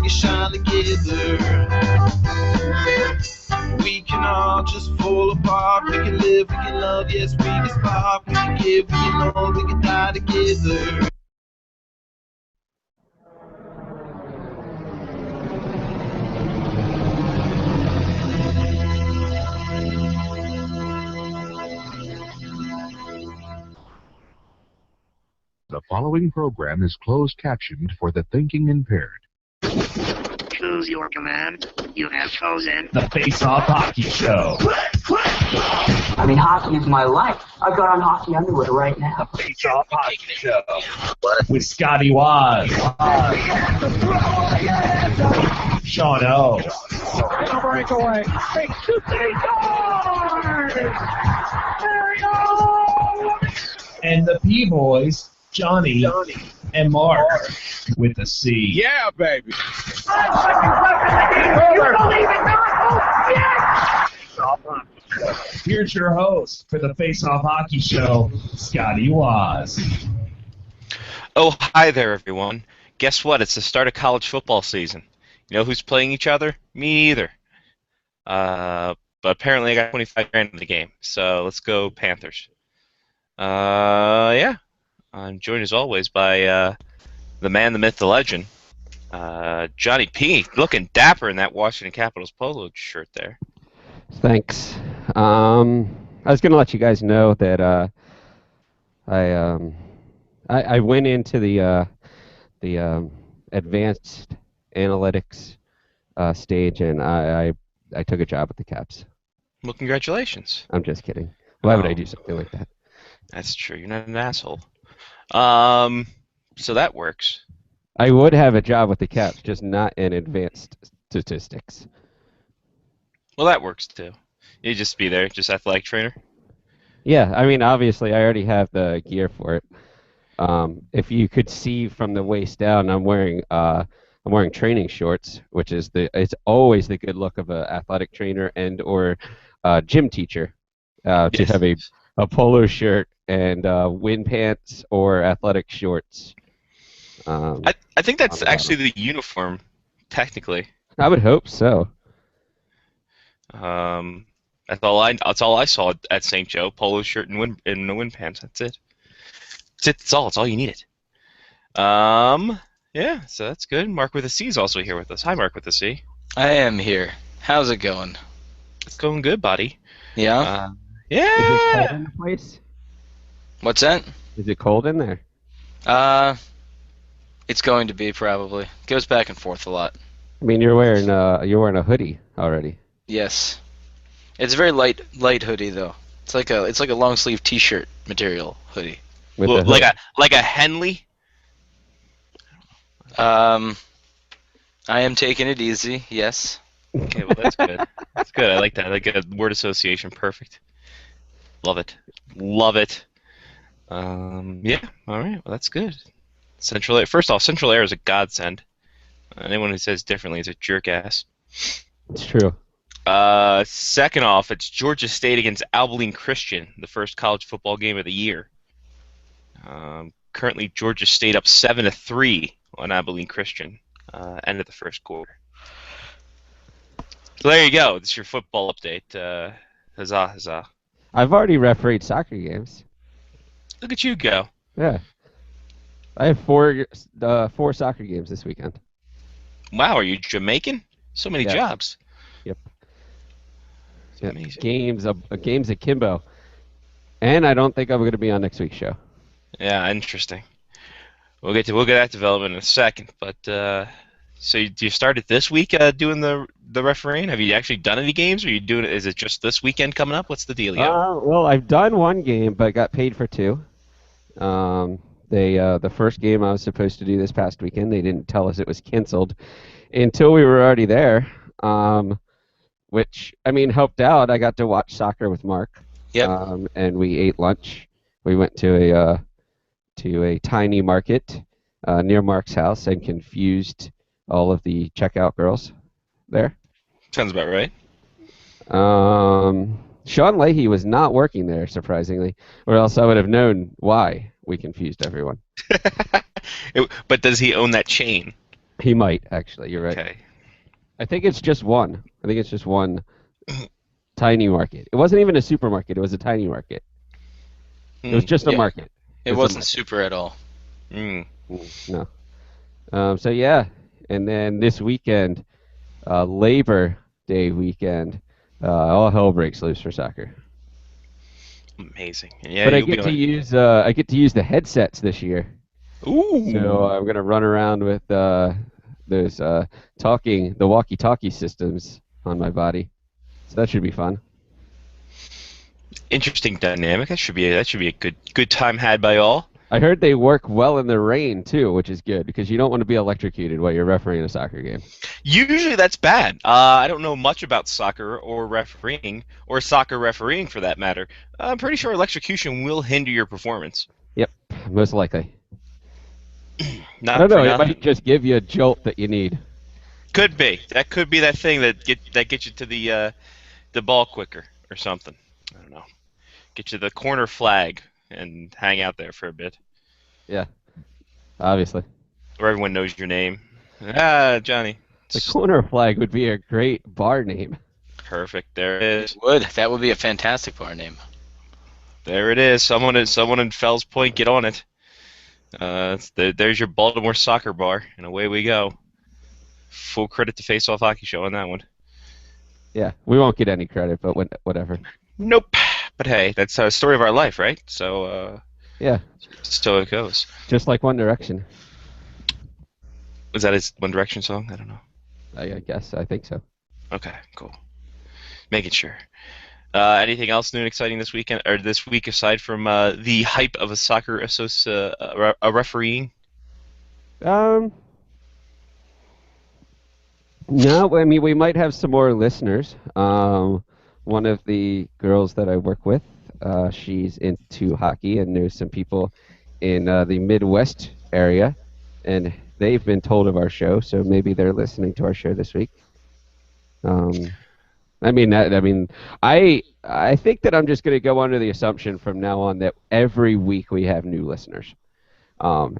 can shine together. We can all just fall apart. We can live, we can love, yes, we can spark. We can give, we can hold, we can die together. The following program is closed captioned for the thinking impaired. Choose your command. You have chosen the Face-Off Hockey Show. I mean, hockey is my life. I've got on hockey underwear right now. The Face-Off Hockey Show. With Scotty Waz. Sean O. breakaway. Big shooting guard. There we go. And the P-Boys, Johnny and Mark with the C. Yeah, baby. You believe in miracles? Yes! Here's your host for the Face-Off Hockey Show, Scotty Waz. Oh, hi there, everyone. Guess what? It's the start of college football season. You know who's playing each other? Me either. But apparently I got 25 grand in the game, so let's go Panthers. Yeah. I'm joined as always by the man, the myth, the legend, Johnny P. Looking dapper in that Washington Capitals polo shirt there. Thanks. I was going to let you guys know that I went into the advanced analytics stage, and I took a job with the Caps. Well, congratulations. I'm just kidding. Why would I do something like that? That's true. You're not an asshole. So that works. I would have a job with the Caps, just not in advanced statistics. Well, that works too. You just be there, just athletic trainer. Yeah, I mean, obviously, I already have the gear for it. If you could see from the waist down, I'm wearing training shorts, which is it's always the good look of an athletic trainer and or gym teacher to Yes. have a polo shirt and wind pants or athletic shorts. I think that's actually the uniform, technically. I would hope so. That's all I saw at St. Joe. Polo shirt and wind pants. That's it. That's all. It's all you needed. Yeah. So that's good. Mark with a C is also here with us. Hi, Mark with a C. I am here. How's it going? It's going good, buddy. Yeah? Is it cold Yeah. in the place? What's that? Is it cold in there? It's going to be probably. Goes back and forth a lot. I mean, you're wearing a hoodie already. Yes. It's a very light hoodie though. It's like a long sleeve T-shirt material hoodie. With Well, the hood. like a Henley. I am taking it easy. Yes. Okay, well that's good. That's good. I like that. I like a word association. Perfect. Love it. Love it. Yeah. All right. Well, that's good. Central Air. First off, Central Air is a godsend. Anyone who says differently is a jerk ass. It's true. Second off, it's Georgia State against Abilene Christian, the first college football game of the year. Currently, Georgia State up 7-3 on Abilene Christian. End of the first quarter. So there you go. This is your football update. Huzzah, huzzah. I've already refereed soccer games. Look at you go. Yeah. I have four soccer games this weekend. Wow, are you Jamaican? So many Yes. jobs. Yep. It's Yeah, amazing. games akimbo. And I don't think I'm going to be on next week's show. Yeah, interesting. We'll get that development in a second. But so you started this week doing the refereeing? Have you actually done any games? Or are you doing it? Is it just this weekend coming up? What's the dealio? Well, I've done one game, but got paid for two. The first game I was supposed to do this past weekend, they didn't tell us it was canceled until we were already there, which, I mean, helped out. I got to watch soccer with Mark. Yep. And we ate lunch. We went to a tiny market near Mark's house and confused all of the checkout girls there. Sounds about right. Sean Leahy was not working there, surprisingly, or else I would have known why we confused everyone. But does he own that chain? He might, actually. You're right. Okay. I think it's just one. I think it's just one tiny market. It wasn't even a supermarket. It was a tiny market. It was just a Yeah. market. It was a wasn't market. super at all. Mm. No. So yeah, and then this weekend, Labor Day weekend, all hell breaks loose for soccer. Amazing. Yeah, But I you'll be get to on. use the headsets this year. Ooh. So I'm gonna run around with those the walkie-talkie systems on my body. So that should be fun. Interesting dynamic. That should be a good time had by all. I heard they work well in the rain too, which is good because you don't want to be electrocuted while you're refereeing a soccer game. Usually that's bad. I don't know much about soccer or refereeing, or soccer refereeing for that matter. I'm pretty sure electrocution will hinder your performance. Yep, most likely. Not I don't know. for It nothing. might just give you a jolt that you need. Could be. That could be that thing that gets you to the ball quicker or something. I don't know. Get you the corner flag and hang out there for a bit, Yeah, obviously. where everyone knows your name. Ah, Johnny. The corner flag would be a great bar name. Perfect. There it is. That would be a fantastic bar name. There it is. Someone in Fells Point, get on it. There's your Baltimore soccer bar, and away we go. Full credit to Face Off Hockey Show on that one. Yeah, we won't get any credit, but whatever. Nope. But hey, that's a story of our life, right? So Yeah, so it goes. just like One Direction. Was that his One Direction song? I don't know. I guess. I think so. Okay, cool. Making sure. Anything else new and exciting this weekend or this week aside from the hype of a soccer a refereeing? No, I mean we might have some more listeners. One of the girls that I work with, she's into hockey and knows some people in the Midwest area, and they've been told of our show, so maybe they're listening to our show this week. I think that I'm just going to go under the assumption from now on that every week we have new listeners.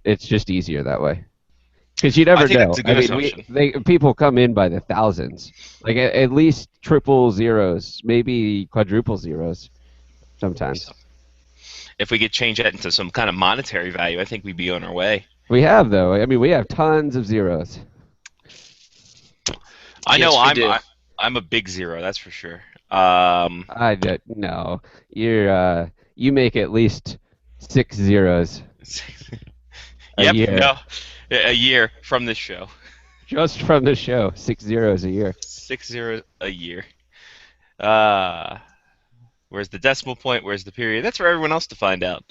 It's just easier that way. Because you never I think know. that's a good assumption. People come in by the thousands, like at least triple zeros, maybe quadruple zeros, sometimes. If we could change that into some kind of monetary value, I think we'd be on our way. We have though. I mean, we have tons of zeros. I know Yes, we do. I'm a big zero, that's for sure. I don't know. You make at least 6 zeros a Yep, year. no, a year from this show. Just from the show. 6 zeros a year. 6 zeros a year. Where's the decimal point? Where's the period? That's for everyone else to find out.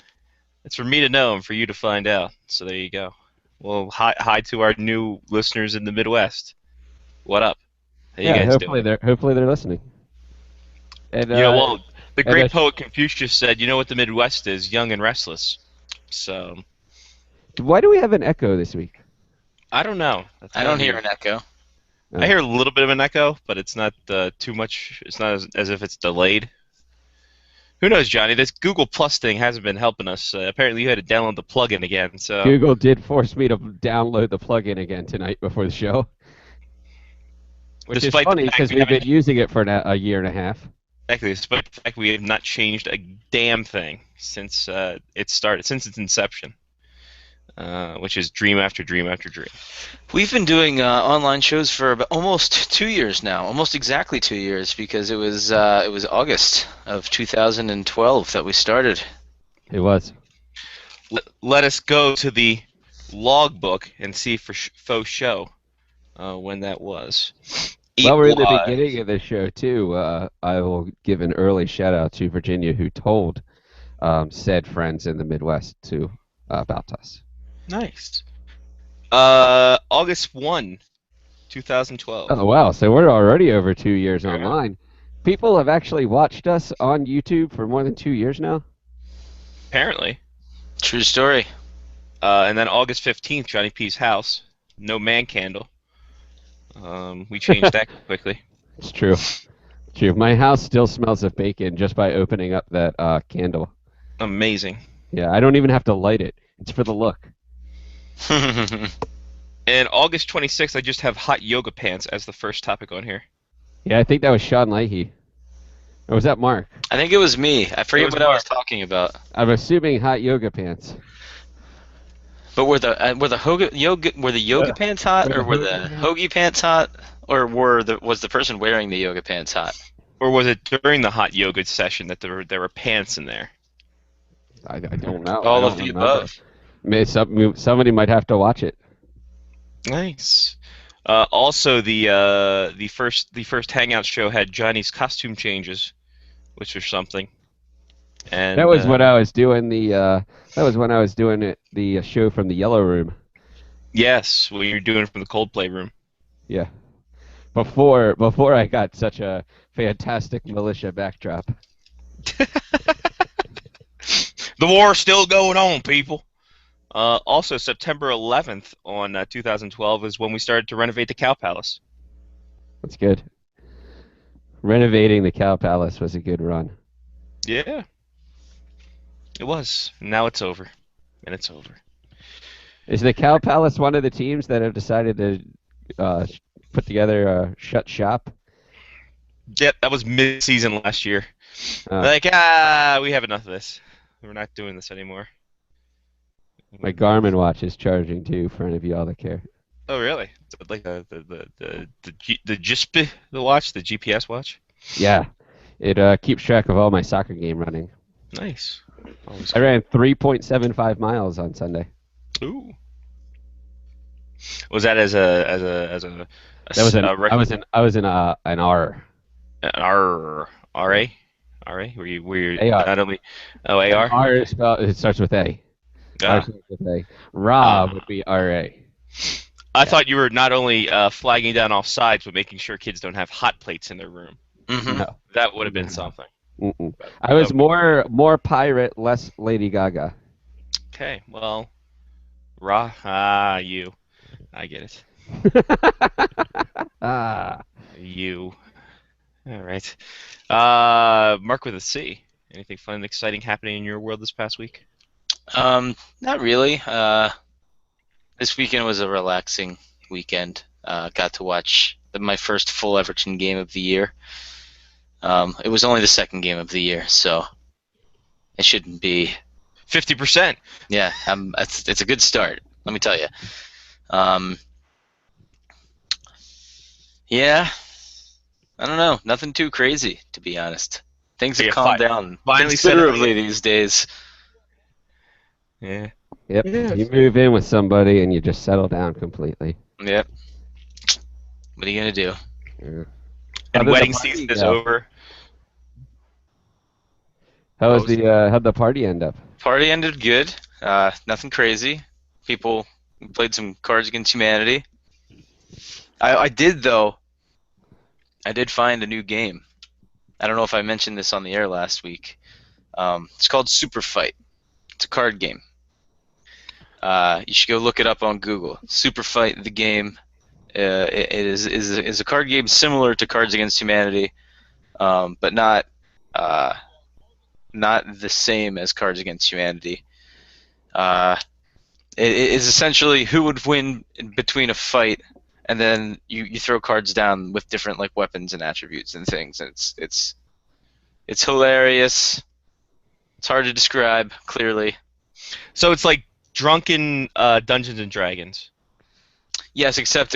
It's for me to know and for you to find out. So there you go. Well, hi to our new listeners in the Midwest. What up? How you guys hopefully doing? hopefully they're listening. And, Well, the and great I- poet Confucius said, "You know what the Midwest is? Young and restless." So why do we have an echo this week? I don't know. I don't hear an echo. I hear a little bit of an echo, but it's not too much. It's not as if it's delayed. Who knows, Johnny? This Google Plus thing hasn't been helping us. Apparently, you had to download the plugin again. So Google did force me to download the plugin again tonight before the show. Which Despite is the funny fact because we we've haven't- been using it for a year and a half. exactly, despite the fact we have not changed a damn thing since it started, since its inception, which is dream after dream after dream. We've been doing online shows for about almost 2 years now, almost exactly 2 years, because it was August of 2012 that we started. It was. Let us go to the logbook and see for faux show when that was. Well, we're in the was- beginning of the show, too. I will give an early shout-out to Virginia, who told said friends in the Midwest about us. Nice. August 1, 2012. Oh, wow. So we're already over 2 years Yeah. online. People have actually watched us on YouTube for more than 2 years now. Apparently. True story. And then August 15th, Johnny P's house. No man candle. We changed that quickly. It's true. True. My house still smells of bacon just by opening up that candle. Amazing. Yeah, I don't even have to light it. It's for the look. And August 26th, I just have hot yoga pants as the first topic on here. Yeah, I think that was Sean Leahy. Or was that Mark? I think it was me. I forget was what I was Mark. talking about. I'm assuming hot yoga pants. But were the yoga pants hot, or were the hoagie pants hot, or was the person wearing the yoga pants hot? Or was it during the hot yoga session that there were pants in there? I don't know. All I of don't the remember. above. Somebody might have to watch it. Nice. Also, the first Hangout show had Johnny's costume changes, which was something. And That was when I was doing the show from the Yellow Room. Yes, what you're doing from the Coldplay room. Yeah. Before I got such a fantastic militia backdrop. The war's still going on, people. Also, September 11th on 2012 is when we started to renovate the Cow Palace. That's good. Renovating the Cow Palace was a good run. Yeah. It was. Now it's over. And it's over. Is the Cow Palace one of the teams that have decided to put together a shut shop? Yep, that was mid-season last year. Oh. Like, we have enough of this. We're not doing this anymore. My Garmin watch is charging too, for any of y'all that care. Oh, really? Like the GSP, the watch, the GPS watch? Yeah. It keeps track of all my soccer game running. Nice. Always I ran 3.75 miles on Sunday. Ooh. Was that as a That was I was in an R. R RA? RA? Were you AR. not only AR? R is spelled, it starts with A. R starts with A. Ra would be RA. I thought you were not only flagging down off sides, but making sure kids don't have hot plates in their room. Mm-hmm. No. That would have been something. Mm-mm. I was more pirate, less Lady Gaga. Okay, well, you. I get it. Ah. You. All right. Mark with a C. Anything fun and exciting happening in your world this past week? Not really. This weekend was a relaxing weekend. Got to watch my first full Everton game of the year. It was only the second game of the year, so it shouldn't be 50%. Yeah, it's a good start. Let me tell you. Yeah, I don't know. Nothing too crazy, to be honest. Things have calmed down finally considerably these days. Yeah. Yep. Yeah. You move in with somebody and you just settle down completely. Yep. What are you gonna do? Yeah. And How did wedding the party season is go? over. How'd the party end up? Party ended good. Nothing crazy. People played some Cards Against Humanity. I did find a new game. I don't know if I mentioned this on the air last week. It's called Super Fight. It's a card game. You should go look it up on Google. Super Fight, the game. It is a card game similar to Cards Against Humanity, but not the same as Cards Against Humanity. It is essentially who would win between a fight, and then you throw cards down with different like weapons and attributes and things. And it's hilarious. It's hard to describe clearly. So it's like drunken Dungeons and Dragons. Yes, except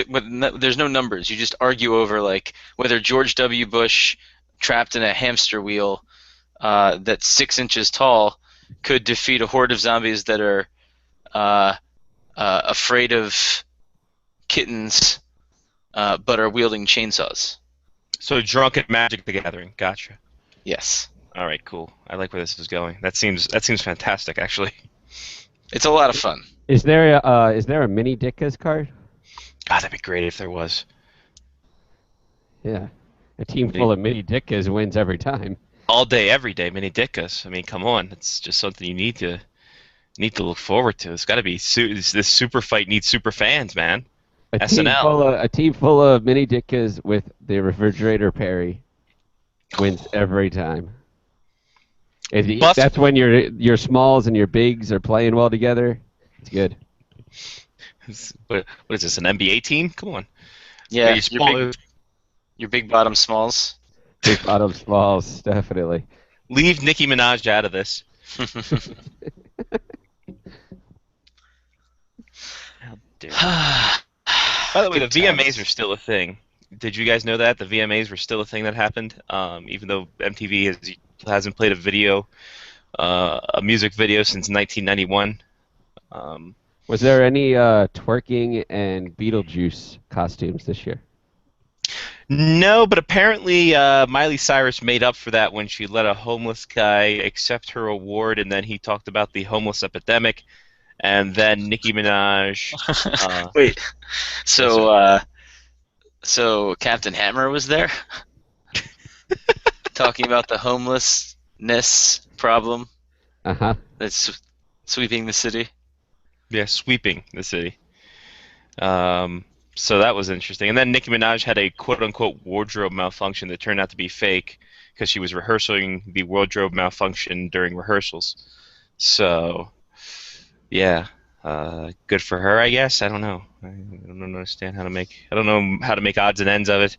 there's no numbers. You just argue over like whether George W. Bush, trapped in a hamster wheel that's 6 inches tall, could defeat a horde of zombies that are afraid of kittens, but are wielding chainsaws. So Drunken Magic the Gathering. Gotcha. Yes. All right, cool. I like where this is going. That seems fantastic, actually. It's a lot of fun. Is there a mini Dickas card? God, that'd be great if there was. Yeah. A team full of mini Dickas wins every time. All day, every day, mini Dickas. I mean, come on. It's just something you need to look forward to. It's got to be this super fight needs super fans, man. A team full of mini Dickas with the refrigerator Perry wins every time. That's when your smalls and your bigs are playing well together. It's good. What is this? An NBA team? Come on. Yeah, Are you small- your big bottom smalls. Big bottom smalls, definitely. Leave Nicki Minaj out of this. How dare you. By the way, the Good VMAs times. are still a thing. Did you guys know that the VMAs were still a thing that happened? Even though MTV hasn't played a music video since 1991. Was there any twerking and Beetlejuice costumes this year? No, but apparently Miley Cyrus made up for that when she let a homeless guy accept her award, and then he talked about the homeless epidemic, and then Nicki Minaj. Wait, so Captain Hammer was there, talking about the homelessness problem Uh-huh. that's sweeping the city. Yeah, sweeping the city. So that was interesting. And then Nicki Minaj had a quote-unquote wardrobe malfunction that turned out to be fake because she was rehearsing the wardrobe malfunction during rehearsals. So, yeah, good for her, I guess. I don't know. I don't understand how to make. I don't know how to make odds and ends of it.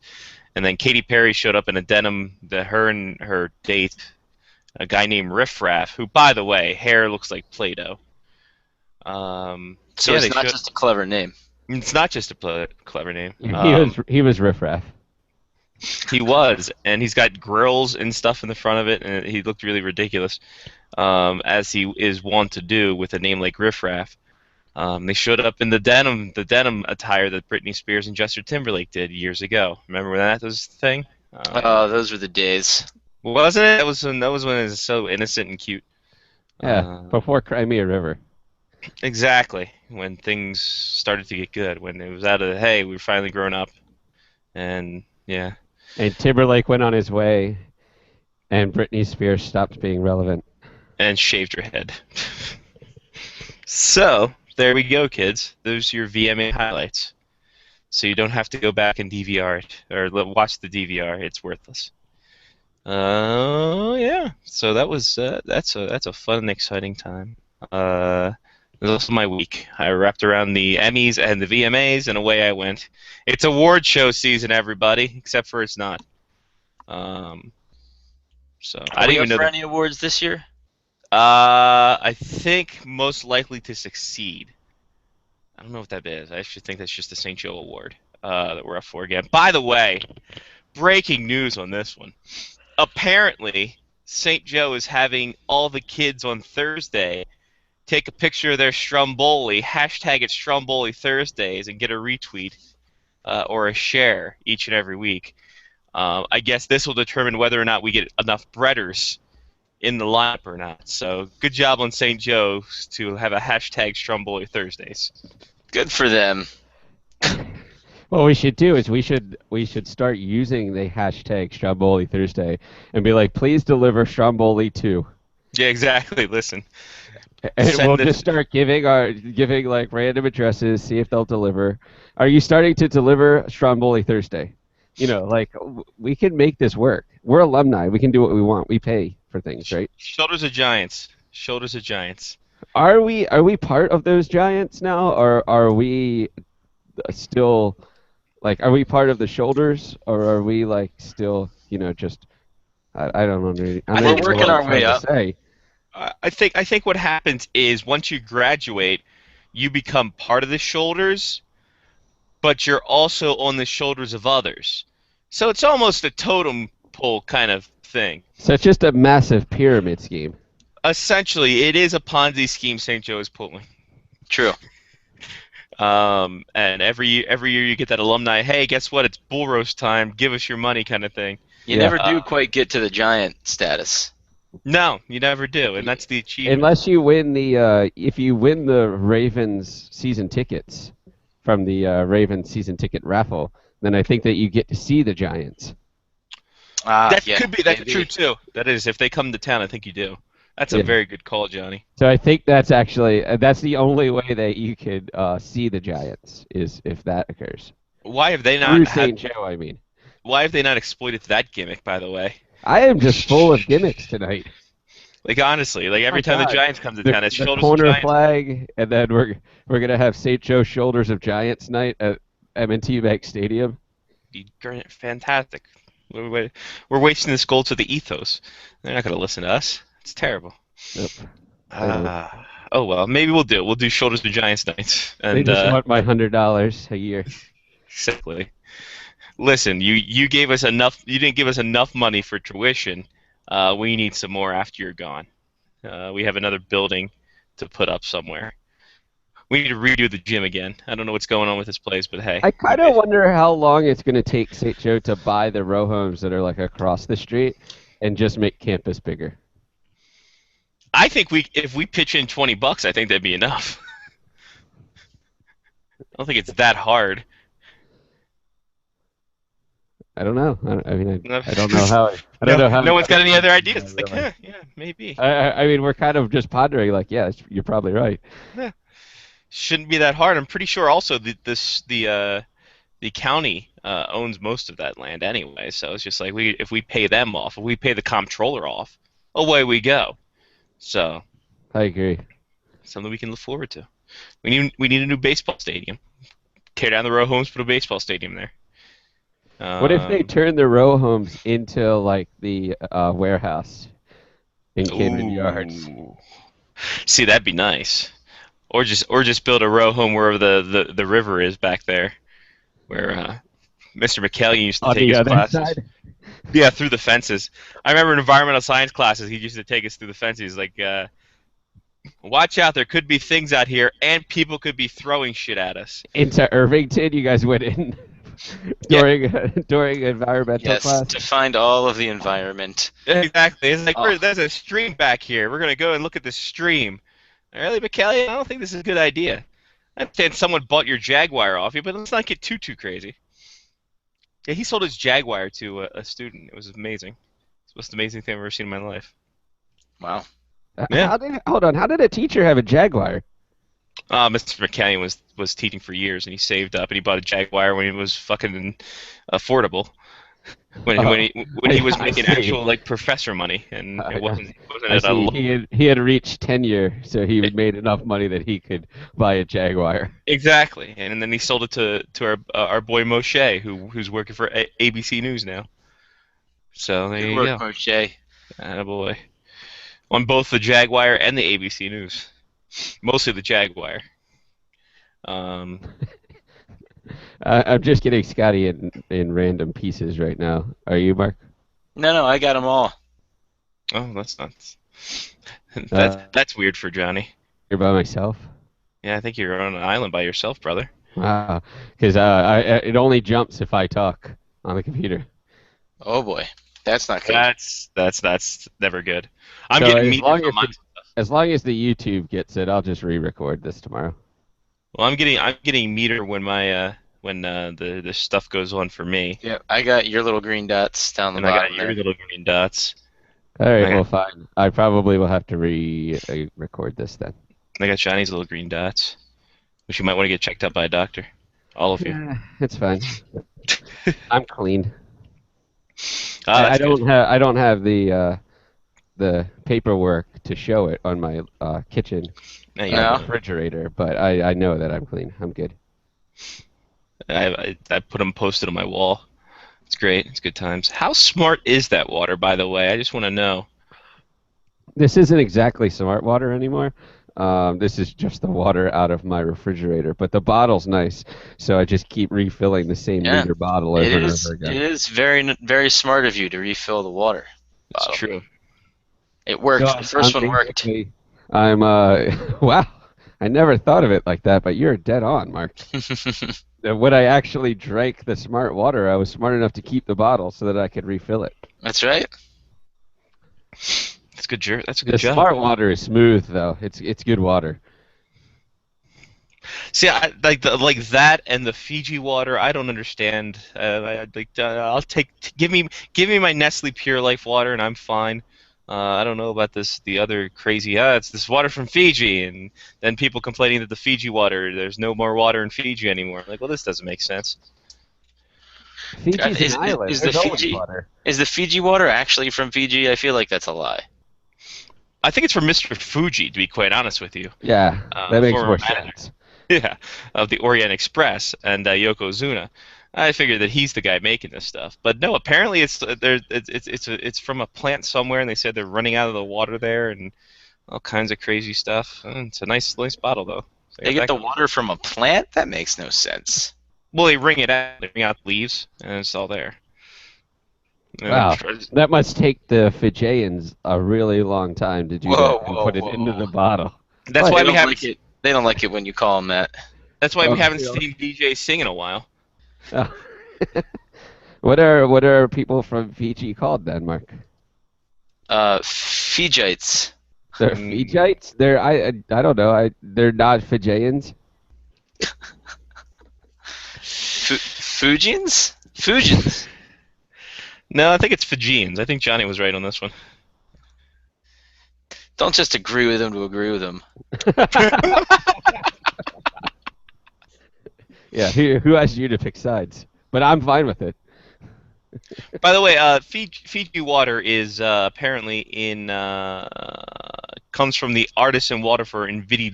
And then Katy Perry showed up in a denim. Her and her date, a guy named Riff Raff, who, by the way, hair looks like Play-Doh. So yeah, it's they not should- just a clever name. It's not just a clever name. He was riffraff. He was, and he's got grills and stuff in the front of it, and he looked really ridiculous, as he is wont to do with a name like Riff Raff. They showed up in the denim attire that Britney Spears and Justin Timberlake did years ago. Remember when that was the thing? Oh, those were the days. Wasn't it? That was when it was so innocent and cute. Yeah, before Crimea River. Exactly, when things started to get good, when it was out of hey, we're finally grown up, and yeah. And Timberlake went on his way, and Britney Spears stopped being relevant. And shaved her head. So, there we go, kids. Those are your VMA highlights. So you don't have to go back and DVR it, or watch the DVR. It's worthless. Yeah. So that was that's a fun and exciting time. It was also my week. I wrapped around the Emmys and the VMAs, and away I went. It's award show season, everybody, except for it's not. So I didn't even know for that. any awards this year. I think most likely to succeed. I don't know what that is. I actually think that's just the St. Joe Award that we're up for again. By the way, breaking news on this one. Apparently, St. Joe is having all the kids on Thursday take a picture of their Stromboli, hashtag it Stromboli Thursdays, and get a retweet or a share each and every week. I guess this will determine whether or not we get enough breaders in the lineup or not. So good job on St. Joe's to have a hashtag Stromboli Thursdays. Good for them. What we should do is we should start using the hashtag Stromboli Thursday and be like, please deliver Stromboli too. Yeah, exactly. Listen. And Send we'll it- just start giving like random addresses, see if they'll deliver. Are you starting to deliver Stromboli Thursday? You know, like we can make this work. We're alumni. We can do what we want. We pay for things, right? Shoulders of giants. Shoulders of giants. Are we part of those giants now, or are we still like are we part of the shoulders, or are we like still just I don't know. I think don't we're know working what our I'm way trying to up. say. I think what happens is once you graduate, you become part of the shoulders, but you're also on the shoulders of others. So it's almost a totem pole kind of thing. So it's just a massive pyramid scheme. Essentially, it is a Ponzi scheme St. Joe is pulling. True. And every year you get that alumni, hey, guess what? It's bull roast time. Give us your money kind of thing. You Yeah. never do quite get to the giant status. No, you never do, and that's the achievement. Unless you win if you win the Ravens season tickets from the Ravens season ticket raffle, then I think that you get to see the Giants. That Yeah, could be. That's maybe. true too. That is, if they come to town, I think you do. That's a Yeah. very good call, Johnny. So I think that's actually that's the only way that you could see the Giants is if that occurs. Why have they Through not? St. Joe, I mean. Why have they not exploited that gimmick? By the way, I am just full of gimmicks tonight. Like honestly, like every My time the God. Giants come to town, it's The shoulders of corner Giants. flag, and then we're gonna have St. Joe Shoulders of Giants night at M&T Bank Stadium. Be fantastic. We're wasting this gold to the ethos. They're not gonna listen to us. It's terrible. Nope. They don't. Oh well, maybe we'll do it. We'll do shoulders to Giants nights. They And just want my $100 a year. exactly. Listen, you gave us enough. You didn't give us enough money for tuition. We need some more after you're gone. We have another building to put up somewhere. We need to redo the gym again. I don't know what's going on with this place, but hey. I kind of wonder how long it's going to take St. Joe to buy the row homes that are like across the street and just make campus bigger. I think if we pitch in $20, I think that'd be enough. I don't think it's that hard. I don't know. I mean, I don't know how. I don't know how. No one's got any other ideas. It's like, really. yeah, maybe. I mean, we're kind of just pondering, like, yeah, you're probably right. Shouldn't be that hard. I'm pretty sure also the county owns most of that land anyway, so it's just like if we pay them off, if we pay the comptroller off, away we go. So I agree. Something we can look forward to. We need a new baseball stadium. Tear down the row homes, put a baseball stadium there. What if they turn the row homes into like the warehouse in Camden Yards? See, that'd be nice. Or just build a row home where the river is back there, where Mr. McKelly used to take his classes. Side? Yeah, through the fences. I remember in environmental science classes, he used to take us through the fences. Like, watch out, there could be things out here, and people could be throwing shit at us. Into Irvington, you guys went in during environmental class. Yes, to find all of the environment. Exactly. It's like, there's a stream back here. We're going to go and look at this stream. Really, McKelly? I don't think this is a good idea. I understand someone bought your Jaguar off you, but let's not get too crazy. Yeah, he sold his Jaguar to a student. It was amazing. It's the most amazing thing I've ever seen in my life. Wow. Yeah. Hold on. How did a teacher have a Jaguar? Mr. McKelly was teaching for years, and he saved up, and he bought a Jaguar when it was fucking affordable. When he was making actual like professor money, and it wasn't at a he had reached tenure, so he made enough money that he could buy a Jaguar. Exactly, and then he sold it to our boy Moshe, who's working for ABC News now. So there you go. Moshe. Attaboy. On both the Jaguar and the ABC News, mostly the Jaguar. I'm just getting Scotty in random pieces right now. Are you, Mark? No, I got them all. Oh, that's nuts. That's weird for Johnny. You're by myself? Yeah, I think you're on an island by yourself, brother. Wow. Because it only jumps if I talk on the computer. Oh boy, that's not good. That's never good. I'm So getting meter from my stuff. As long as the YouTube gets it, I'll just re-record this tomorrow. Well, I'm getting meter when my the stuff goes on for me. Yeah, I got your little green dots down the And I bottom got your there. little green dots. All right, Okay. well, fine. I probably will have to re-record this then. I got Johnny's little green dots, which you might want to get checked out by a doctor. All of you. Yeah, it's fine. I'm clean. Ah, I that's good. don't have the paperwork to show it on my kitchen Yeah, No. refrigerator, but I know that I'm clean. I'm good. I put them posted on my wall. It's great. It's good times. How smart is that water, by the way? I just want to know. This isn't exactly smart water anymore. This is just the water out of my refrigerator, but the bottle's nice, so I just keep refilling the same Yeah. liter bottle over and over again. It is very, very smart of you to refill the water It's bottle. true. It worked. The first one worked. Basically, I'm wow. I never thought of it like that, but you're dead on, Mark. When I actually drank the smart water, I was smart enough to keep the bottle so that I could refill it. That's right. That's good. That's a The good job. smart water is smooth, though. It's good water. See, like that and the Fiji water. I don't understand. I'll take. Give me my Nestle Pure Life water, and I'm fine. I don't know about the other crazy. It's this water from Fiji, and then people complaining that the Fiji water, there's no more water in Fiji anymore. Like, well, this doesn't make sense. Fiji's an island. is the There's always Fiji- water. Is the Fiji water actually from Fiji? I feel like that's a lie. I think it's from Mr. Fuji, to be quite honest with you. Yeah, that makes former more manager. sense. Yeah, of the Orient Express and Yokozuna. I figured that he's the guy making this stuff, but no. Apparently, it's from a plant somewhere, and they said they're running out of the water there and all kinds of crazy stuff. It's a nice bottle though. So They get the water from a plant? That makes no sense. Well, they wring it out. They wring out the leaves, and it's all there. And Wow, that must take the Fijians a really long time to do Whoa, that and whoa, put it whoa. into the bottle. That's why They we don't haven't. like it. They don't like it when you call them that. That's why we Oh, haven't yeah. seen DJ sing in a while. Oh. What are people from Fiji called then, Mark? Fijites. They're Fijites? They're I don't know. They're not Fijians. Fujians? Fujians. No, I think it's Fijians. I think Johnny was right on this one. Don't just agree with them to agree with them. Yeah, who asked you to pick sides? But I'm fine with it. By the way, Fiji water is apparently comes from the artisan water for in Viti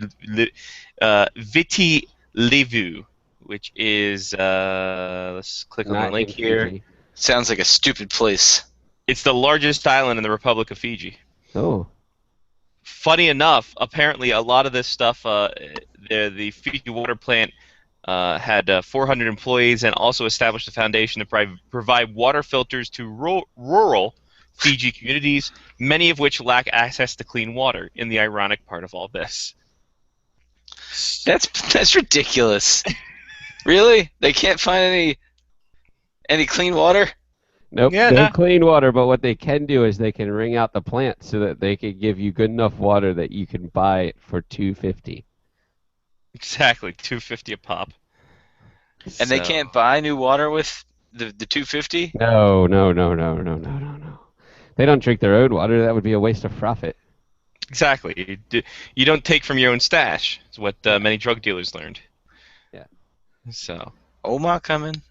Levu, which is let's click on the Not link in here. Fiji. Sounds like a stupid place. It's the largest island in the Republic of Fiji. Oh. Funny enough, apparently a lot of this stuff, the Fiji water plant had 400 employees and also established a foundation to provide water filters to rural Fiji communities, many of which lack access to clean water. In the ironic part of all this, That's ridiculous. Really? They can't find any clean water? Nope, Yeah, no no. clean water, but what they can do is they can wring out the plant so that they can give you good enough water that you can buy it for $2.50. exactly $2.50 a pop. And they So- can't buy new water with the $2.50? No. They don't drink their own water. That would be a waste of profit. Exactly. You don't take from your own stash. It's what many drug dealers learned. Yeah. So. Oma coming?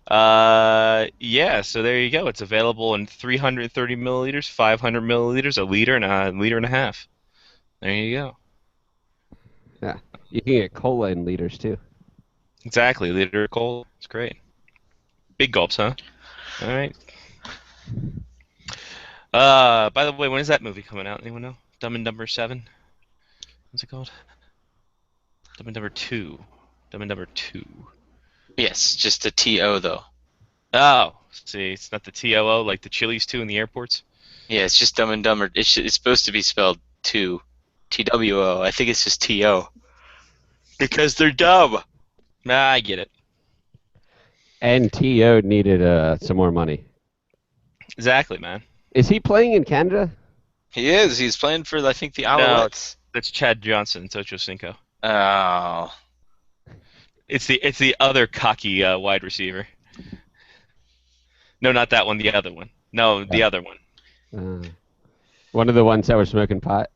Yeah, so there you go. It's available in 330 milliliters, 500 milliliters, a liter, and a liter and a half. There you go. You can get cola in liters too. Exactly, liter of cola. It's great. Big gulps, huh? All right. By the way, when is that movie coming out? Anyone know? Dumb and Dumber 7? What's it called? Dumb and Dumber 2. Dumb and Dumber 2. Yes, just a T.O. though. Oh, see, it's not the TOO like the Chili's 2 in the airports? Yeah, it's just Dumb and Dumber. It's supposed to be spelled 2. T-W-O. I think it's just T-O. Because they're dumb. Nah, I get it. And T.O. needed some more money. Exactly, man. Is he playing in Canada? He is. He's playing for, I think, the Alouettes. That's Chad Johnson, Ocho Cinco. Oh. It's the other cocky wide receiver. No, not that one. The other one. No, the other one. One of the ones that were smoking pot.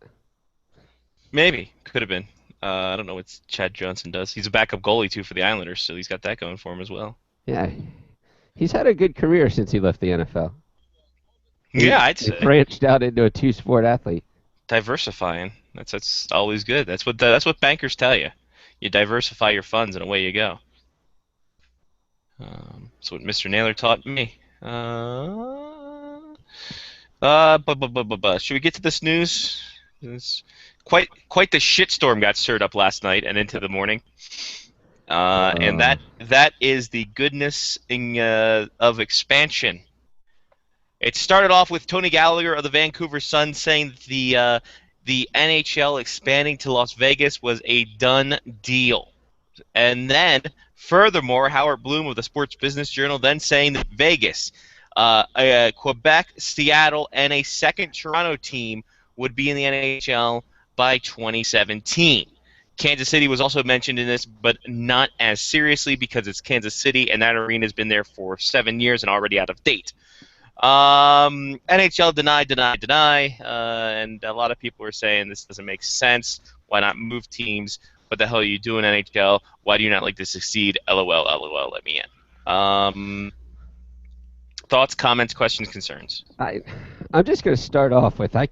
Maybe could have been. I don't know what Chad Johnson does. He's a backup goalie too for the Islanders, so he's got that going for him as well. Yeah, he's had a good career since he left the NFL. Yeah, I'd He say branched out into a two-sport athlete. diversifying. That's always good. That's what bankers tell you. You diversify your funds, and away you go. That's what Mr. Naylor taught me. Should we get to this news? Quite the shitstorm got stirred up last night and into the morning. And that is the goodness of expansion. It started off with Tony Gallagher of the Vancouver Sun saying that the NHL expanding to Las Vegas was a done deal. And then, furthermore, Howard Bloom of the Sports Business Journal then saying that Vegas, Quebec, Seattle, and a second Toronto team would be in the NHL by 2017. Kansas City was also mentioned in this, but not as seriously because it's Kansas City, and that arena has been there for 7 years and already out of date. NHL deny, and a lot of people are saying this doesn't make sense. Why not move teams? What the hell are you doing, NHL? Why do you not like to succeed? LOL, let me in. Thoughts, comments, questions, concerns. I'm just going to start off with I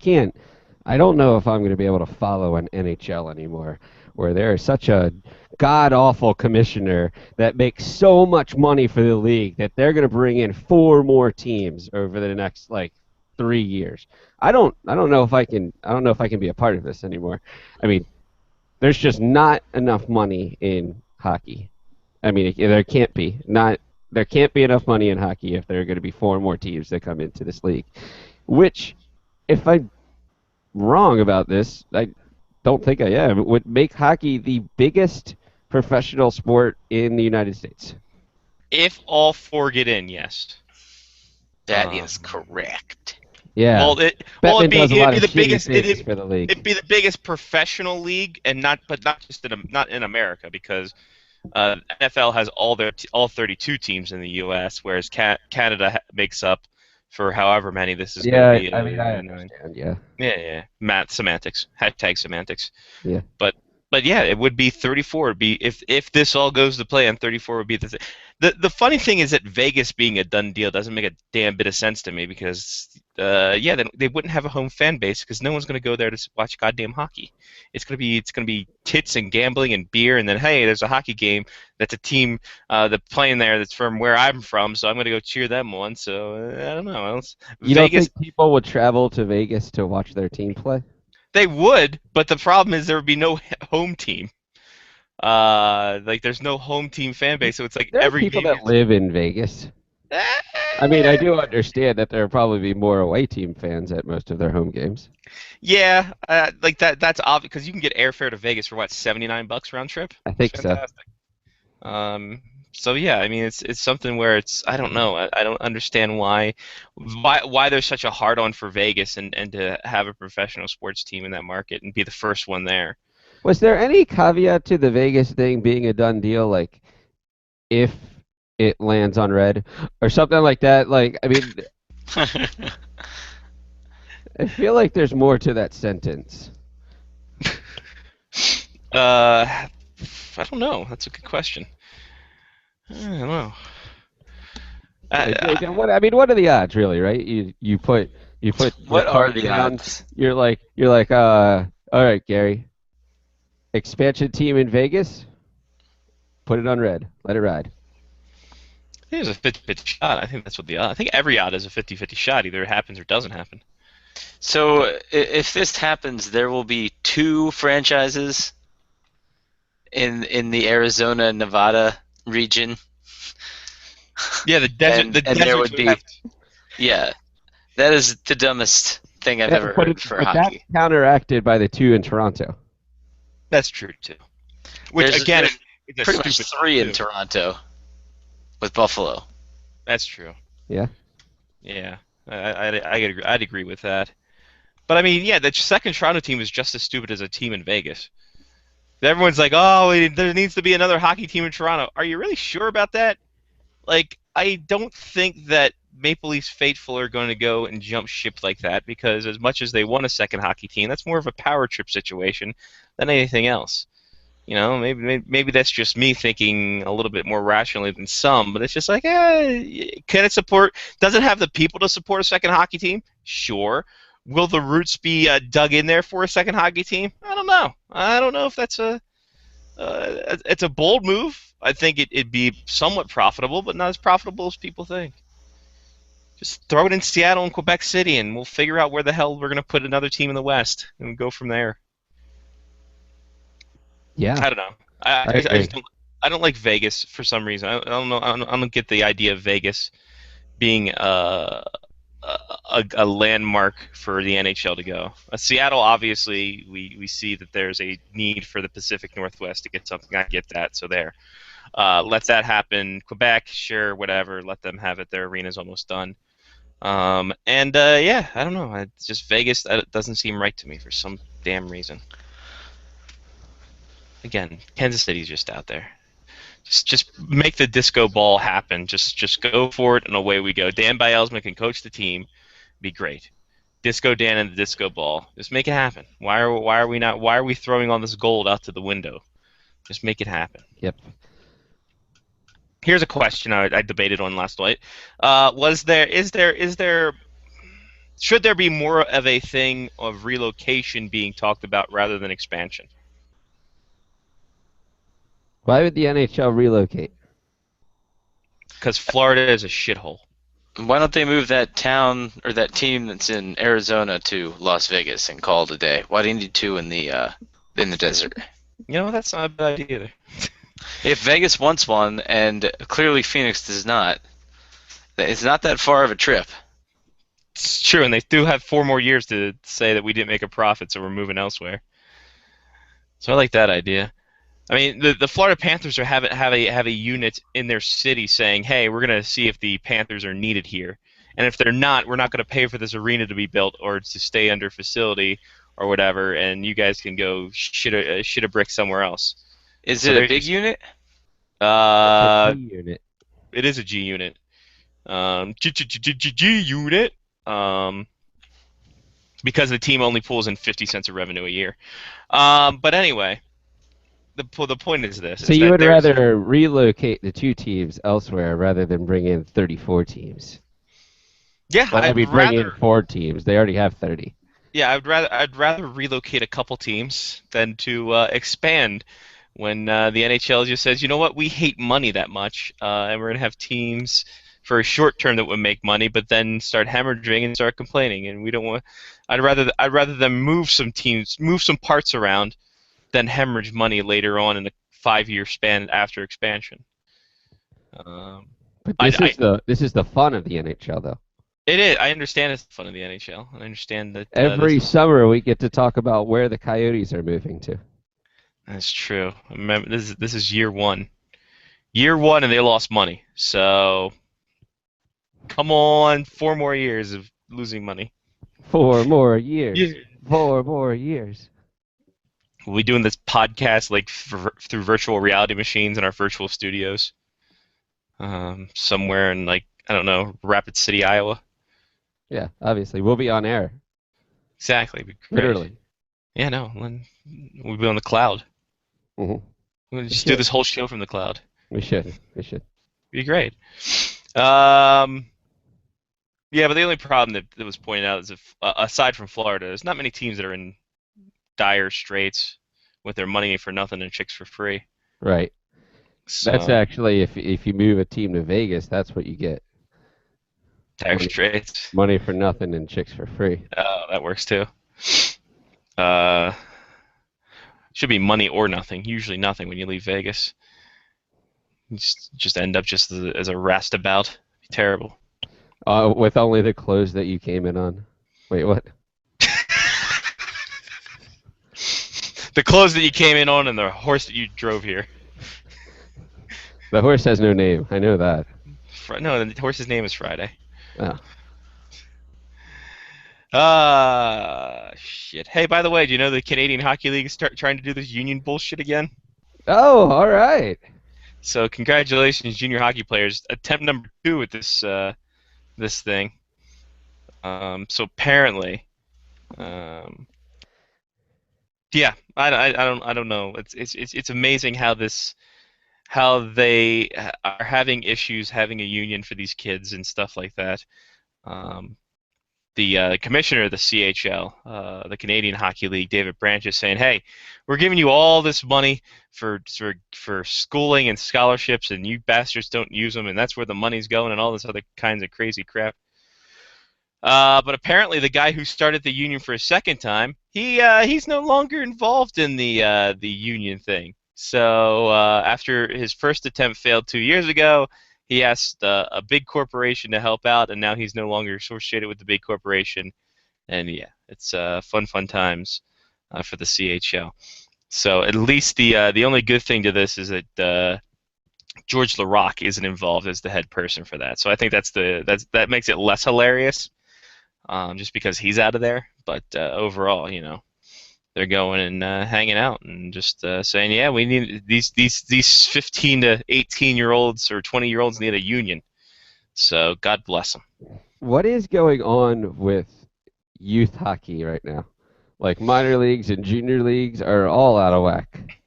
don't know if I'm going to be able to follow an NHL anymore, where there is such a god-awful commissioner that makes so much money for the league that they're going to bring in 4 more teams over the next 3 years. I don't know if I can be a part of this anymore. I mean, there's just not enough money in hockey. I mean, there can't be enough money in hockey if there are going to be 4 more teams that come into this league. Which, if I'm wrong about this, I don't think I am, would make hockey the biggest professional sport in the United States. If all 4 get in, yes. That is correct. Yeah. It'd be the biggest for the league. It'd be the biggest professional league, and not just not in America, because NFL has all 32 teams in the U.S., whereas Canada makes up for however many this is going to be. I mean, I understand. Yeah. Semantics. #semantics. Yeah. But yeah, it would be 34. It'd be if this all goes to plan, 34 would be the thing. The funny thing is that Vegas being a done deal doesn't make a damn bit of sense to me, because they wouldn't have a home fan base, because no one's going to go there to watch goddamn hockey. It's gonna be tits and gambling and beer, and then hey, there's a hockey game that's a team that's playing there that's from where I'm from, so I'm gonna go cheer them on. So I don't know. You don't think people would travel to Vegas to watch their team play? They would, but the problem is there would be no home team. There's no home team fan base, so it's like there every are people game that live in Vegas. I mean, I do understand that there will probably be more away team fans at most of their home games. Yeah, that's obvious, because you can get airfare to Vegas for what, $79 round trip? I think so. So yeah, I mean, it's something where I don't know. I don't understand why there's such a hard on for Vegas and to have a professional sports team in that market and be the first one there. Was there any caveat to the Vegas thing being a done deal, like if it lands on red or something like that? I mean, I feel like there's more to that sentence. I don't know. That's a good question. I don't know. What are the odds, really? Right? You put what are the down, odds? You're like, all right, Gary. Expansion team in Vegas. Put it on red. Let it ride. I think there's a 50-50 shot. I think that's what the odd. I think every odd is a 50-50 shot. Either it happens or doesn't happen. So if this happens, there will be 2 franchises in the Arizona, Nevada region. Yeah, the desert. and the desert there would be. Yeah, that is the dumbest thing I've ever heard for hockey. That's counteracted by the 2 in Toronto. That's true too. Which There's again, it's pretty much 3 in Toronto with Buffalo. That's true. Yeah. Yeah, I'd agree with that. But I mean, yeah, the second Toronto team is just as stupid as a team in Vegas. Everyone's like, oh, there needs to be another hockey team in Toronto. Are you really sure about that? I don't think that Maple Leafs Faithful are going to go and jump ship like that, because as much as they want a second hockey team, that's more of a power trip situation than anything else. You know, maybe that's just me thinking a little bit more rationally than some, but it's just like, can it support? Does it have the people to support a second hockey team? Sure. Will the roots be dug in there for a second hockey team? I don't know. I don't know if that's it's a bold move. I think it'd be somewhat profitable, but not as profitable as people think. Just throw it in Seattle and Quebec City, and we'll figure out where the hell we're going to put another team in the West, and go from there. Yeah. I don't know. I don't like Vegas for some reason. I don't know. I don't get the idea of Vegas being a landmark for the NHL to go. Seattle, obviously, we see that there's a need for the Pacific Northwest to get something. I get that. So there. Let that happen. Quebec, sure, whatever. Let them have it. Their arena's almost done. Yeah, I don't know. It's just Vegas. That doesn't seem right to me for some damn reason. Again, Kansas City's just out there. Just make the disco ball happen. Just go for it, and away we go. Dan Bielsman can coach the team. Be great. Disco Dan and the disco ball. Just make it happen. Why are we throwing all this gold out to the window? Just make it happen. Yep. Here's a question I debated on last night. Should there be more of a thing of relocation being talked about rather than expansion? Why would the NHL relocate? Because Florida is a shithole. Why don't they move that town or that team that's in Arizona to Las Vegas and call it a day? Why do you need two in the desert? You know, that's not a bad idea either. If Vegas wants one and clearly Phoenix does not, it's not that far of a trip. It's true, and they do have 4 more years to say that we didn't make a profit, so we're moving elsewhere. So I like that idea. I mean, the Florida Panthers have a unit in their city saying, "Hey, we're going to see if the Panthers are needed here, and if they're not, we're not going to pay for this arena to be built or to stay under facility or whatever, and you guys can go shit a brick somewhere else." Is So it a they're big just- unit? Unit. It is a G unit. G unit. Because the team only pulls in 50 cents of revenue a year. But anyway, the point is this. So is you that would there's- rather relocate the 2 teams elsewhere rather than bring in 34 teams? Yeah, Well, I'd maybe bring rather. in 4 teams. They already have 30. Yeah, I'd rather relocate a couple teams than to expand when the NHL just says, you know what, we hate money that much, and we're gonna have teams for a short term that would make money, but then start hemorrhaging and start complaining, and we don't want. I'd rather them move some teams, move some parts around, than hemorrhage money later on in the 5-year span after expansion. But I- this is the fun of the NHL, though. It is. I understand it's the fun of the NHL. I understand that Every summer we get to talk about where the Coyotes are moving to. That's true. Remember, this is year 1. Year 1, and they lost money. So, come on, 4 more years of losing money. 4 more years. Yeah. 4 more years. We'll be doing this podcast like through virtual reality machines in our virtual studios, somewhere in I don't know, Rapid City, Iowa. Yeah, obviously. We'll be on air. Exactly. It'd be great. Literally. Yeah, no, we'll be on the cloud. hmm We'll just do this whole show from the cloud. We should. We should. Be great. Yeah, but the only problem that was pointed out is aside from Florida, there's not many teams that are in dire straits with their money for nothing and chicks for free. Right. So, That's actually, if you move a team to Vegas, that's what you get. dire straits. Money for nothing and chicks for free. Oh, that works too. Should be money or nothing. Usually nothing when you leave Vegas. You just end up just as a roustabout. Be terrible. With only the clothes that you came in on. Wait, what? The clothes that you came in on and the horse that you drove here. The horse has no name. I know that. No, the horse's name is Friday. Oh. Shit. Hey, by the way, do you know the Canadian Hockey League is trying to do this union bullshit again? Oh, all right. So congratulations, junior hockey players. Attempt number 2 with this this thing. So apparently, yeah, I don't know. It's amazing how they are having issues having a union for these kids and stuff like that. The commissioner of the CHL, the Canadian Hockey League, David Branch, is saying, "Hey, we're giving you all this money for schooling and scholarships, and you bastards don't use them, and that's where the money's going, and all this other kinds of crazy crap." But apparently, the guy who started the union for a second time, he's no longer involved in the union thing. So after his first attempt failed 2 years ago, he asked a big corporation to help out, and now he's no longer associated with the big corporation. And yeah, it's fun times for the CHL. So at least the only good thing to this is that George Larocque isn't involved as the head person for that. So I think that makes it less hilarious, just because he's out of there. But overall, you know, they're going and hanging out and just saying, yeah, we need these 15 to 18-year-olds or 20-year-olds need a union. So God bless them. What is going on with youth hockey right now? Like minor leagues and junior leagues are all out of whack.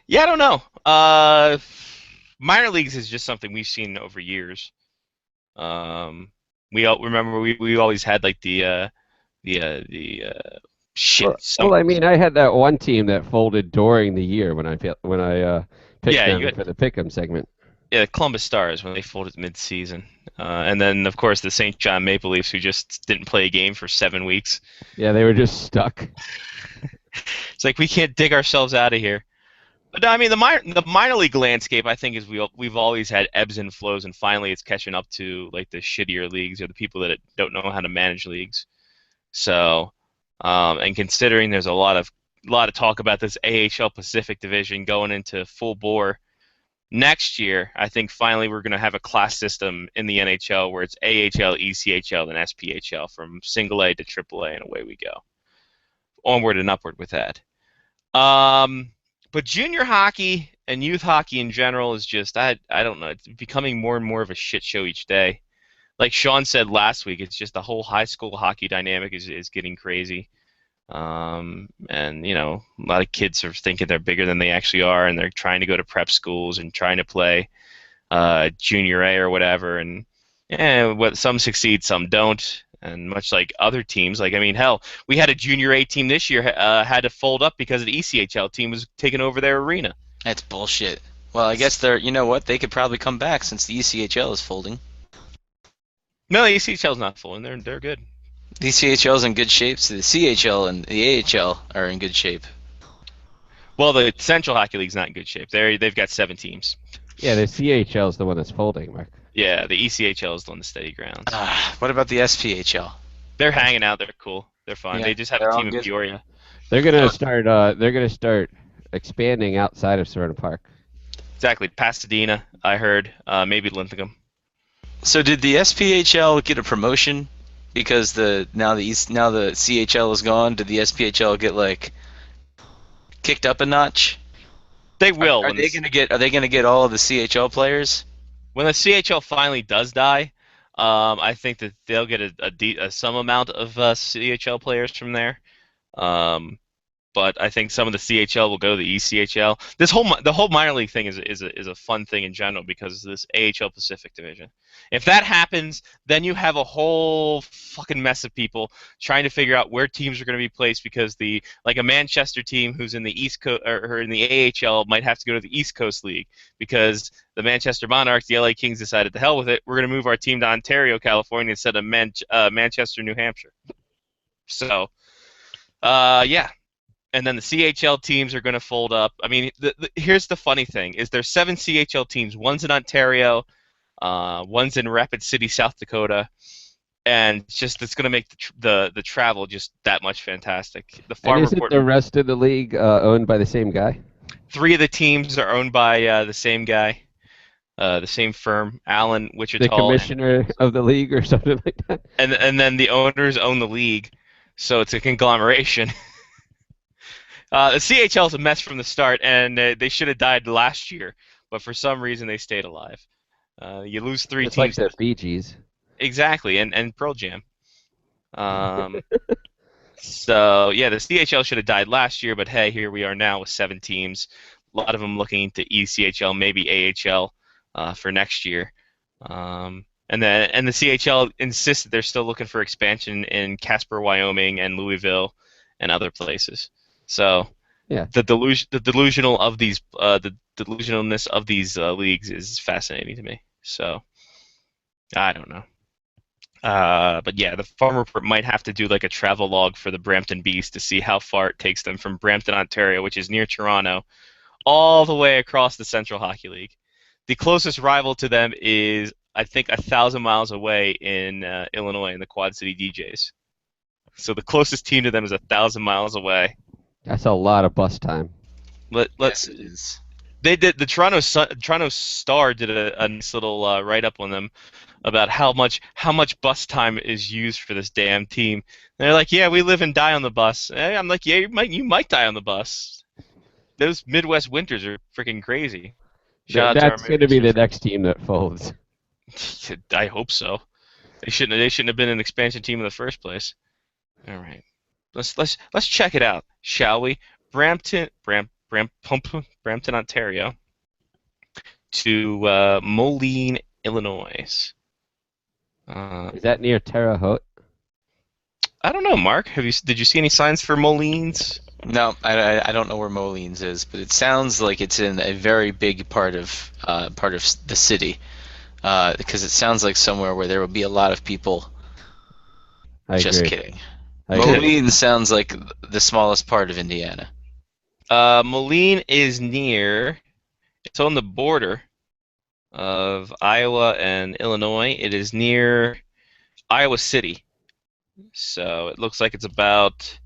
Yeah, I don't know. minor leagues is just something we've seen over years. We all remember we always had like the shit. Well, I mean, I had that one team that folded during the year when I picked Yeah, them you had- for the pick'em segment. Yeah, the Columbus Stars when they folded mid-season, and then of course the St. John Maple Leafs who just didn't play a game for 7 weeks. Yeah, they were just stuck. It's like we can't dig ourselves out of here. But no, I mean the minor league landscape I think is we've always had ebbs and flows, and finally it's catching up to like the shittier leagues or the people that don't know how to manage leagues. So, and considering there's a lot of talk about this AHL Pacific division going into full bore next year, I think finally we're going to have a class system in the NHL where it's AHL, ECHL, and SPHL from single A to triple A, and away we go. Onward and upward with that. But junior hockey and youth hockey in general is just, I don't know, it's becoming more and more of a shit show each day. Like Sean said last week, it's just the whole high school hockey dynamic is getting crazy. And, you know, a lot of kids are thinking they're bigger than they actually are, and they're trying to go to prep schools and trying to play junior A or whatever. And some succeed, some don't. And much like other teams, like, I mean, hell, we had a junior A team this year had to fold up because the ECHL team was taking over their arena. That's bullshit. Well, I guess you know what? They could probably come back since the ECHL is folding. No, the ECHL's not folding. They're good. The ECHL's in good shape, so the CHL and the AHL are in good shape. Well, the Central Hockey League's not in good shape. They've got 7 teams. Yeah, the CHL is the one that's folding, Mark. Yeah, the ECHL is on the steady ground. What about the SPHL? They're hanging out. They're cool. They're fun. Yeah, They just have they're a all team in good. Peoria. They're gonna start. They're gonna start expanding outside of Serena Park. Exactly. Pasadena, I heard. Maybe Linthicum. So did the SPHL get a promotion because now the CHL is gone? Did the SPHL get like kicked up a notch? They will. Are they gonna get all of the CHL players? When the CHL finally does die, I think that they'll get some amount of CHL players from there. But I think some of the CHL will go to the ECHL. The whole minor league thing is a fun thing in general because of this AHL Pacific division. If that happens, then you have a whole fucking mess of people trying to figure out where teams are going to be placed because like a Manchester team who's in the East Coast or in the AHL might have to go to the East Coast League because the Manchester Monarchs, the LA Kings decided to hell with it. We're going to move our team to Ontario, California instead of Manchester, New Hampshire. So, yeah. And then the CHL teams are going to fold up. I mean, here's the funny thing: is there's 7 CHL teams. One's in Ontario, one's in Rapid City, South Dakota, and it's going to make the travel just that much fantastic. The And isn't the rest of the league owned by the same guy? 3 of the teams are owned by the same guy, the same firm, Allen Wichita. The commissioner of the league or something like that. And then the owners own the league, so it's a conglomeration. The CHL is a mess from the start, and they should have died last year, but for some reason they stayed alive. You lose 3 It's teams. like the Bee Gees. Exactly, and Pearl Jam. So, yeah, the CHL should have died last year, but hey, here we are now with 7 teams. A lot of them looking to ECHL, maybe AHL for next year. And the CHL insists that they're still looking for expansion in Casper, Wyoming, and Louisville, and other places. So, yeah, the delusionalness of these leagues is fascinating to me. So, I don't know. But yeah, the Farm Report might have to do like a travel log for the Brampton Beast to see how far it takes them from Brampton, Ontario, which is near Toronto, all the way across the Central Hockey League. The closest rival to them is, I think, 1,000 miles away in Illinois in the Quad City DJs. So the closest team to them is 1,000 miles away. That's a lot of bus time. Yes, it is. They did. The Toronto Star did a nice little write-up on them about how much bus time is used for this damn team. And they're like, yeah, we live and die on the bus. And I'm like, yeah, you might die on the bus. Those Midwest winters are freaking crazy. That's going to be the next team that folds. I hope so. They shouldn't have been an expansion team in the first place. All right, let's check it out, shall we? Brampton, Ontario. to Moline, Illinois. Is that near Terre Haute? I don't know, Mark. Did you see any signs for Molines? No, I don't know where Molines is, but it sounds like it's in a very big part of the city, because it sounds like somewhere where there will be a lot of people. Just kidding. Moline sounds like the smallest part of Indiana. Moline is near. It's on the border of Iowa and Illinois. It is near Iowa City. So it looks like it's about.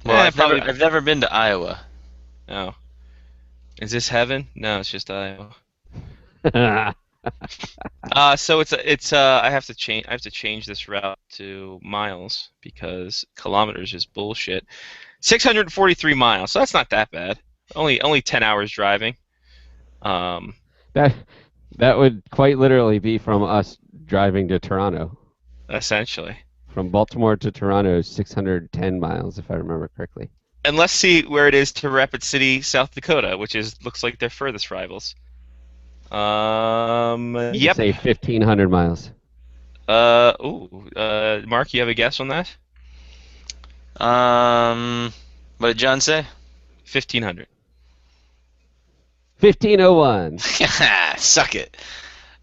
Well, I've never been to Iowa. Oh. Is this heaven? No, it's just Iowa. So it's I have to change this route to miles because kilometers is bullshit. 643 miles. So that's not that bad. Only 10 hours driving. That would quite literally be from us driving to Toronto. Essentially. From Baltimore to Toronto is 610 miles, if I remember correctly. And let's see where it is to Rapid City, South Dakota, which looks like their furthest rivals. Yep. Say 1,500 miles. Mark, you have a guess on that? What did John say? 1,500. 1,501. Suck it.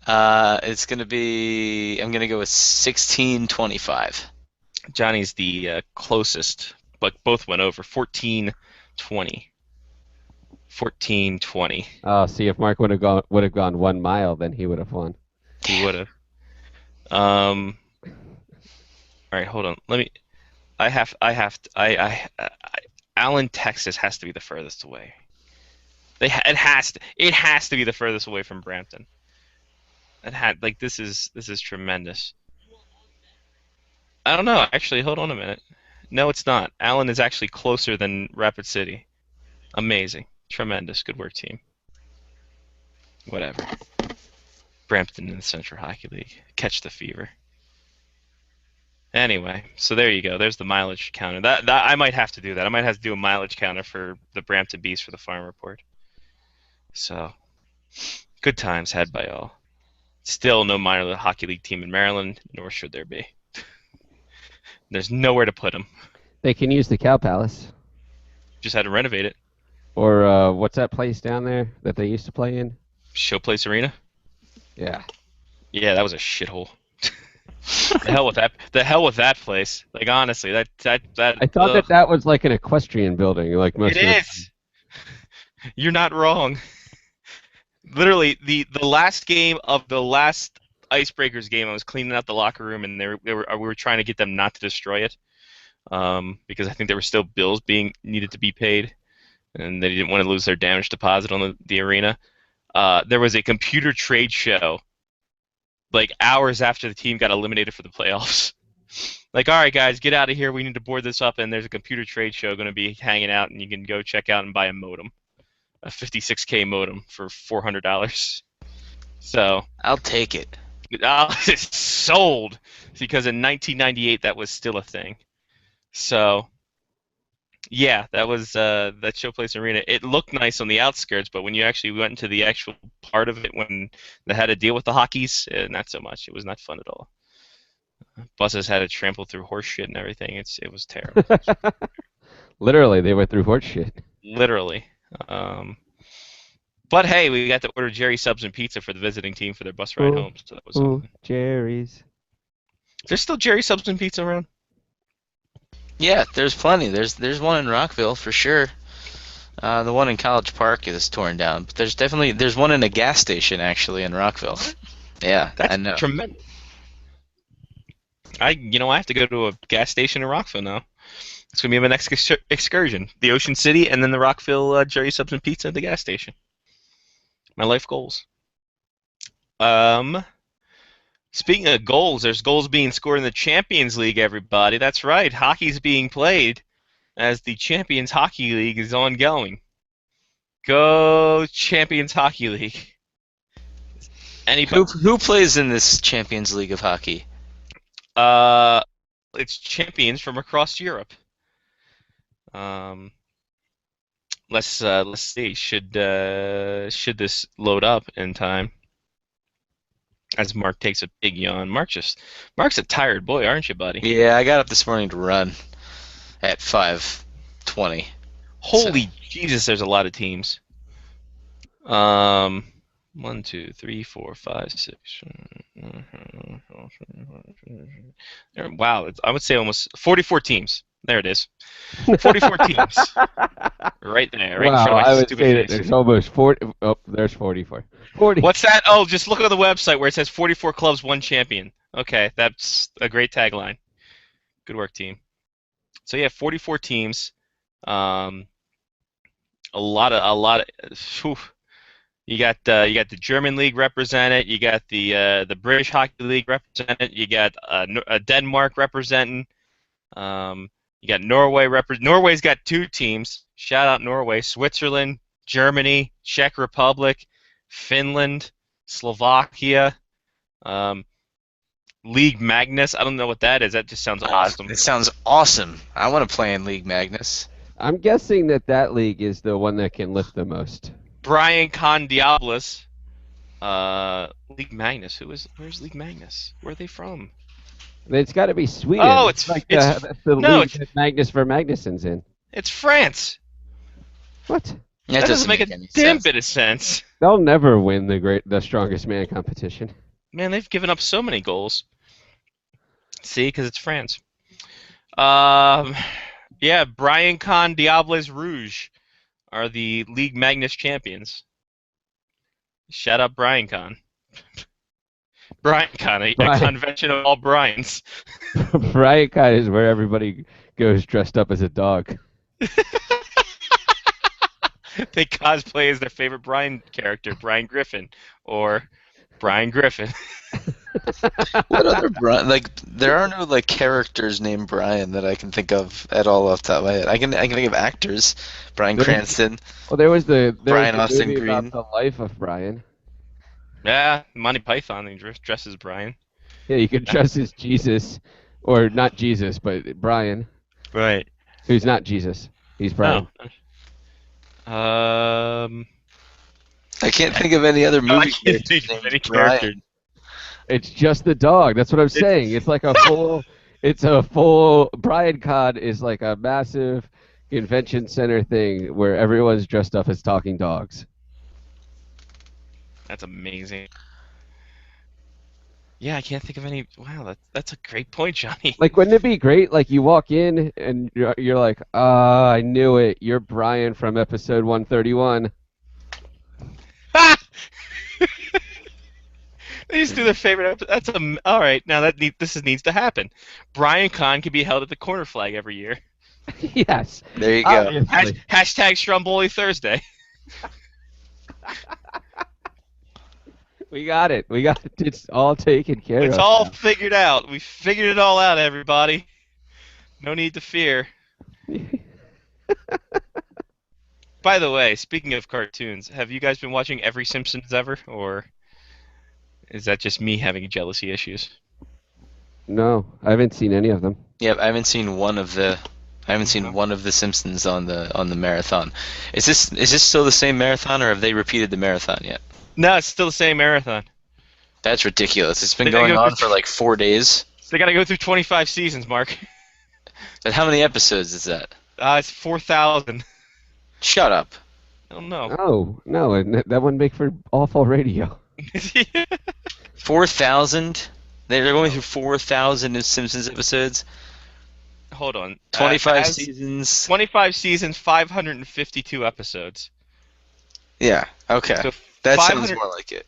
It's gonna be. I'm gonna go with 1625. Johnny's the closest, but both went over 1420. 1420. Oh, see, if Mark would have gone 1 mile, then he would have won. He would have. All right, hold on. Allen, Texas has to be the furthest away. It has to be the furthest away from Brampton. This is tremendous. I don't know. Actually, hold on a minute. No, it's not. Allen is actually closer than Rapid City. Amazing. Tremendous. Good work, team. Whatever. Brampton in the Central Hockey League. Catch the fever. Anyway, so there you go. There's the mileage counter. That I might have to do that. I might have to do a mileage counter for the Brampton Bees for the Farm Report. So, good times had by all. Still no minor hockey league team in Maryland, nor should there be. There's nowhere to put them. They can use the Cow Palace. Just had to renovate it. Or what's that place down there that they used to play in? Showplace Arena? Yeah. Yeah, that was a shithole. The hell with that place. Like honestly, that I thought that was like an equestrian building, like most. It is. You're not wrong. Literally, the last game of the last Icebreakers game, I was cleaning out the locker room, and we were trying to get them not to destroy it, because I think there were still bills needed to be paid, and they didn't want to lose their damage deposit on the arena. There was a computer trade show, like hours after the team got eliminated for the playoffs. Like, all right, guys, get out of here. We need to board this up, and there's a computer trade show going to be hanging out, and you can go check out and buy a modem, a 56K modem for $400. So I'll take it. It's sold, because in 1998 that was still a thing. So yeah, that was that Showplace Arena. It looked nice on the outskirts, but when you actually went into the actual part of it, when they had to deal with the hockeys, not so much. It was not fun at all. Buses had to trample through horse shit and everything. It was terrible. Literally, they went through horse shit. Literally. But hey, we got to order Jerry Subs and pizza for the visiting team for their bus ride home. So that was Jerry's. There's still Jerry Subs and pizza around? Yeah, there's plenty. There's one in Rockville for sure. The one in College Park is torn down, but there's one in a gas station actually in Rockville. Yeah, that's I know. Tremendous. I have to go to a gas station in Rockville now. It's gonna be my next excursion: the Ocean City, and then the Rockville Jerry Subs and pizza at the gas station. My life goals. Speaking of goals, there's goals being scored in the Champions League, everybody. That's right. Hockey's being played as the Champions Hockey League is ongoing. Go Champions Hockey League. Who plays in this Champions League of hockey? It's champions from across Europe. Let's see. Should this load up in time? As Mark takes a big yawn. Mark's a tired boy, aren't you, buddy? Yeah, I got up this morning to run at 5:20. Holy Jesus, there's a lot of teams. 1, 2, 3, 4, 5, 6. Wow, I would say almost 44 teams. There it is. 44 teams. Right there. Right in front of Wow, my I would stupid say face. that there's almost 40. Oh, there's 44. 40. What's that? Oh, just look on the website where it says 44 clubs, 1 champion. Okay, that's a great tagline. Good work, team. So yeah, 44 teams. A lot of. Whew. You got the German league represented. You got the British Hockey League represented. You got Denmark representing. You got Norway Norway's got 2 teams. Shout out Norway. Switzerland, Germany, Czech Republic, Finland, Slovakia. League Magnus. I don't know what that is. That just sounds awesome. It sounds awesome. I want to play in League Magnus. I'm guessing that league is the one that can lift the most. Brian Condiablos. League Magnus. Where's League Magnus? Where are they from? It's got to be Sweden. Oh, that's the no, league that Magnus for Magnussen's in. It's France. What? That doesn't make a any damn sense. bit of sense. They'll never win the strongest man competition. Man, they've given up so many goals. See, because it's France. Yeah, Brian Con Diables Rouge are the League Magnus champions. Shout out Brian Con. Brian Con, a convention of all Brians. Brian Con is where everybody goes dressed up as a dog. They cosplay as their favorite Brian character, Brian Griffin, or Brian Griffin. What other Brian? Like, there are no like characters named Brian that I can think of at all off the top of my head. I can think of actors. Bryan Cranston. Well, there was the Brian was the Austin movie Green. about the life of Brian. Yeah, Monty Python, he dresses Brian. Yeah, you could dress as Jesus, or not Jesus, but Brian, Right. who's not Jesus. He's Brian. Oh. I can't think of any other movie I can't characters think of named any Brian. character. It's just the dog. That's what I'm saying. It's like a full. It's a full. Brian Con is like a massive convention center thing where everyone's dressed up as talking dogs. That's amazing. Yeah, I can't think of any. Wow, that's a great point, Johnny. Like, wouldn't it be great? Like, you walk in and you're like, I knew it. You're Brian from episode 131. They just do their favorite episode. That's all right. Now this needs to happen. Brian Con can be held at the corner flag every year. Yes. There you go. Obviously. Hashtag Stromboli Thursday. We got it. It's all taken care of. It's all now. figured out. We figured it all out, everybody. No need to fear. By the way, speaking of cartoons, have you guys been watching every Simpsons ever, or is that just me having jealousy issues? No, I haven't seen any of them. Yep, I haven't seen one of the Simpsons on the marathon. Is this still the same marathon, or have they repeated the marathon yet? No, it's still the same marathon. That's ridiculous. It's been They gotta going go on through- for like 4 days. They got to go through 25 seasons, Mark. But how many episodes is that? It's 4,000. Shut up. I don't know. Oh, no, and that wouldn't make for awful radio. 4,000? They're going through 4,000 of Simpsons episodes. Hold on. 25 seasons. 25 seasons, 552 episodes. Yeah. Okay. So That sounds 500 more like it.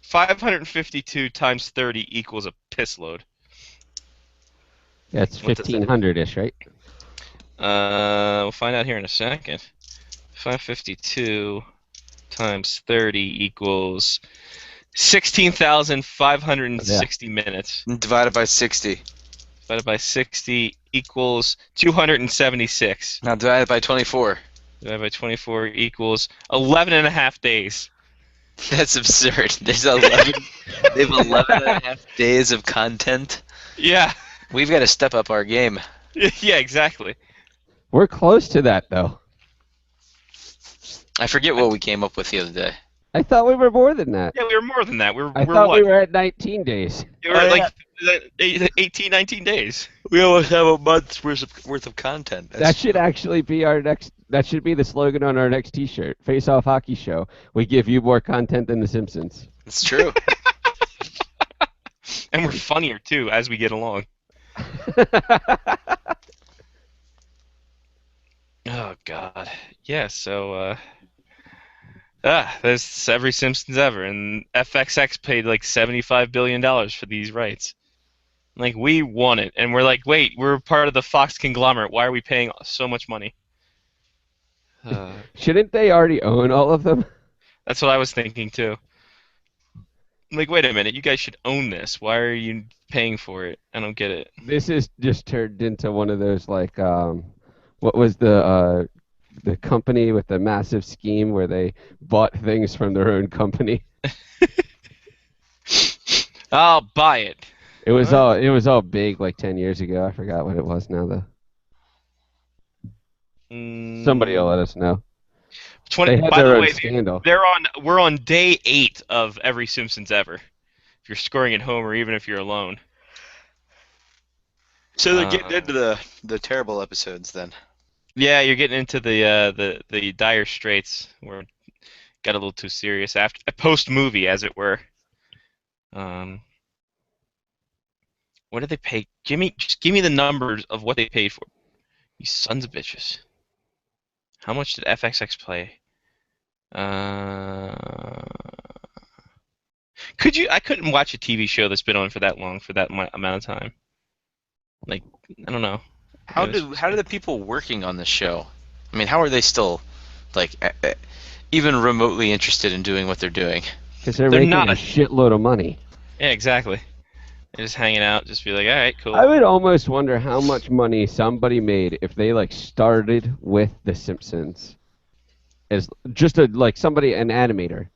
552 times 30 equals a piss load. Yeah, it's What does that- 1,500-ish, right? We'll find out here in a second. 552 times 30 equals 16,560 minutes. Divided by 60. Divided by 60 equals 276. Now divided by 24. Divided by 24 equals 11 and a half days. That's absurd. There's 11. They have 11 and a half days of content. Yeah. We've got to step up our game. Yeah, exactly. We're close to that, though. I forget what we came up with the other day. I thought we were more than that. Yeah, we were more than that. We're I we're thought what? we were at 19 days. We were Oh, like 18, 19 days. We almost have a month's worth of content. That should actually be our next. That should be the slogan on our next T-shirt. Face Off Hockey Show. We give you more content than The Simpsons. It's true. And we're funnier too as we get along. Oh God. Yeah. So. There's every Simpsons ever, and FXX paid like $75 billion for these rights. Like, we won it, and we're like, wait, we're part of the Fox conglomerate. Why are we paying so much money? Shouldn't they already own all of them? That's what I was thinking too. I'm like, wait a minute, you guys should own this. Why are you paying for it? I don't get it. This is just turned into one of those like, what was the company with the massive scheme where they bought things from their own company? I'll buy it. It was all big like 10 years ago. I forgot what it was now though. Somebody will let us know. They had By their the own way, scandal. we're on day 8 of every Simpsons ever. If you're scoring at home or even if you're alone. So they're getting into the terrible episodes then. Yeah, you're getting into the dire straits where it got a little too serious after a post movie, as it were. What did they pay? Just give me the numbers of what they paid for. You sons of bitches. How much did FXX play? I couldn't watch a TV show that's been on for that long for that amount of time. Like, I don't know. How do the people working on this show? I mean, how are they still, like, even remotely interested in doing what they're doing? Because they're They're making not. a shitload of money. Yeah, exactly. They're just hanging out, just be like, all right, cool. I would almost wonder how much money somebody made if they like started with The Simpsons as just an animator,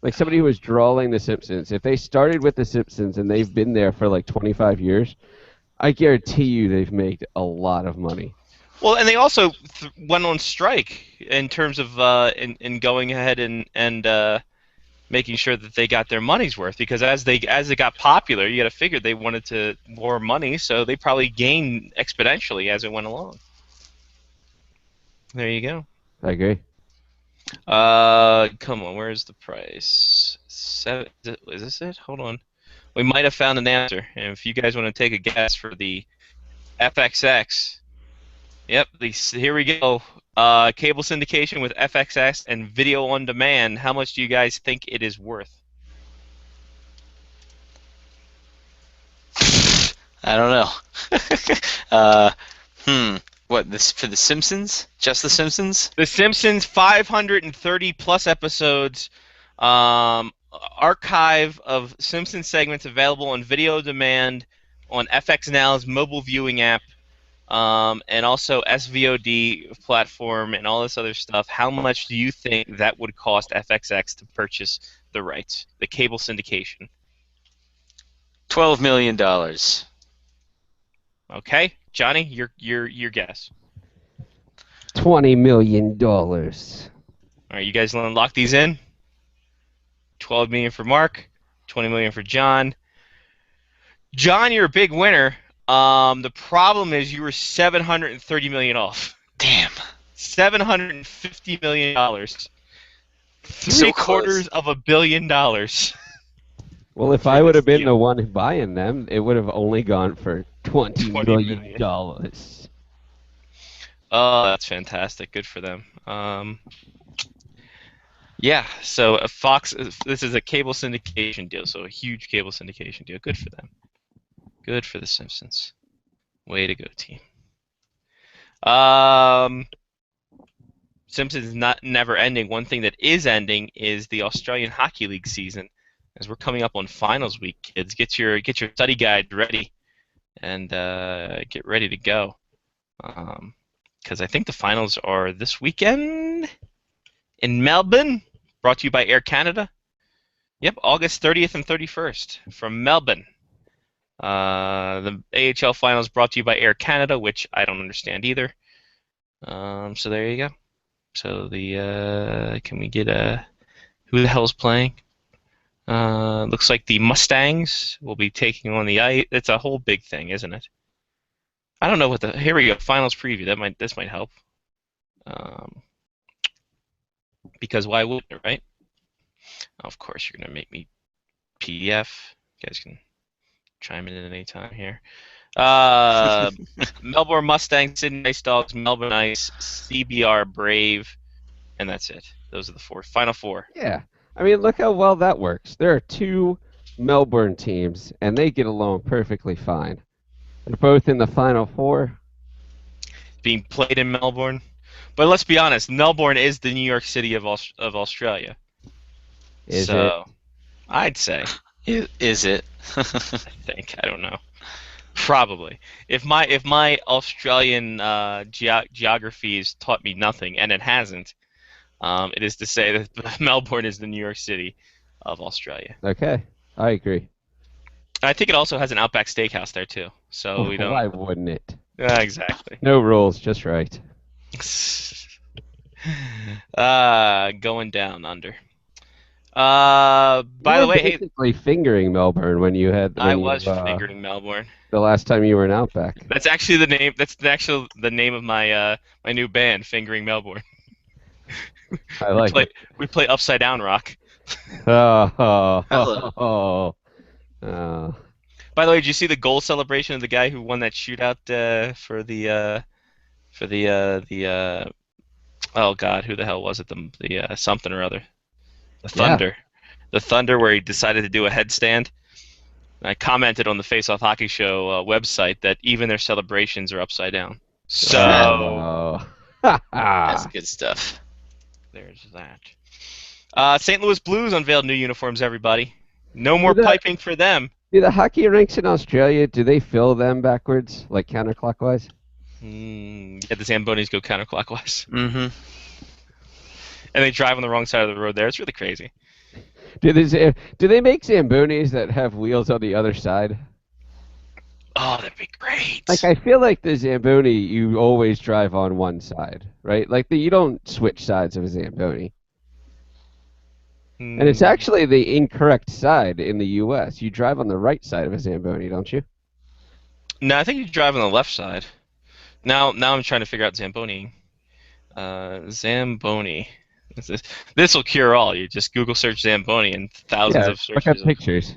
like somebody who was drawing The Simpsons. If they started with The Simpsons and they've been there for like 25 years, I guarantee you they've made a lot of money. Well, and they also went on strike in terms of in going ahead and making sure that they got their money's worth, because as they got popular, you got to figure they wanted more money, so they probably gained exponentially as it went along. There you go. I agree. Come on, where's the price? Is this it? Hold on. We might have found an answer, and if you guys want to take a guess for the FXX, yep, here we go. Cable syndication with FXX and video on demand. How much do you guys think it is worth? I don't know. What, this for The Simpsons? Just The Simpsons? The Simpsons, 530 plus episodes. Archive of Simpsons segments available on video demand on FX Now's mobile viewing app, and also SVOD platform and all this other stuff. How much do you think that would cost FXX to purchase the rights, the cable syndication? $12 million. Okay, Johnny, your guess. $20 million. All right, you guys want to lock these in? $12 million for Mark, $20 million for John. John, you're a big winner. The problem is you were $730 million off. Damn. $750 million. So $750 million. Well, if I would have been the one buying them, it would have only gone for $20 million. Oh, that's fantastic. Good for them. Yeah, so Fox, this is a cable syndication deal, so a huge cable syndication deal. Good for them. Good for The Simpsons. Way to go, team. Simpsons is never ending. One thing that is ending is the Australian Hockey League season. As we're coming up on finals week, kids, get your study guide ready and get ready to go. Because I think the finals are this weekend in Melbourne, brought to you by Air Canada. Yep, August 30th and 31st from Melbourne. The AHL finals brought to you by Air Canada, which I don't understand either. So there you go. So the can we get who the hell's playing? Looks like the Mustangs will be taking on the ice. It's a whole big thing, isn't it? I don't know what the. Here we go. Finals preview. This might help. Because why wouldn't it, right? Of course, you're gonna make me PDF. You guys can chime in at any time here. Melbourne Mustangs, Sydney Ice Dogs, Melbourne Ice, CBR Brave, and that's it. Those are the final four. Yeah. I mean, look how well that works. There are two Melbourne teams, and they get along perfectly fine. They're both in the Final Four. Being played in Melbourne. But let's be honest, Melbourne is the New York City of Australia. Is so, it? I'd say. Is it? I think. I don't know. Probably. If my Australian geography has taught me nothing, and it hasn't, it is to say that Melbourne is the New York City of Australia. Okay, I agree. I think it also has an Outback Steakhouse there too. So we don't. Why wouldn't it? Exactly. No rules, just right. Going down under. By the way, hey, basically fingering Melbourne when you had. I was fingering Melbourne. The last time you were in Outback. That's actually the name. That's actually the name of my my new band, Fingering Melbourne. I like it. We play Upside Down Rock. Oh. By the way, did you see the goal celebration of the guy who won that shootout for the oh God, who the hell was it? The something or other. The Thunder. Yeah. The Thunder, where he decided to do a headstand. I commented on the Face Off Hockey Show website that even their celebrations are upside down. So that's good stuff. There's that. St. Louis Blues unveiled new uniforms, everybody. No more piping for them. Do the hockey rinks in Australia, do they fill them backwards, like counterclockwise? Yeah, the Zambonis go counterclockwise. Mm-hmm. And they drive on the wrong side of the road there. It's really crazy. Do they make Zambonis that have wheels on the other side? Oh, that'd be great. Like, I feel like the Zamboni, you always drive on one side, right? Like, you don't switch sides of a Zamboni. And it's actually the incorrect side in the U.S. You drive on the right side of a Zamboni, don't you? No, I think you drive on the left side. Now I'm trying to figure out Zamboni. Zamboni. This will cure all. You just Google search Zamboni and thousands of searches. Look at pictures.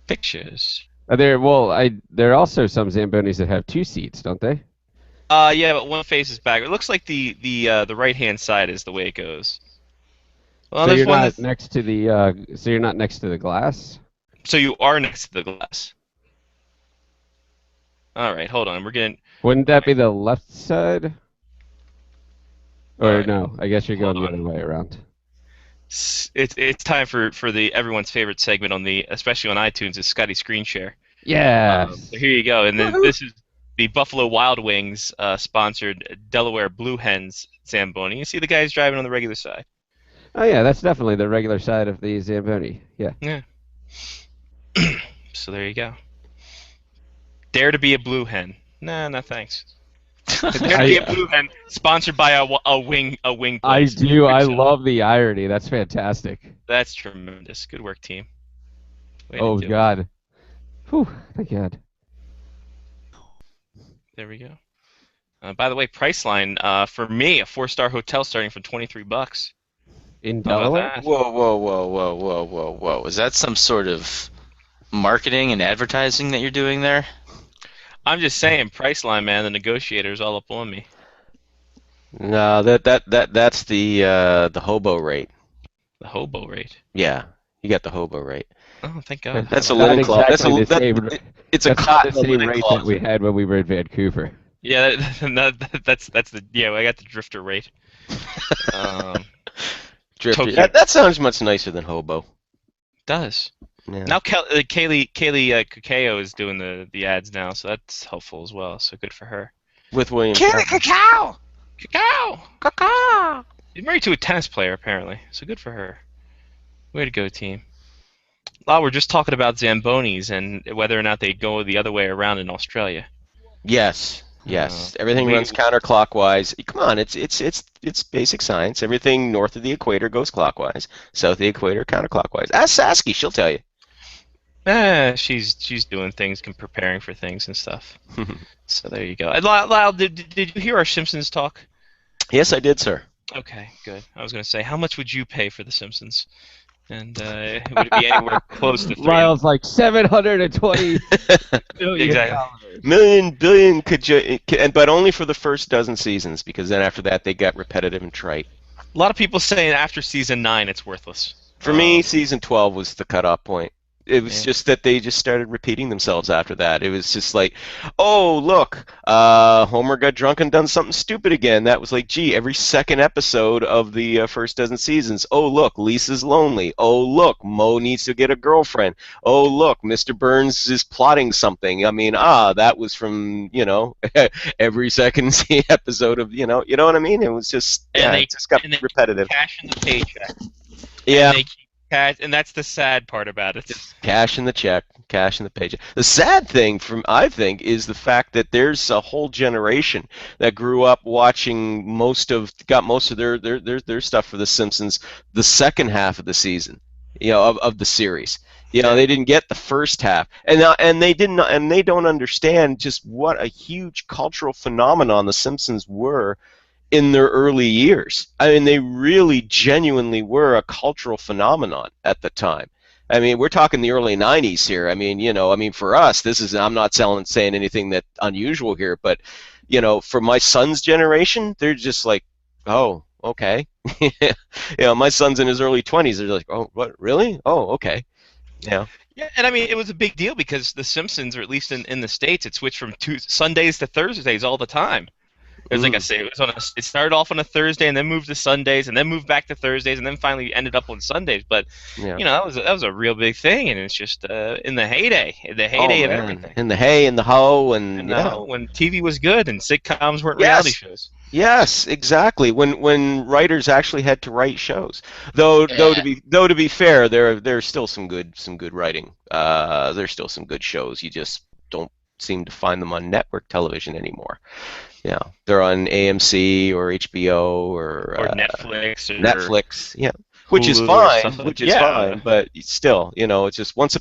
Pictures. There are also some Zambonis that have two seats, don't they? Yeah, but one faces back. It looks like the right-hand side is the way it goes. Well, so you're not next to the so you're not next to the glass? So you are next to the glass. All right, hold on. We're getting. Wouldn't that be the left side? Or no, I guess you're going the other way around. It's time for the everyone's favorite segment on especially on iTunes, is Scotty Screen Share. Yeah. So here you go, and then this is the Buffalo Wild Wings sponsored Delaware Blue Hens Zamboni. You see the guys driving on the regular side. Oh yeah, that's definitely the regular side of the Zamboni. Yeah. Yeah. So there you go. Dare to be a blue hen. Nah, no thanks. Dare to be a blue hen, sponsored by a wing place. I do. I love the irony. That's fantastic. That's tremendous. Good work, team. Oh God. Whew. Thank God. There we go. By the way, Priceline for me, a 4-star hotel starting from $23. In Delaware? Whoa. Is that some sort of marketing and advertising that you're doing there? I'm just saying, Priceline, man, the negotiator's all up on me. No, that's the hobo rate. The hobo rate? Yeah, you got the hobo rate. Oh, thank God. That's a linen cloth. It's a cotton the same rate that we had when we were in Vancouver. Yeah, that's the I got the drifter rate. Drifter. That sounds much nicer than hobo. Does. Yeah. Now Kaylee Cacao is doing the ads now, so that's helpful as well. So good for her. With William. Kaylee Cacao. She's married to a tennis player apparently, so good for her. Way to go, team. We're just talking about Zambonis and whether or not they go the other way around in Australia. Yes. Yes, everything runs counterclockwise. Come on, it's basic science. Everything north of the equator goes clockwise, south of the equator counterclockwise. Ask Sasky, she'll tell you. She's doing things, preparing for things and stuff. So there you go. And Lyle, did you hear our Simpsons talk? Yes, I did, sir. Okay, good. I was going to say, how much would you pay for The Simpsons? And would it be anywhere close to 3? Lyle's like 720 billion. Exactly. Billion but only for the first dozen seasons, because then after that they got repetitive and trite. A lot of people saying after season 9 it's worthless. For me, season 12 was the cutoff point. It was just that they just started repeating themselves after that. It was just like, oh, look, Homer got drunk and done something stupid again. That was like, gee, every second episode of the first dozen seasons. Oh, look, Lisa's lonely. Oh, look, Moe needs to get a girlfriend. Oh, look, Mr. Burns is plotting something. I mean, that was from, every second episode of, you know what I mean? It was just, it just got repetitive. Cash in the paycheck. Yeah. And that's the sad part about it. Cash in the check, cash in the paycheck. The sad thing, I think, is the fact that there's a whole generation that grew up watching got most of their stuff for The Simpsons the second half of the season, of the series. They didn't get the first half, and they don't understand just what a huge cultural phenomenon The Simpsons were in their early years. I mean, they really genuinely were a cultural phenomenon at the time. I mean, we're talking the early 90s here. I mean, for us, I'm not saying anything that unusual here, but, for my son's generation, they're just like, oh, okay. My son's in his early 20s. They're like, oh, what, really? Oh, okay. Yeah. Yeah, and I mean, it was a big deal because The Simpsons, or at least in the States, it switched from Sundays to Thursdays all the time. It was like I say, it started off on a Thursday and then moved to Sundays and then moved back to Thursdays and then finally ended up on Sundays. But that was a real big thing, and it's just in the heyday of everything. In the hay and the hoe and when TV was good and sitcoms weren't reality shows. Yes, exactly. When writers actually had to write shows, though to be fair, there's still some good writing. There's still some good shows. You just don't seem to find them on network television anymore. Yeah, they're on AMC or HBO or Netflix. Which is fine, but still, it's just once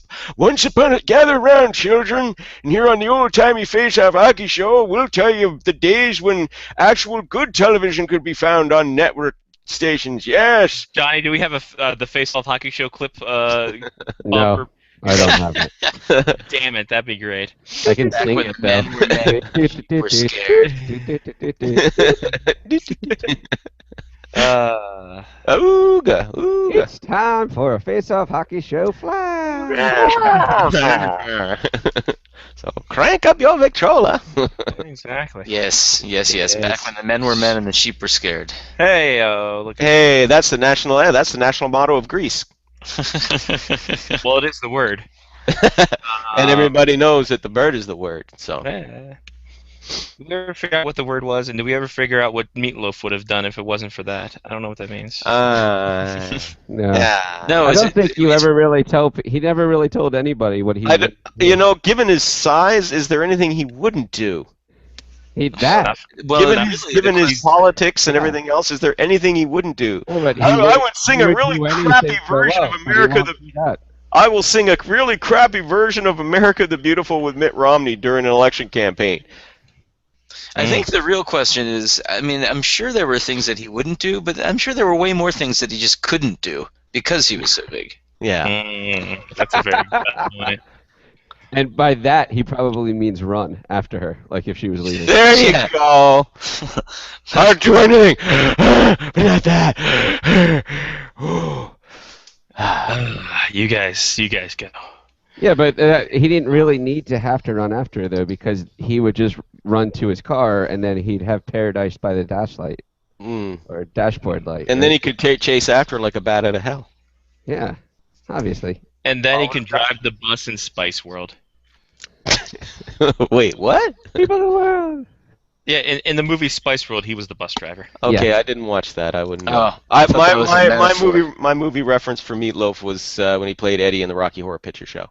upon a gather around, children, and here on the old-timey Face-Off Hockey Show, we'll tell you the days when actual good television could be found on network stations. Yes. Johnny, do we have the Face-Off Hockey Show clip? No. I don't have it. Damn it, that'd be great. I can sing it though. We're scared. Ooga. It's time for a Face-Off Hockey Show flash. So crank up your Victrola. Exactly. Yes. Back when the men were men and the sheep were scared. Hey, look. Hey, that's the national motto of Greece. Well, it is the word. And everybody knows that the bird is the word. So. Did we ever figure out what the word was, and did we ever figure out what Meatloaf would have done if it wasn't for that? I don't know what that means. No. Yeah. No, I don't think he never really told anybody what he would do. Given his size, is there anything he wouldn't do? Given his politics and everything else, is there anything he wouldn't do? I would sing a really crappy version of America I will sing a really crappy version of America the Beautiful with Mitt Romney during an election campaign. I think the real question is, I mean, I'm sure there were things that he wouldn't do, but I'm sure there were way more things that he just couldn't do because he was so big. Yeah. That's a very good point. And by that, he probably means run after her, like if she was leaving. There you go. I don't do anything. But not that. You guys go. Yeah, but he didn't really need to have to run after her, though, because he would just run to his car, and then he'd have Paradise by the Dashlight. Or dashboard light. And then he could chase after her like a bat out of hell. Yeah, obviously. And then he can drive the bus in Spice World. Wait, what? People of the world. Yeah, in the movie Spice World, he was the bus driver. Okay, Yeah. I didn't watch that. I wouldn't know. My movie reference for Meatloaf was when he played Eddie in the Rocky Horror Picture Show.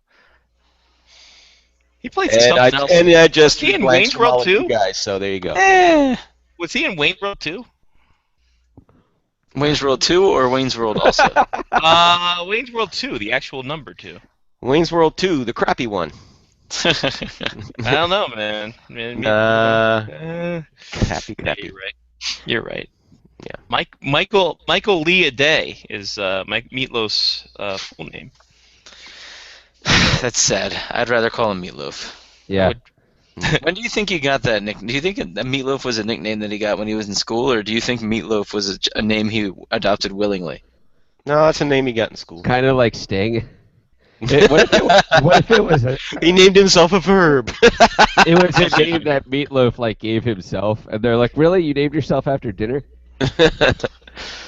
He played And something else. I just Was he in blanks Wayne's from World all of you too? guys. So there you go. Was he in Wayne's World too? Wayne's World 2 or Wayne's World also? Wayne's World 2, the actual number 2. Wayne's World 2, the crappy one. I don't know, man. Crappy. You're right. You're right. Yeah. Michael Lee Aday is Mike Meatloaf's full name. That's sad. I'd rather call him Meatloaf. Yeah. When do you think he got that nickname? Do you think Meatloaf was a nickname that he got when he was in school, or do you think Meatloaf was a name he adopted willingly? No, that's a name he got in school. Kind of like Sting. What if it was a? He named himself a verb. It was a name that Meatloaf like gave himself, and they're like, "Really? You named yourself after dinner?"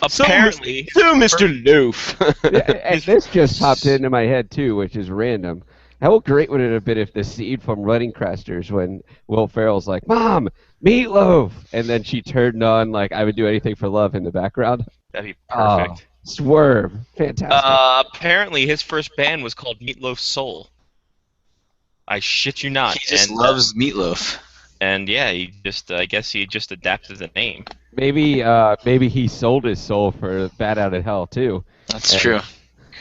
Apparently, so Mr. Loaf. And this just popped into my head too, which is random. How great would it have been if the scene from Running Crasters when Will Ferrell's like, "Mom, Meatloaf," and then she turned on like "I Would Do Anything for Love" in the background? That'd be perfect. Swerve, fantastic. Apparently, his first band was called Meatloaf Soul. I shit you not. He just loves Meatloaf. And yeah, I guess he just adapted the name. Maybe he sold his soul for Bat Out of Hell too. That's true.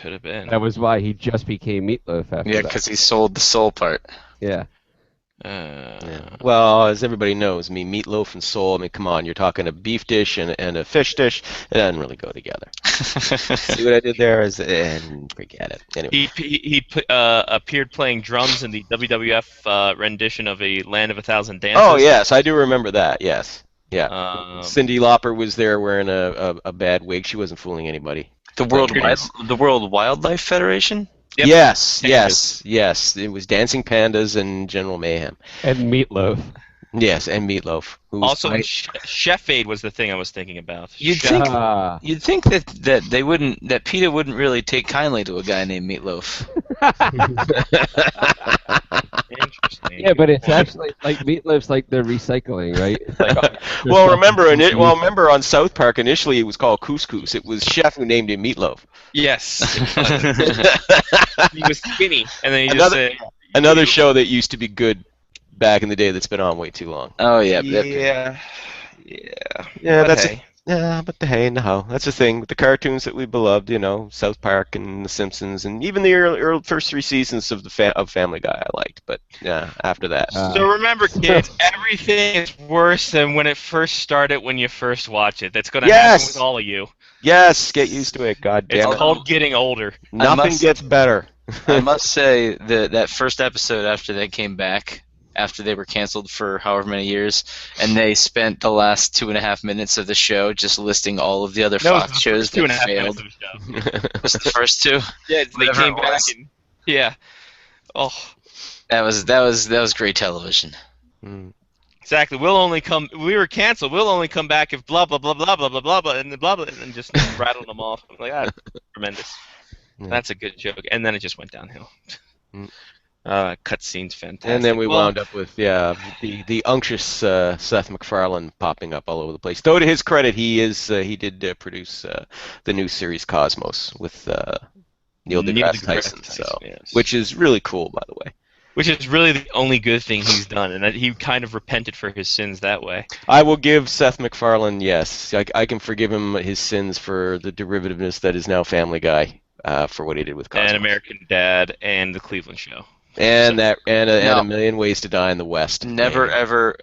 Could have been. That was why he just became Meatloaf after Yeah, that. because he sold the soul part. Yeah. Yeah. Well, as everybody knows, meatloaf and soul. I mean, come on, you're talking a beef dish and a fish dish. It doesn't really go together. See what I did there? And forget it. Anyway. He appeared playing drums in the WWF rendition of A Land of a Thousand Dances. Oh yes, I do remember that. Yes. Yeah. Cyndi Lauper was there wearing a bad wig. She wasn't fooling anybody. The World Wildlife Federation? Yep. Yes. It was Dancing Pandas and General Mayhem. And Meatloaf. Yes, and Meatloaf. Also, Chef Aid was the thing I was thinking about. You'd think that PETA wouldn't really take kindly to a guy named Meatloaf. Interesting. Yeah, but it's actually like Meatloaf's like the recycling, right? Like, well, remember on South Park initially it was called Couscous. It was Chef who named him Meatloaf. Yes. He was skinny, and then he just said... Another show that used to be good back in the day that's been on way too long. Oh yeah. But the hey and the how. That's the thing with the cartoons that we beloved, South Park and The Simpsons, and even the early first 3 seasons of Family Guy I liked. But yeah, after that. So remember, kids, everything is worse than when it first started. When you first watch it, that's going to happen with all of you. Yes, get used to it. God damn it. It's called getting older. Nothing gets better. I must say that first episode after they came back, after they were canceled for however many years, and they spent the last 2.5 minutes of the show just listing all of the other Fox shows that failed. Was the first 2? Yeah, they came back and oh, that was great television. Exactly. We were canceled. We'll only come back if blah blah blah blah blah blah blah blah and blah blah, and just rattling them off. I'm like, tremendous. Yeah. That's a good joke. And then it just went downhill. Cutscene's fantastic. And then we wound up with the unctuous Seth MacFarlane popping up all over the place. Though to his credit, he did produce the new series Cosmos with Neil deGrasse Tyson, which is really cool, by the way. Which is really the only good thing he's done, and he kind of repented for his sins that way. I will give Seth MacFarlane, yes, I can forgive him his sins for the derivativeness that is now Family Guy, for what he did with Cosmos. And American Dad and The Cleveland Show. And A Million Ways to Die in the West. Never, ever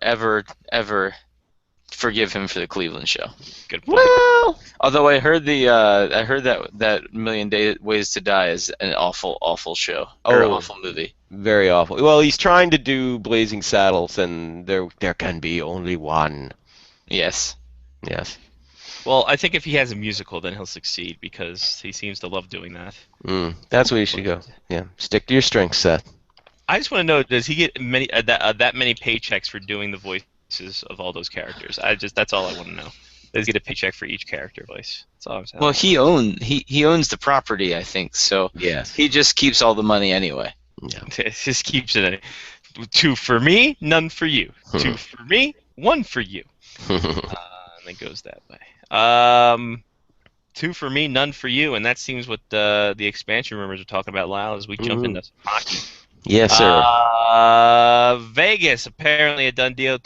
forgive him for the Cleveland Show. Good point. Well, although I heard that Million Ways to Die is an awful show or awful movie. Very awful. Well, he's trying to do Blazing Saddles, and there can be only one. Yes. Well, I think if he has a musical, then he'll succeed because he seems to love doing that. That's where you should go. Yeah, stick to your strengths, Seth. I just want to know: does he get that many paychecks for doing the voices of all those characters? That's all I want to know. Does he get a paycheck for each character voice? That's all I'm saying. Well, he owns the property, I think. So yes, he just keeps all the money anyway. Yeah, it just keeps it. 2 for me, none for you. 2 for me, 1 for you. And it goes that way. 2 for me, none for you, and that seems what the expansion rumors are talking about, Lyle, as we jump into hockey. Yes, sir. Vegas, apparently a done deal.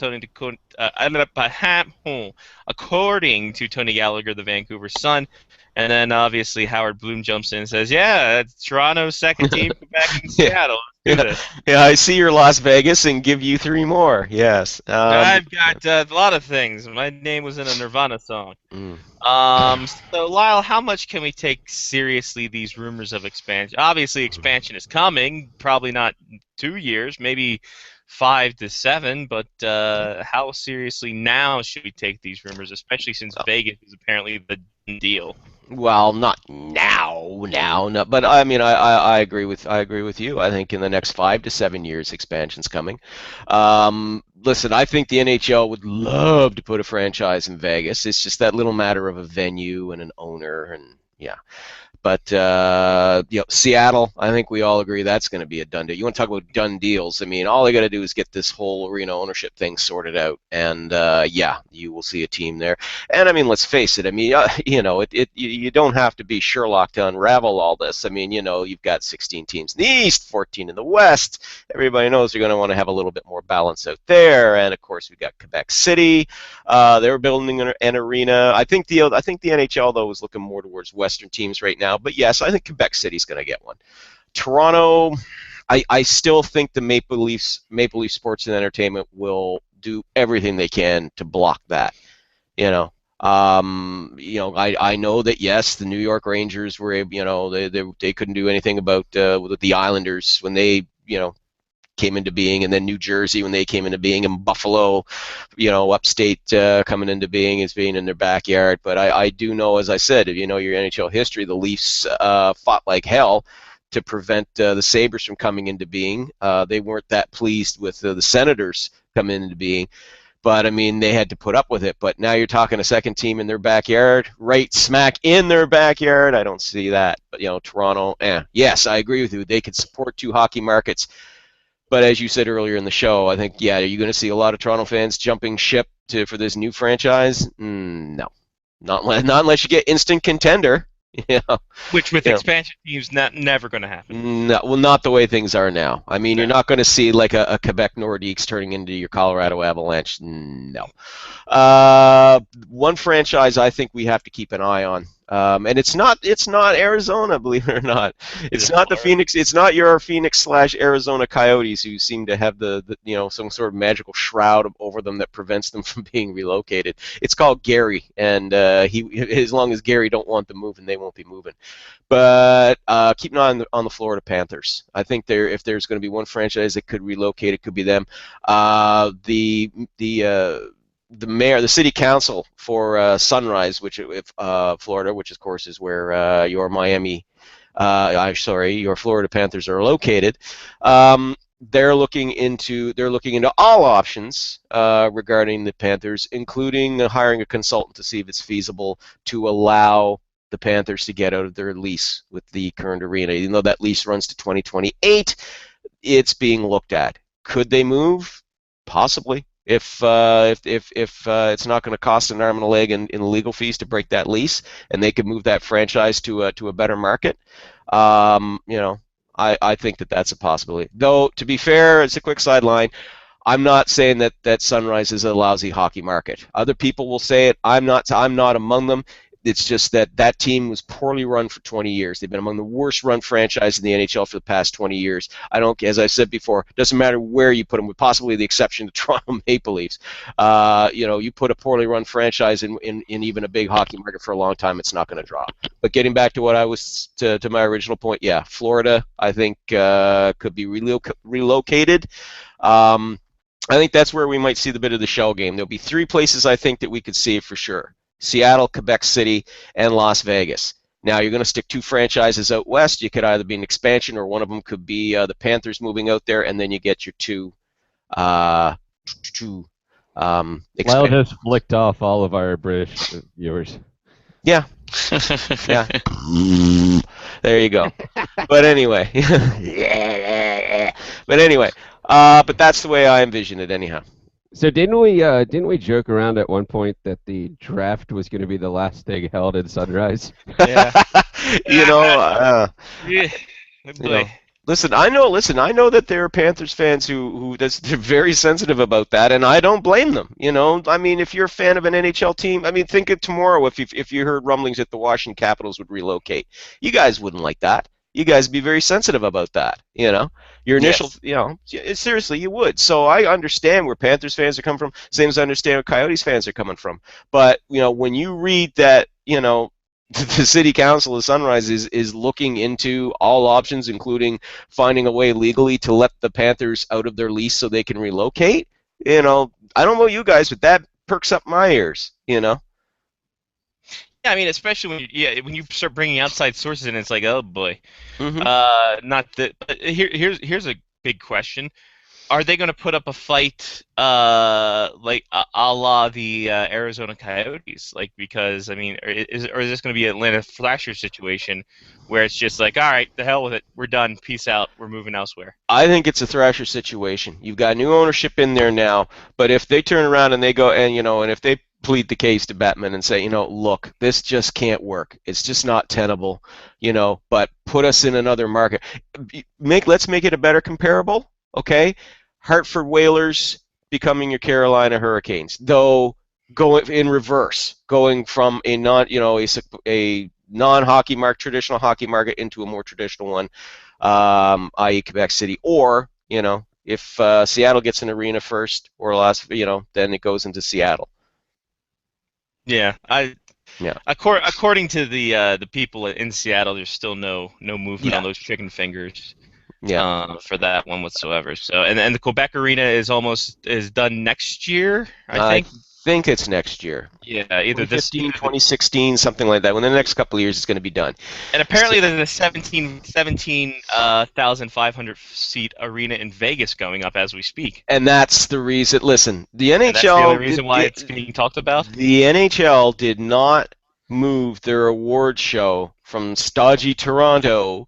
According to Tony Gallagher, the Vancouver Sun. And then obviously Howard Bloom jumps in and says, "Yeah, it's Toronto's second team, Quebec and Seattle. Let's do this." Yeah, I see your Las Vegas and give you 3 more. Yes. I've got a lot of things. My name was in a Nirvana song. Mm. So, Lyle, how much can we take seriously these rumors of expansion? Obviously, expansion is coming. Probably not 2 years, maybe 5 to 7. But how seriously now should we take these rumors, especially since Vegas is apparently the deal? Well, not now, no, but I mean, I agree with you. I think in the next 5 to 7 years, expansion's coming. Listen, I think the NHL would love to put a franchise in Vegas. It's just that little matter of a venue and an owner, and yeah. But Seattle, I think we all agree that's going to be a done deal. You want to talk about done deals? I mean, all they got to do is get this whole arena ownership thing sorted out, and you will see a team there. And I mean, let's face it. I mean, you don't have to be Sherlock to unravel all this. I mean, you've got 16 teams in the East, 14 in the West. Everybody knows you're going to want to have a little bit more balance out there. And of course, we've got Quebec City. They're building an arena. I think the NHL though is looking more towards Western teams right now. But yes, I think Quebec City's going to get one. Toronto, I still think the Maple Leaf Sports and Entertainment will do everything they can to block that. I know that yes, the New York Rangers were they couldn't do anything about the Islanders when they came into being, and then New Jersey when they came into being, and Buffalo, upstate coming into being as being in their backyard. But I do know, as I said, your NHL history, the Leafs fought like hell to prevent the Sabres from coming into being. They weren't that pleased with the Senators coming into being. But, I mean, they had to put up with it. But now you're talking a second team in their backyard, right smack in their backyard. I don't see that. But, Toronto, yes, I agree with you. They could support 2 hockey markets. But as you said earlier in the show, I think, are you going to see a lot of Toronto fans jumping ship for this new franchise? No. Not unless you get instant contender. Which with expansion teams, never going to happen. No, well, not the way things are now. I mean, you're not going to see like a Quebec Nordiques turning into your Colorado Avalanche. No. One franchise I think we have to keep an eye on, and it's not Arizona, believe it or not. It's not the Phoenix. It's not your Phoenix/Arizona Coyotes, who seem to have the some sort of magical shroud over them that prevents them from being relocated. It's called Gary, and as long as Gary don't want them moving, they won't be moving. But keep an eye on the Florida Panthers. I think if there's going to be one franchise that could relocate, it could be them. The mayor, the city council for Sunrise, Florida, which of course is where your Florida Panthers are located. They're looking into all options regarding the Panthers, including hiring a consultant to see if it's feasible to allow the Panthers to get out of their lease with the current arena. Even though that lease runs to 2028, it's being looked at. Could they move? Possibly. If it's not going to cost an arm and a leg in legal fees to break that lease, and they could move that franchise to a better market, I think that's a possibility. Though, to be fair, it's a quick sideline. I'm not saying that Sunrise is a lousy hockey market. Other people will say it. I'm not among them. It's just that team was poorly run for 20 years. They've been among the worst run franchises in the NHL for the past 20 years. As I said before, doesn't matter where you put them, with possibly the exception of Toronto Maple Leafs. You put a poorly run franchise in even a big hockey market for a long time, it's not going to draw. But getting back to what I was to my original point, Florida, I think could be relocated. I think that's where we might see the bit of the shell game. There'll be 3 places I think that we could see it for sure. Seattle, Quebec City, and Las Vegas. Now, you're going to stick 2 franchises out west. You could either be an expansion, or one of them could be the Panthers moving out there, and then you get your 2 Lyle has flicked off all of our British viewers. Yeah. Yeah. There you go. But anyway. But that's the way I envision it anyhow. So didn't we joke around at one point that the draft was going to be the last thing held in Sunrise? Yeah. Yeah. Listen, I know that there are Panthers fans who they're very sensitive about that, and I don't blame them. You know, I mean, if you're a fan of an NHL team, I mean, think of tomorrow if you heard rumblings that the Washington Capitals would relocate. You guys wouldn't like that. You guys would be very sensitive about that. You know, your initial, seriously, you would. So I understand where Panthers fans are coming from, same as I understand where Coyotes fans are coming from. But when you read that, the city council of Sunrise is looking into all options, including finding a way legally to let the Panthers out of their lease so they can relocate. I don't know you guys, but that perks up my ears. Yeah, I mean, especially when you start bringing outside sources in, it's like, oh boy. Mm-hmm. Not that. But here's a big question. Are they going to put up a fight like a la the Arizona Coyotes? Like, because I mean, or is this going to be an Atlanta Thrashers situation where it's just like, all right, the hell with it, we're done, peace out, we're moving elsewhere? I think it's a Thrasher situation. You've got new ownership in there now, but if they turn around and they go and if they plead the case to Bettman and say, look, this just can't work. It's just not tenable, but put us in another market. Let's make it a better comparable. Okay, Hartford Whalers becoming your Carolina Hurricanes, though going in reverse, going from a non-hockey market, traditional hockey market into a more traditional one, i.e. Quebec City, or if Seattle gets an arena first, or then it goes into Seattle. Yeah, according to the people in Seattle, there's still no movement on those chicken fingers. For that one whatsoever. So and the Quebec Arena is done next year, I think it's next year. Yeah, either 2016, something like that. Within the next couple of years, it's going to be done. And apparently there's a 17,500 seat arena in Vegas going up as we speak. And that's the reason. Listen, the NHL. That's the only reason why it's being talked about. The NHL did not move their award show from stodgy Toronto.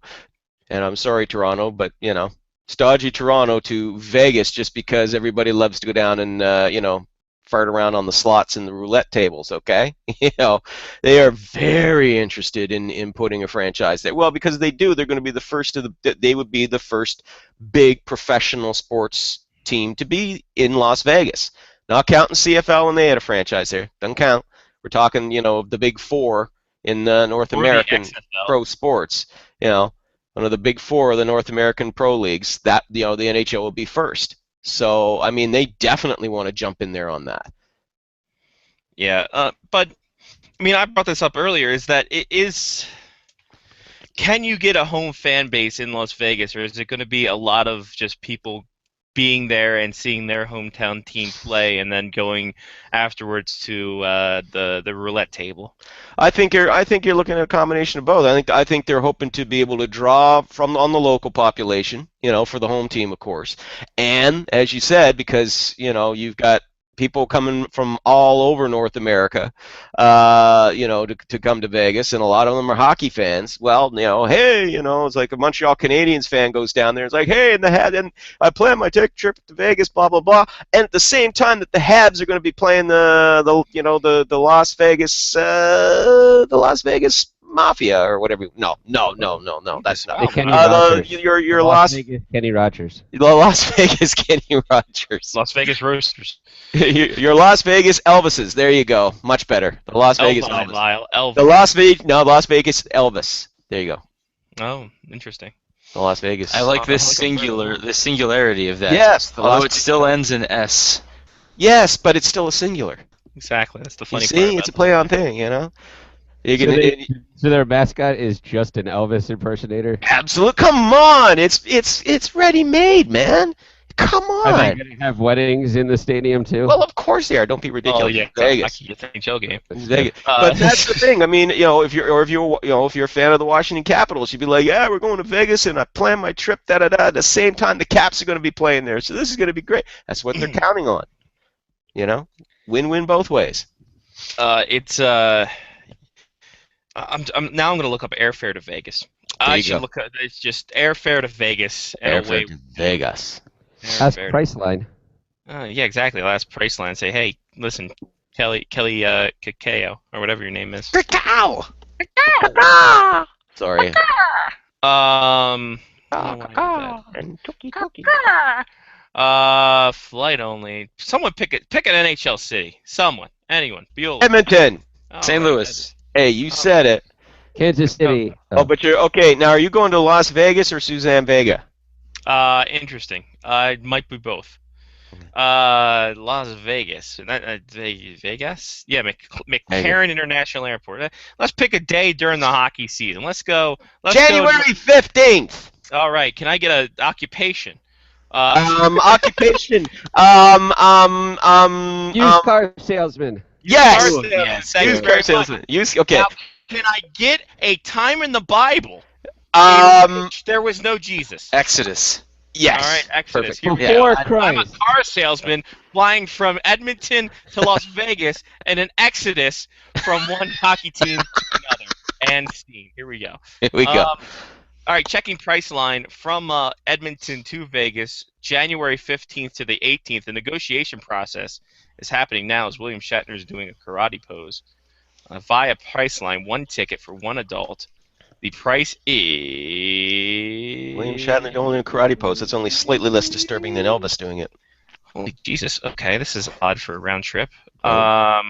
And I'm sorry, Toronto, but, stodgy Toronto to Vegas just because everybody loves to go down and, fart around on the slots and the roulette tables, okay? They are very interested in putting a franchise there. Well, because they're going to be the first they would be the first big professional sports team to be in Las Vegas. Not counting CFL when they had a franchise there. Doesn't count. We're talking, the big four in North American pro sports, one of the big four of the North American pro leagues, that the NHL will be first. So I mean, they definitely want to jump in there on that. Yeah, but I mean, I brought this up earlier. Is that can you get a home fan base in Las Vegas, or is it going to be a lot of just people being there and seeing their hometown team play, and then going afterwards to the roulette table? I think you're looking at a combination of both. I think they're hoping to be able to draw on the local population, for the home team, of course, and as you said, because you've got people coming from all over North America, to come to Vegas, and a lot of them are hockey fans. Well, hey, it's like a Montreal Canadiens fan goes down there. It's like, hey, and I plan my trip to Vegas, blah blah blah. And at the same time that the Habs are going to be playing the Las Vegas Mafia or whatever. No, that's not. Kenny Rogers. Your Las Vegas Kenny Rogers. The Las Vegas Kenny Rogers. Las Vegas Roasters. Your Las Vegas Elvises. There you go. Much better. The Las Vegas Elvis. Elvis. The Las Vegas Elvis. There you go. Oh, interesting. The Las Vegas. I like the singularity of that. Yes. Although it still ends in S. Yes, but it's still a singular. Exactly. That's the funny part. See, it's a play on thing, So their mascot is just an Elvis impersonator? Absolute. Come on. It's ready made, man. Come on. Are they going to have weddings in the stadium too? Well, of course they are. Don't be ridiculous. Oh yeah, Vegas. It's an NHL game. Vegas. But that's the thing. I mean, if you're a fan of the Washington Capitals, you'd be like, yeah, we're going to Vegas, and I plan my trip. At the same time, the Caps are going to be playing there, so this is going to be great. That's what they're counting on. Win-win both ways. I'm now going to look up airfare to Vegas. I should look at it's just airfare to Vegas. Airfare to Vegas. Ask Priceline. Yeah, exactly. I'll ask Priceline and say, hey, listen, Kelly Cacao, or whatever your name is. Cacao! Sorry. I don't wanna get that. And Tookie Tookie. Flight only. Someone pick an NHL city. Someone. Anyone. Bueller. Edmonton. Oh, St. right, Louis. Hey, you said it. Kansas City. Oh, but you're okay. Now, are you going to Las Vegas or Suzanne Vega? Interesting. It might be both. Las Vegas. Vegas? Yeah, McCarran International Airport. Let's pick a day during the hockey season. Let's go. January 15th. All right. Can I get an occupation? Occupation. Used car salesman. Yes. Car salesman. Yes. Thank you Used very car much. salesman. Okay. Now, can I get a time in the Bible in which there was no Jesus? Exodus. Yes. All right, Exodus. Perfect. Here we Before go. Christ. I'm a car salesman flying from Edmonton to Las Vegas and an exodus from one hockey team to another. And scene. Here we go. Here we go. All right, checking price line from Edmonton to Vegas, January 15th to the 18th. The negotiation process is happening now as William Shatner is doing a karate pose. Via Priceline, one ticket for one adult. The price is... William Shatner going in a karate pose. That's only slightly less disturbing than Elvis doing it. Holy Jesus. Okay, this is odd for a round trip. Oh.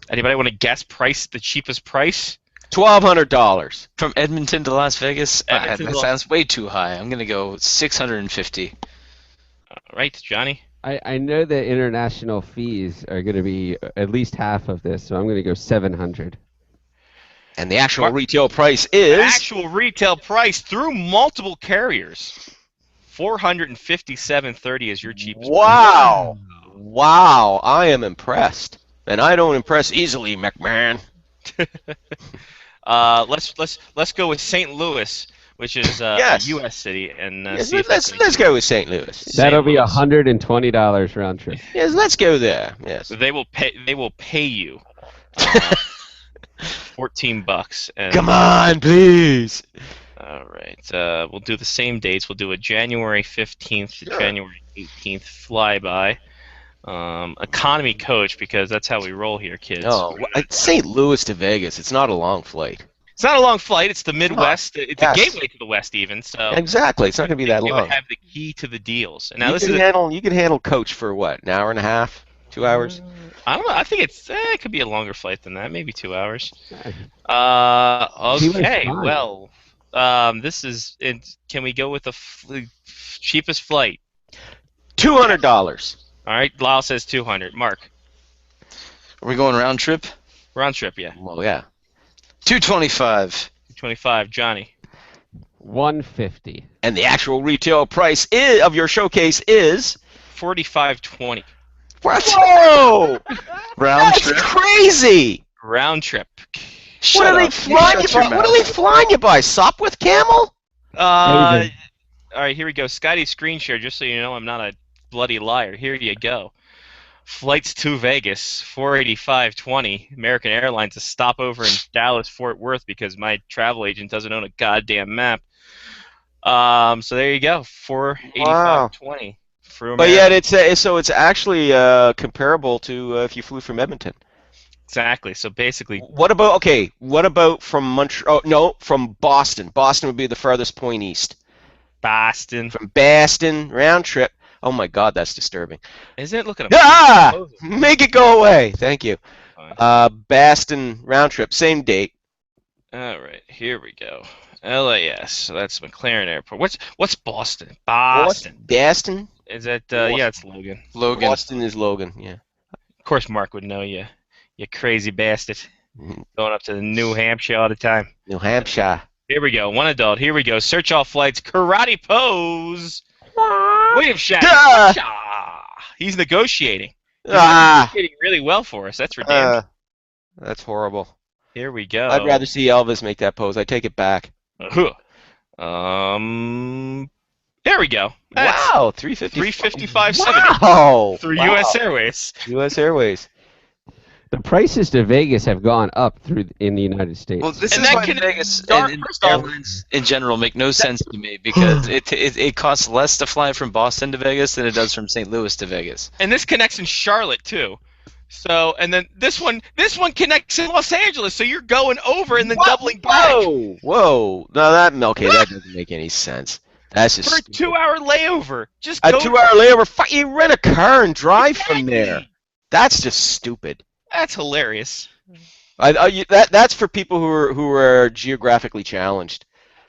Anybody want to guess price? The cheapest price? $1,200. From Edmonton to Las Vegas? Edmonton That to- sounds way too high. I'm going to go 650. All right, Johnny. I know that international fees are going to be at least half of this, so I'm going to go 700. And the actual retail price The is... actual retail price through multiple carriers. $457.30 is your cheapest. Wow. Wow. I am impressed. And I don't impress easily, McMahon. Let's go with St. Louis, which is Yes. a U.S. city, and Yes, see if that's let's go with St. Louis. That'll be Louis. $120 round trip. Yes, let's go there. Yes. They will pay you $14. And, Come on, please. All right. We'll do the same dates. We'll do a January 15th to Sure. January 18th flyby. Economy coach, because that's how we roll here, kids. No, St. Louis to Vegas. It's not a long flight. It's not a long flight. It's the Midwest. It's Yes. a gateway to the West, even. So Exactly. It's not going to be that it long. would have the key to the deals. And now You this can is. you can handle coach for what? An hour and a half? 2 hours? I don't know. I think it could be a longer flight than that. Maybe 2 hours. He was Okay. fine. Well, this is. Can we go with the cheapest flight? $200. All right. Lyle says 200. Mark. Are we going round trip? Round trip, yeah. Well, yeah. 225. 25. Johnny. 150. And the actual retail price of your showcase is... 45.20. What? Whoa! Round That's trip. crazy! Round trip. What are they flying you by? What are they flying you by? Sopwith Camel? All right, here we go. Scotty screen share, just so you know I'm not a bloody liar. Here you go. Flights to Vegas, 485.20. American Airlines, a stopover in Dallas, Fort Worth, because my travel agent doesn't own a goddamn map. So there you go, 485.20. But yet it's actually comparable to if you flew from Edmonton. Exactly. So basically, What about from Montreal? Oh, no, from Boston. Boston would be the farthest point east. Boston. From Boston, round trip. Oh my God, that's disturbing. Isn't it? Look at Ah! Make it go away. Thank you. Boston round trip, same date. All right, here we go. LAS. So that's McLaren Airport. What's Boston? Boston. Boston? Is that? Yeah, it's Logan. Logan. Boston is Logan. Yeah. Of course, Mark would know you. You crazy bastard. Mhm. Going up to New Hampshire all the time. New Hampshire. Here we go. One adult. Here we go. Search all flights. Karate pose. William Shatner. Ah! Ah, he's negotiating. He's Ah! negotiating really well for us. That's for damn. That's horrible. Here we go. I'd rather see Elvis make that pose. I take it back. There we go. That's Wow, 350. 355.70 Wow. through Wow. U.S. Airways. U.S. Airways. The prices to Vegas have gone up in the United States. Well, this And is that why can Vegas start- and first off- airlines in general make no sense to me because it costs less to fly from Boston to Vegas than it does from St. Louis to Vegas. And this connects in Charlotte too. So, and then this one connects in Los Angeles, so you're going over and then doubling back Whoa. No, that doesn't make any sense. That's just for a stupid. 2-hour layover. Just A go 2-hour layover. You rent a car and drive from there. That's just stupid. That's hilarious. That's for people who are geographically challenged.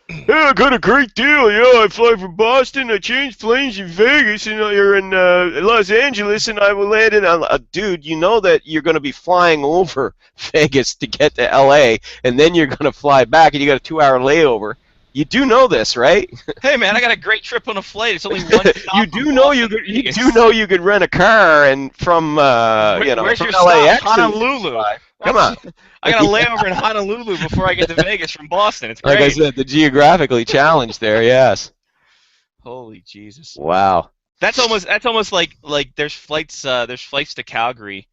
Yeah, I got a great deal. Yeah, I fly from Boston. I change planes in Vegas, and you're in Los Angeles, and I will land in. Dude, you know that you're going to be flying over Vegas to get to L.A., and then you're going to fly back, and you got a 2-hour layover. You do know this, right? Hey man, I got a great trip on a flight. It's only one stop. You do know you could rent a car and from where's from your LAX stop? Honolulu. Come on. I got a layover in Honolulu before I get to Vegas from Boston. It's great. Like I said, the geographically challenged there. Yes. Holy Jesus. Wow. That's almost like there's flights to Calgary,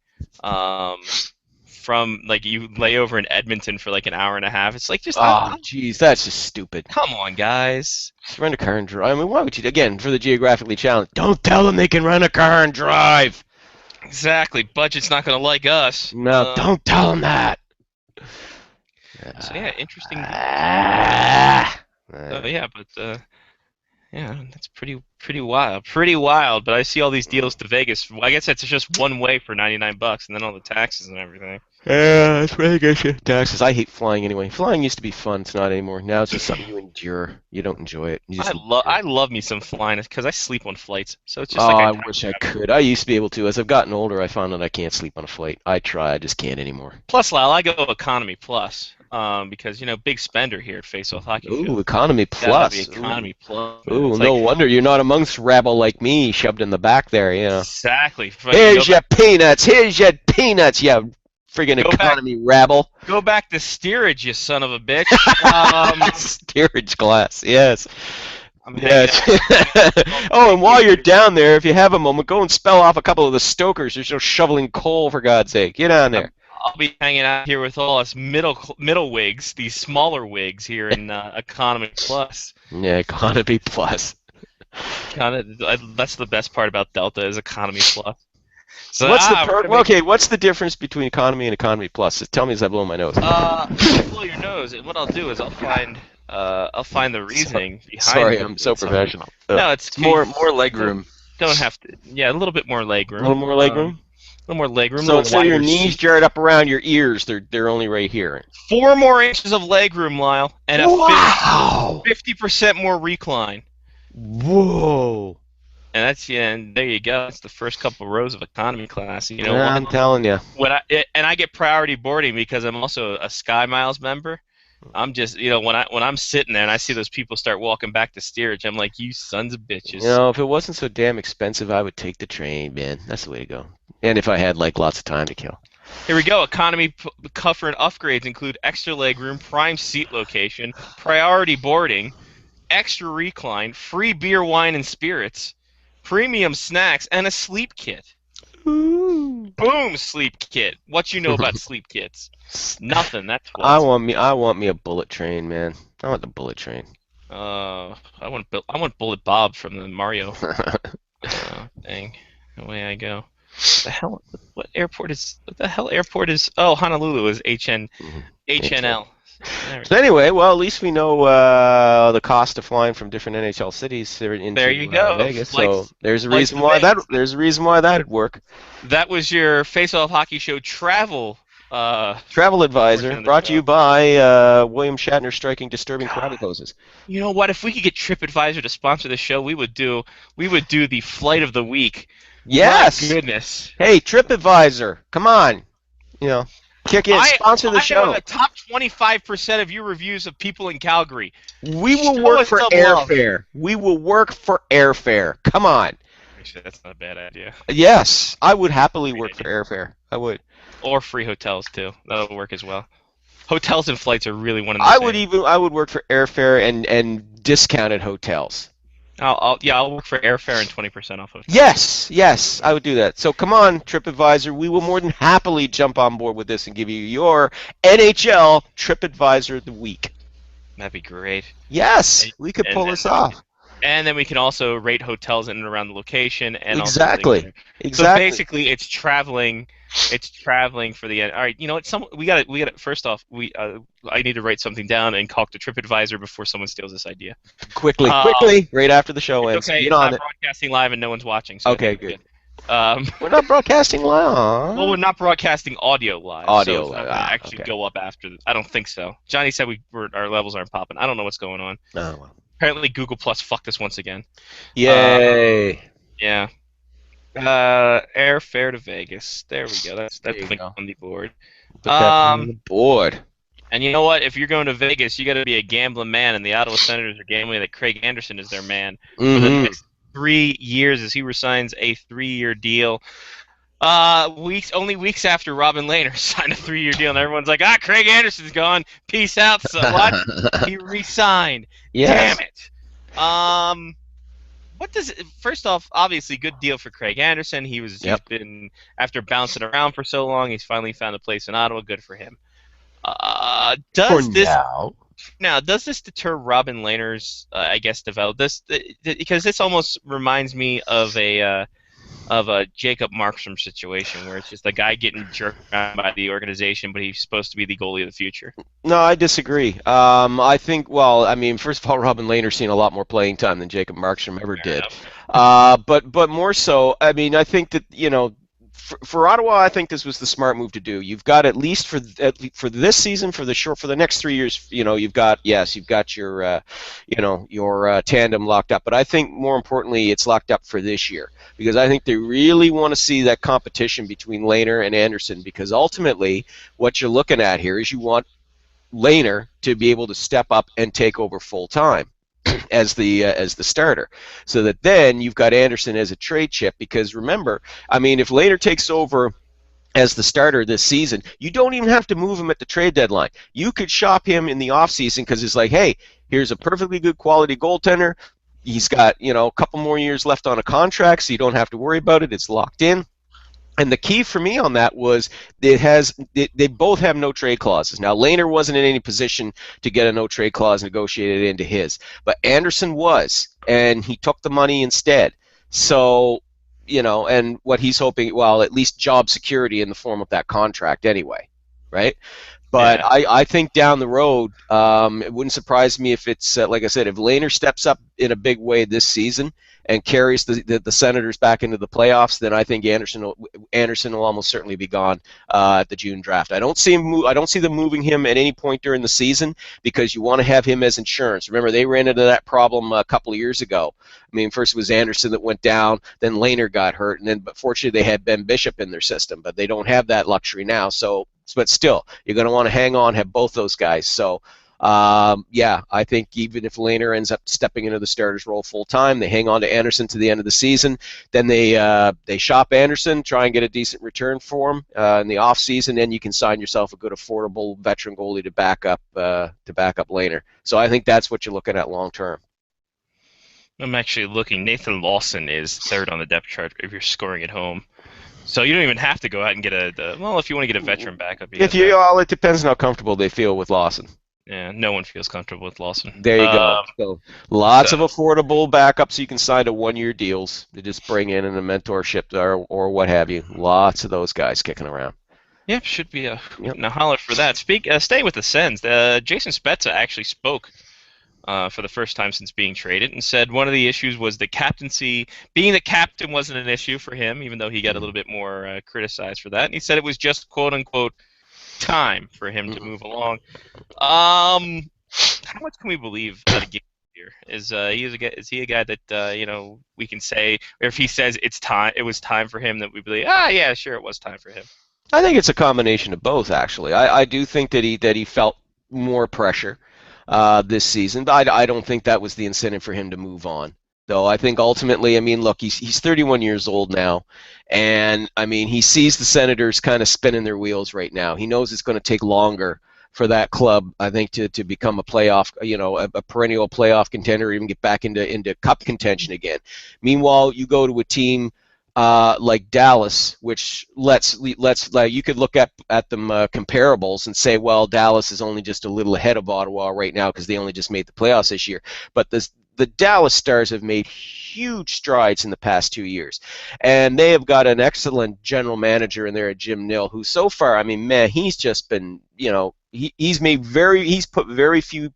from like you lay over in Edmonton for like an hour and a half. It's like just jeez, that's just stupid. Come on, guys. Just rent a car and drive. I mean, why would you? Again, for the geographically challenged, don't tell them they can rent a car and drive. Exactly. Budget's not going to like us. No, don't tell them that. So yeah, interesting. Yeah, that's pretty wild. Pretty wild. But I see all these deals to Vegas. Well, I guess that's just one way for $99, and then all the taxes and everything. Yeah, that's Vegas. Taxes. I hate flying anyway. Flying used to be fun. It's not anymore. Now it's just something you endure. You don't enjoy it. I love me some flying because I sleep on flights. So it's just I wish I could. I used to be able to. As I've gotten older, I found that I can't sleep on a flight. I try. I just can't anymore. Plus, Lyle, I go economy plus. Because big spender here at Face Off Hockey. Ooh, economy plus. Economy plus. Ooh, no wonder you're not amongst rabble like me, shoved in the back there. Exactly. Here's your peanuts. Here's your peanuts. You friggin' economy rabble. Go back to steerage, you son of a bitch. Steerage class. Yes. Yes. Oh, and while you're down there, if you have a moment, go and spell off a couple of the stokers. There's no shoveling coal, for God's sake. Get down there. I'll be hanging out here with all us middle wigs, these smaller wigs here in Economy Plus. Yeah, Economy Plus. That's the best part about Delta is Economy Plus. So what's the difference between Economy and Economy Plus? Just tell me as I blow my nose. Blow your nose, and what I'll do is I'll find the reasoning behind. Sorry, I'm so professional. No, it's more legroom. Don't have to. Yeah, a little bit more legroom. A little more legroom. A little more legroom. So instead of your knees jarred up around your ears, they're only right here. 4 more inches of legroom, Lyle, and a 50% more recline. Whoa. And there you go. That's the first couple rows of economy class. I'm telling you. I get priority boarding because I'm also a Sky Miles member. I'm just, when I'm sitting there and I see those people start walking back to steerage, I'm like, you sons of bitches. If it wasn't so damn expensive, I would take the train, man. That's the way to go. And if I had lots of time to kill. Here we go. Economy comfort upgrades include extra legroom, prime seat location, priority boarding, extra recline, free beer, wine, and spirits, premium snacks, and a sleep kit. Ooh. Boom, sleep kit. What you know about sleep kits? Nothing. That's what. I want me a bullet train, man. I want the bullet train. I want Bullet Bob from the Mario. Dang. Away I go. The hell? What the hell airport is? Oh, Honolulu is HNL. So anyway, at least we know the cost of flying from different NHL cities into there you go. Vegas. So there's a reason why that'd work. That was your Face Off Hockey Show travel advisor, brought to you by William Shatner striking disturbing karate poses. You know what? If we could get TripAdvisor to sponsor the show, we would do the flight of the week. Yes. My goodness. Hey, TripAdvisor, come on. Kick in, sponsor the show. I have the top 25% of your reviews of people in Calgary. We will work for airfare. We will work for airfare. Come on. Actually, that's not a bad idea. Yes, I would happily work for airfare. I would. Or free hotels too. That'll work as well. Hotels and flights are really one of the I would work for airfare and discounted hotels. I'll work for airfare and 20% off of. Yes, I would do that. So come on, TripAdvisor, we will more than happily jump on board with this and give you your NHL TripAdvisor of the week. That'd be great. Yes, we could pull this off. And then we can also rate hotels in and around the location and exactly. So basically, it's traveling It's traveling for the end. All right, you know what? We got it. First off, I need to write something down and caulk the TripAdvisor before someone steals this idea. Quickly, right after the show ends. Okay, Get it's on not it. broadcasting live and no one's watching. So Okay, good. We're not broadcasting live. Well, we're not broadcasting audio live. Audio so it's not live. gonna actually go up after. I don't think so. Johnny said our levels aren't popping. I don't know what's going on. Oh, well. Apparently, Google Plus fucked us once again. Yay! Yeah. Airfare to Vegas. There we go. That's on the board. Put that on the board. And you know what? If you're going to Vegas, you got to be a gambling man, and the Ottawa Senators are gambling that Craig Anderson is their man for the next 3 years as he resigns a 3-year deal. Only weeks after Robin Lehner signed a 3-year deal, and everyone's like, Craig Anderson's gone. Peace out. So what? He re-signed. Yes. Damn it. First off, obviously, good deal for Craig Anderson. He's been, after bouncing around for so long, he's finally found a place in Ottawa. Good for him. Does this deter Robin Lehner's, develop this? Because this almost reminds me of a Jacob Markstrom situation where it's just a guy getting jerked around by the organization, but he's supposed to be the goalie of the future. No, I disagree. I think, first of all, Robin Lehner's seen a lot more playing time than Jacob Markstrom ever did. But more so, I think that, for Ottawa, I think this was the smart move to do. You've got at least for this season, for the next 3 years, you've got your tandem locked up. But I think more importantly, it's locked up for this year because I think they really want to see that competition between Lehner and Anderson because ultimately, what you're looking at here is you want Lehner to be able to step up and take over full time as the starter, so that then you've got Anderson as a trade chip. Because remember, if Lehner takes over as the starter this season, you don't even have to move him at the trade deadline. You could shop him in the offseason because it's like, hey, here's a perfectly good quality goaltender. He's got a couple more years left on a contract, so you don't have to worry about it. It's locked in. And the key for me on that was they both have no trade clauses. Now, Lehner wasn't in any position to get a no trade clause negotiated into his, but Anderson was, and he took the money instead. So, and what he's hoping, at least job security in the form of that contract anyway, right? But yeah. I think down the road, it wouldn't surprise me if it's, like I said, if Lehner steps up in a big way this season and carries the Senators back into the playoffs, then I think Anderson will almost certainly be gone at the June draft. I don't see them moving him at any point during the season because you want to have him as insurance. Remember, they ran into that problem a couple of years ago. First it was Anderson that went down, then Lehner got hurt, but fortunately they had Ben Bishop in their system, but they don't have that luxury now. But still, you're going to want to hang on, have both those guys. So, I think even if Lehner ends up stepping into the starter's role full time, they hang on to Anderson to the end of the season. Then they shop Anderson, try and get a decent return for him in the off season. Then you can sign yourself a good, affordable veteran goalie to back up Lehner. So I think that's what you're looking at long term. I'm actually looking. Nathan Lawson is third on the depth chart if you're scoring at home. So you don't even have to go out and get if you want to get a veteran backup. It depends on how comfortable they feel with Lawson. Yeah, no one feels comfortable with Lawson. There you go. So lots of affordable backups you can sign to 1-year deals to just bring in a mentorship or what have you. Lots of those guys kicking around. Yep, should be a holler for that. Stay with the Sens. Jason Spezza actually spoke for the first time since being traded and said one of the issues was the captaincy. Being the captain wasn't an issue for him, even though he got a little bit more criticized for that. And he said it was just quote-unquote time for him to move along. How much can we believe out of Gabe here? Is he a guy that we can say, or if he says it was time for him, that we believe, yeah, sure, it was time for him? I think it's a combination of both, actually. I do think that he felt more pressure this season, but I don't think that was the incentive for him to move on. Though I think ultimately, look, he's 31 years old now, and he sees the Senators kind of spinning their wheels right now. He knows it's going to take longer for that club, I think, to become a playoff, a perennial playoff contender, or even get back into cup contention again. Meanwhile, you go to a team like Dallas, which you could look at them comparables and say, well, Dallas is only just a little ahead of Ottawa right now because they only just made the playoffs this year. But the the Dallas Stars have made huge strides in the past 2 years, and they have got an excellent general manager in there at Jim Nill, who so far, I mean, man, he's just been, he's put very few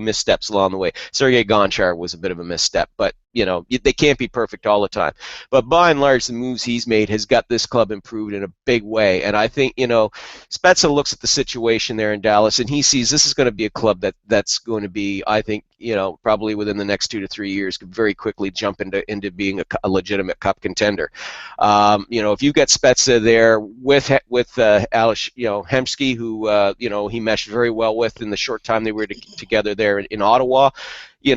missteps along the way. Sergei Gonchar was a bit of a misstep, but they can't be perfect all the time. But by and large, the moves he's made has got this club improved in a big way. And I think, Spezza looks at the situation there in Dallas, and he sees this is going to be a club that's going to be, I think, probably within the next 2 to 3 years, could very quickly jump into being a legitimate cup contender. If you get Spezza there with Ales, Hemsky, who he meshed very well with in the short time they were together there in Ottawa. He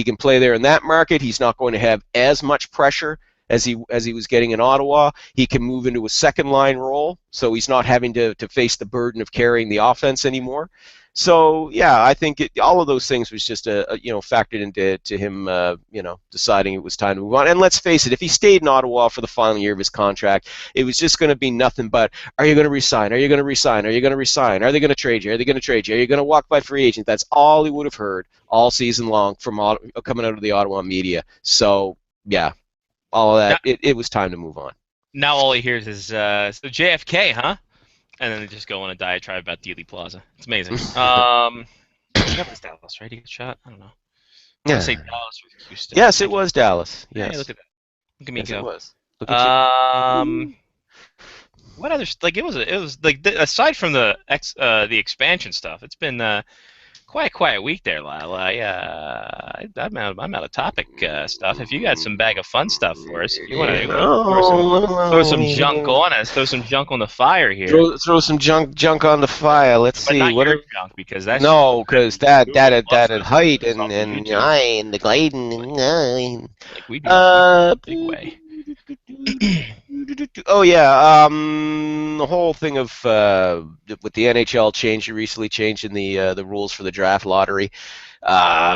can play there in that market. He's not going to have as much pressure as he was getting in Ottawa. He can move into a second line role, so he's not having to face the burden of carrying the offense anymore. So yeah, I think all of those things was just factored into him deciding it was time to move on. And let's face it, if he stayed in Ottawa for the final year of his contract, it was just going to be nothing but, are you going to resign? Are you going to resign? Are you going to resign? Are they going to trade you? Are they going to trade you? Are you going to walk by free agent? That's all he would have heard all season long from coming out of the Ottawa media. So yeah, all of that, it was time to move on. Now all he hears is so JFK, huh? And then they just go on a diatribe about Dealey Plaza. It's amazing. That was Dallas, right? He got shot? I don't know. Yeah. I say Dallas or Houston. Yes, it was Dallas. Yes. Hey, look at that. Look at me go. It was. Look at you. What other it was like aside from the expansion stuff, it's been quite a quiet week there, Lyle. I'm out of topic stuff. If you got some bag of fun stuff for us, you want to throw some junk on us, throw some junk on the fire here. Throw some junk on the fire. Let's but see. Not what your are junk because that's that height and the gliding. Like we do big way. Oh yeah, the whole thing of with the NHL recently changing the rules for the draft lottery. I've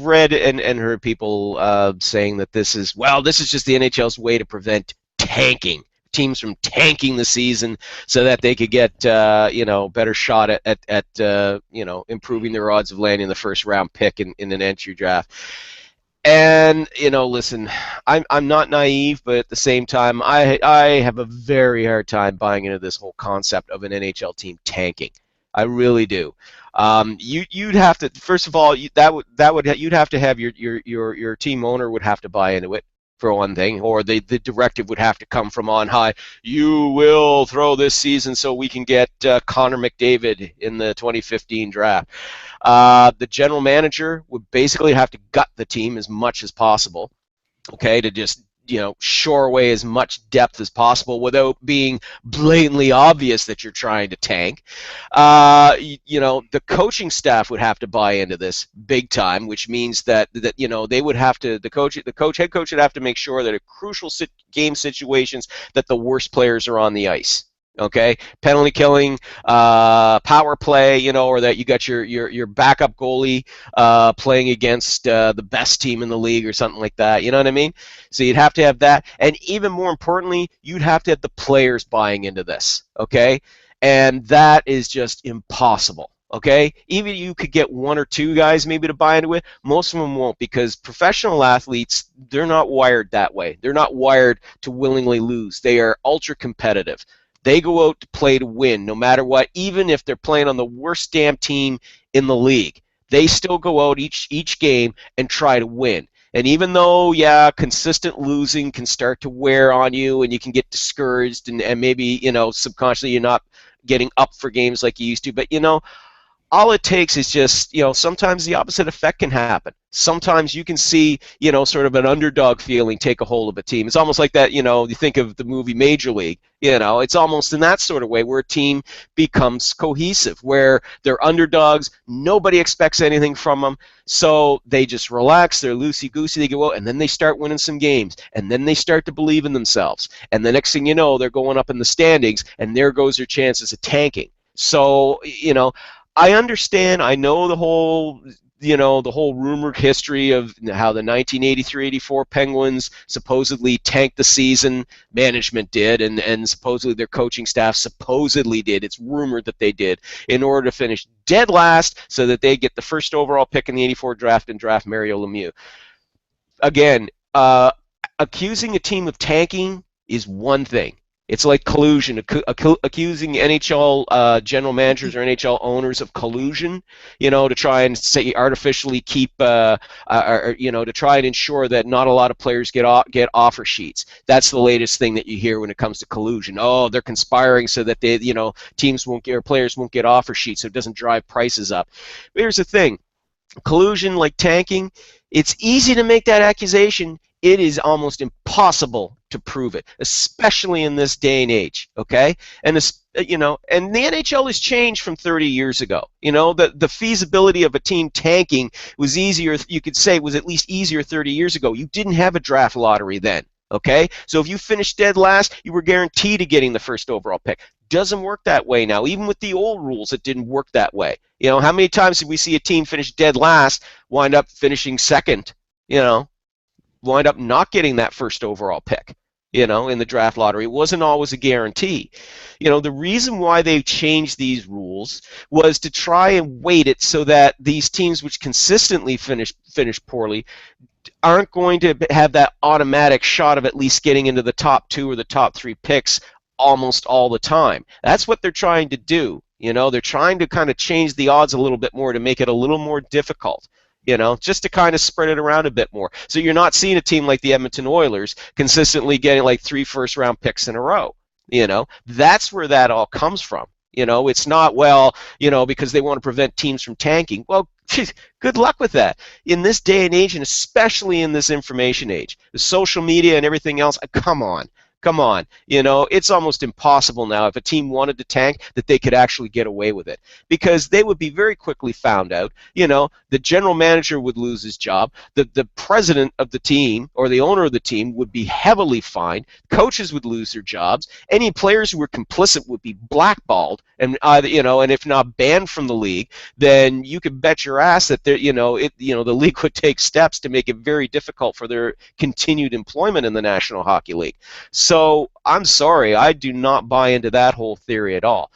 read and heard people saying that this is just the NHL's way to prevent tanking. Teams from tanking the season so that they could get better shot at improving their odds of landing the first round pick in an entry draft. And listen, I'm not naive, but at the same time, I have a very hard time buying into this whole concept of an NHL team tanking. I really do. You'd have to, first of all, you'd have to have your team owner would have to buy into it, for one thing, or the directive would have to come from on high. You will throw this season so we can get Connor McDavid in the 2015 draft. The general manager would basically have to gut the team as much as possible, okay, to just shore away as much depth as possible without being blatantly obvious that you're trying to tank. The coaching staff would have to buy into this big time, which means that they would have to head coach would have to make sure that at crucial game situations that the worst players are on the ice. Okay, penalty killing, power play, or that you got your backup goalie playing against the best team in the league or something like that. You know what I mean? So you'd have to have that, and even more importantly, you'd have to have the players buying into this. Okay, and that is just impossible. Okay, even you could get one or two guys maybe to buy into it. Most of them won't, because professional athletes, they're not wired that way. They're not wired to willingly lose. They are ultra competitive. They go out to play to win no matter what, even if they're playing on the worst damn team in the league. They still go out each game and try to win. And even though, consistent losing can start to wear on you and you can get discouraged and maybe, subconsciously you're not getting up for games like you used to, but, all it takes is just, sometimes the opposite effect can happen. Sometimes you can see, sort of an underdog feeling take a hold of a team. It's almost like that, you think of the movie Major League, it's almost in that sort of way where a team becomes cohesive, where they're underdogs, nobody expects anything from them, so they just relax, they're loosey-goosey, they go out, and then they start winning some games, and then they start to believe in themselves. And the next thing you know, they're going up in the standings, and there goes their chances of tanking. So, I understand. I know the whole rumored history of how the 1983-84 Penguins supposedly tanked the season. Management did, and supposedly their coaching staff supposedly did. It's rumored that they did in order to finish dead last so that they get the first overall pick in the '84 draft and draft Mario Lemieux. Again, accusing a team of tanking is one thing. It's like collusion, accusing NHL general managers or NHL owners of collusion, to try and say artificially keep, to try and ensure that not a lot of players get offer sheets. That's the latest thing that you hear when it comes to collusion. Oh, they're conspiring so that they, teams won't get, or players won't get offer sheets, so it doesn't drive prices up. But here's the thing: collusion, like tanking, it's easy to make that accusation. It is almost impossible to prove it, especially in this day and age. Okay, and this, and the NHL has changed from 30 years ago. The feasibility of a team tanking was easier. You could say was at least easier 30 years ago. You didn't have a draft lottery then. Okay, so if you finished dead last, you were guaranteed to getting the first overall pick. Doesn't work that way now. Even with the old rules, it didn't work that way. How many times did we see a team finish dead last, wind up finishing second? Wind up not getting that first overall pick, in the draft lottery. It wasn't always a guarantee. The reason why they changed these rules was to try and weight it so that these teams which consistently finish poorly aren't going to have that automatic shot of at least getting into the top 2 or the top 3 picks almost all the time. That's what they're trying to do. They're trying to kind of change the odds a little bit more to make it a little more difficult. Just to kind of spread it around a bit more. So you're not seeing a team like the Edmonton Oilers consistently getting like 3 first-round picks in a row. That's where that all comes from. It's not, because they want to prevent teams from tanking. Well, good luck with that. In this day and age, and especially in this information age, the social media and everything else, come on. It's almost impossible now if a team wanted to tank that they could actually get away with it, because they would be very quickly found out. The general manager would lose his job. The president of the team or the owner of the team would be heavily fined. Coaches would lose their jobs. Any players who were complicit would be blackballed and either, and if not banned from the league, then you could bet your ass that the league would take steps to make it very difficult for their continued employment in the National Hockey League. So I'm sorry, I do not buy into that whole theory at all.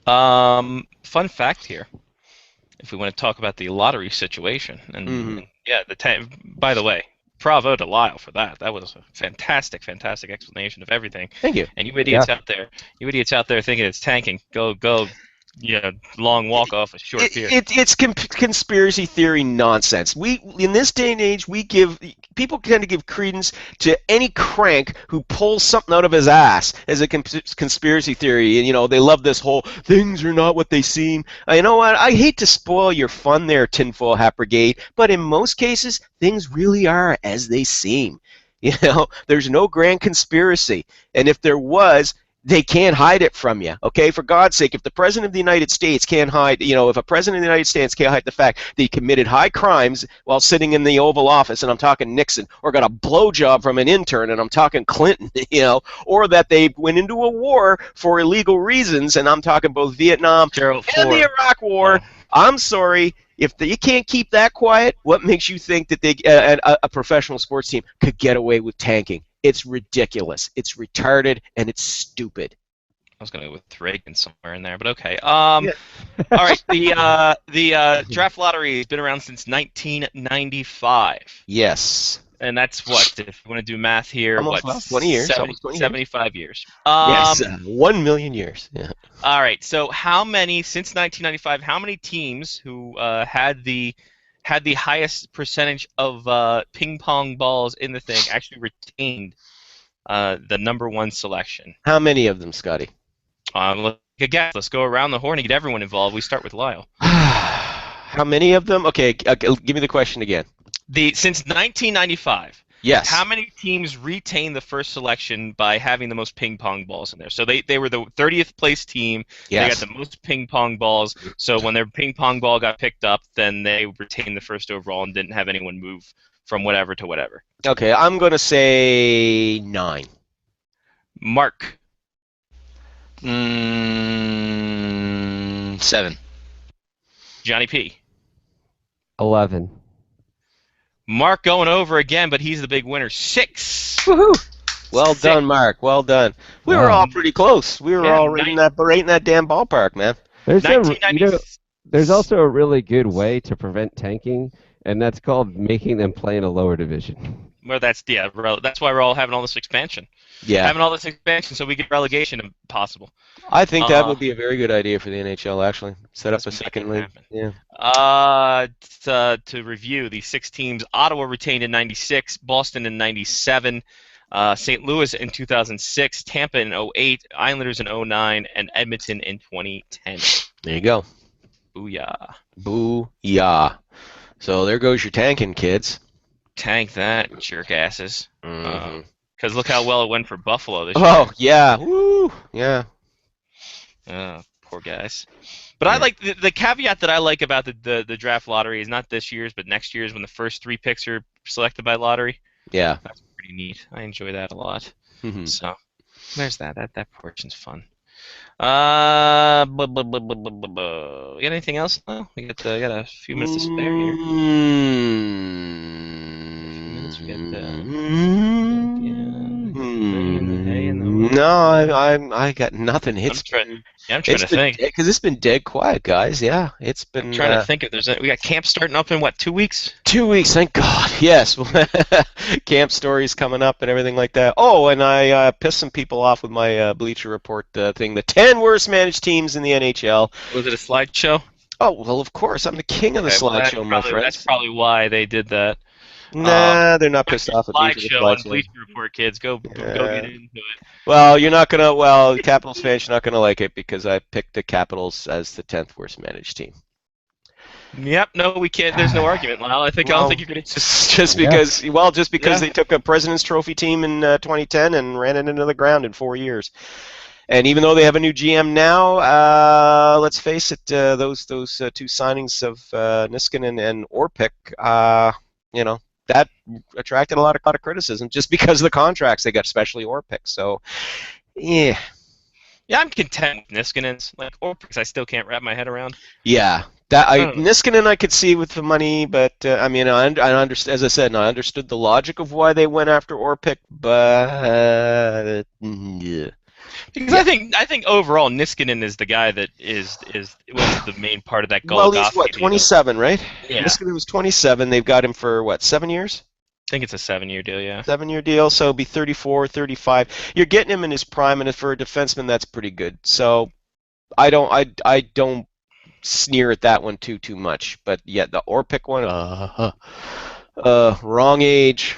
Fun fact here, if we want to talk about the lottery situation, and by the way, bravo to Lyle for that. That was a fantastic explanation of everything. Thank you. And you idiots out there thinking it's tanking, go. Long walk off a short pier. It's conspiracy theory nonsense. In this day and age, people tend to give credence to any crank who pulls something out of his ass as a conspiracy theory. And they love this whole things are not what they seem. You know what? I hate to spoil your fun there, Tinfoil Hat Brigade, but in most cases, things really are as they seem. There's no grand conspiracy, and if there was, they can't hide it from you, okay? For God's sake, if the President of the United States can't hide, if a President of the United States can't hide the fact that he committed high crimes while sitting in the Oval Office, and I'm talking Nixon, or got a blowjob from an intern, and I'm talking Clinton, or that they went into a war for illegal reasons, and I'm talking both Vietnam and the Iraq War, I'm sorry. If you can't keep that quiet, what makes you think that a professional sports team could get away with tanking? It's ridiculous. It's retarded, and it's stupid. I was going to go with Reagan somewhere in there, but okay. All right. The draft lottery has been around since 1995. Yes. And that's what, if you want to do math here, almost 20 years. 75 years. Yes, 1 million years. Yeah. All right. So since 1995, how many teams who had the highest percentage of ping pong balls in the thing actually retained the number 1 selection? How many of them, Scotty? Let's go around the horn and get everyone involved. We start with Lyle. How many of them? Okay, give me the question again. Since 1995. Yes. How many teams retained the first selection by having the most ping pong balls in there? So they were the 30th place team. Yes. They got the most ping pong balls. So when their ping pong ball got picked up, then they retained the first overall and didn't have anyone move from whatever to whatever. Okay, I'm going to say 9. Mark. 7. 7. Johnny P. 11. Mark going over again, but he's the big winner. 6. Woohoo! Well 6. done, Mark. Well done. We were all pretty close. We were all right in that damn ballpark, man. There's also a really good way to prevent tanking, and that's called making them play in a lower division. Well, that's why we're all having all this expansion. Yeah. Having all this expansion so we get relegation if possible. I think that would be a very good idea for the NHL, actually. Set up a second league. Yeah. To review, the 6 teams, Ottawa retained in 96, Boston in 97, St. Louis in 2006, Tampa in 08, Islanders in 09, and Edmonton in 2010. There you go. Booyah. Booyah. So there goes your tanking, kids. Tank that, jerk asses. Mhm. Because look how well it went for Buffalo this year. Oh, yeah. Woo. Yeah. Poor guys. But I like the caveat that I like about the draft lottery is not this year's, but next year's when the first 3 picks are selected by lottery. Yeah. That's pretty neat. I enjoy that a lot. Mhm. So there's that. That portion's fun. You got anything else? No? We got a few minutes to spare here. No, I got nothing. I'm trying to think. Because it's been dead quiet, guys. Yeah, it's been. I'm trying to think if there's. We got camp starting up in what, 2 weeks? 2 weeks, thank God. Yes, camp stories coming up and everything like that. Oh, and I pissed some people off with my Bleacher Report thing. The 10 worst managed teams in the NHL. Was it a slideshow? Oh well, of course. I'm the king of the slideshow, my friend. That's probably why they did that. Nah, they're not pissed off at me for the slideshow on Bleacher Report, kids. Go get into it. Well, you're not gonna. Well, Capitals fans, you're not gonna like it because I picked the Capitals as the 10th worst managed team. Yep. No, we can't. There's no argument, Lyle. I don't think you're gonna. Just because they took a President's Trophy team in 2010 and ran it into the ground in 4 years. And even though they have a new GM now, let's face it, those 2 signings of Niskanen and Orpik, that attracted a lot of criticism just because of the contracts they got, especially Orpik. So, yeah. Yeah, I'm content with Niskanen's. Like Orpik's, I still can't wrap my head around. Yeah, Niskanen I could see with the money, but I understand. As I said, I understood the logic of why they went after Orpik, but yeah. Because I think overall Niskanen is the guy that was the main part of that goal. Well, he's what, 27, right? Yeah. Niskanen was 27. They've got him for what, 7 years? I think it's a 7-year deal, yeah. 7-year deal, so it'll be 34, 35. You're getting him in his prime, and for a defenseman, that's pretty good. So I don't sneer at that one too much. But yeah, the Orpik one, wrong age,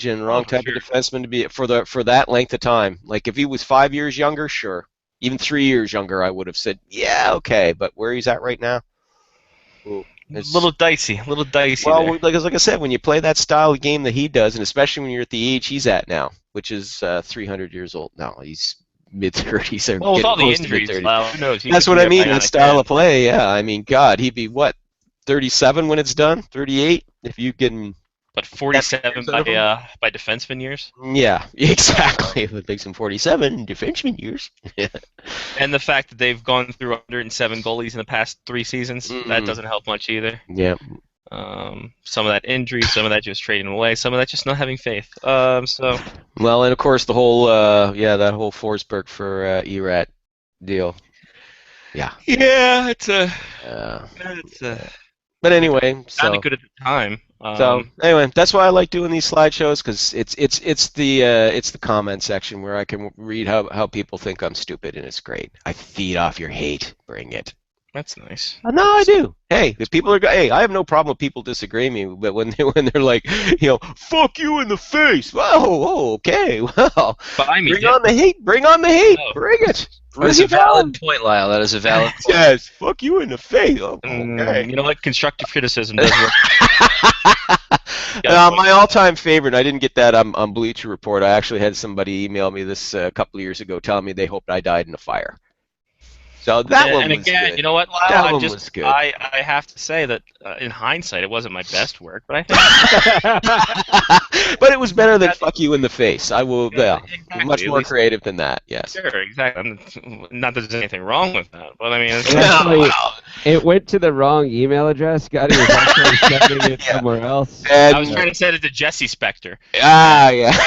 and wrong type of defenseman to be for that length of time. Like if he was 5 years younger, sure. Even 3 years younger, I would have said, yeah, okay. But where he's at right now, it's a little dicey. Well, there. like I said, when you play that style of game that he does, and especially when you're at the age he's at now, which is 300 years old. No, he's mid-30s. Well, with all the injuries, who knows? That's what I mean. That style of play, yeah. I mean, God, he'd be what, 37 when it's done, 38 if you can. But 47 by defenseman years? Yeah, exactly. It makes him 47 defenseman years. And the fact that they've gone through 107 goalies in the past 3 seasons, that doesn't help much either. Yeah. Some of that injury, some of that just trading away, some of that just not having faith. Well, and of course the whole that whole Forsberg for Erat deal. Yeah. Yeah, But anyway, sounded good at the time. So anyway, that's why I like doing these slideshows, because it's the comment section where I can read how people think I'm stupid, and it's great. I feed off your hate. Bring it. That's nice. No, I do. Hey, if people are, I have no problem with people disagreeing with me, but when they're like, fuck you in the face. Whoa, okay, well, bring on the hate. Bring on the hate. Oh. Bring it. That's a valid point, Lyle. That is a valid point. Yes, fuck you in the face. Oh, okay. You know what? Constructive criticism does work. My all-time favorite, I didn't get that on Bleacher Report. I actually had somebody email me this a couple of years ago telling me they hoped I died in a fire. So that one and was again, good. you know what, Lyle? That I one just was good. I have to say that in hindsight, it wasn't my best work, but I think But it was better than fuck you in the face. I will. Yeah, exactly, much at more least- creative than that. Yes. sure, exactly. Not that there's anything wrong with that, but I mean, it's, Actually, it went to the wrong email address. Scotty was actually sending it somewhere else. I was trying to send it to Jesse Spector. Ah, yeah.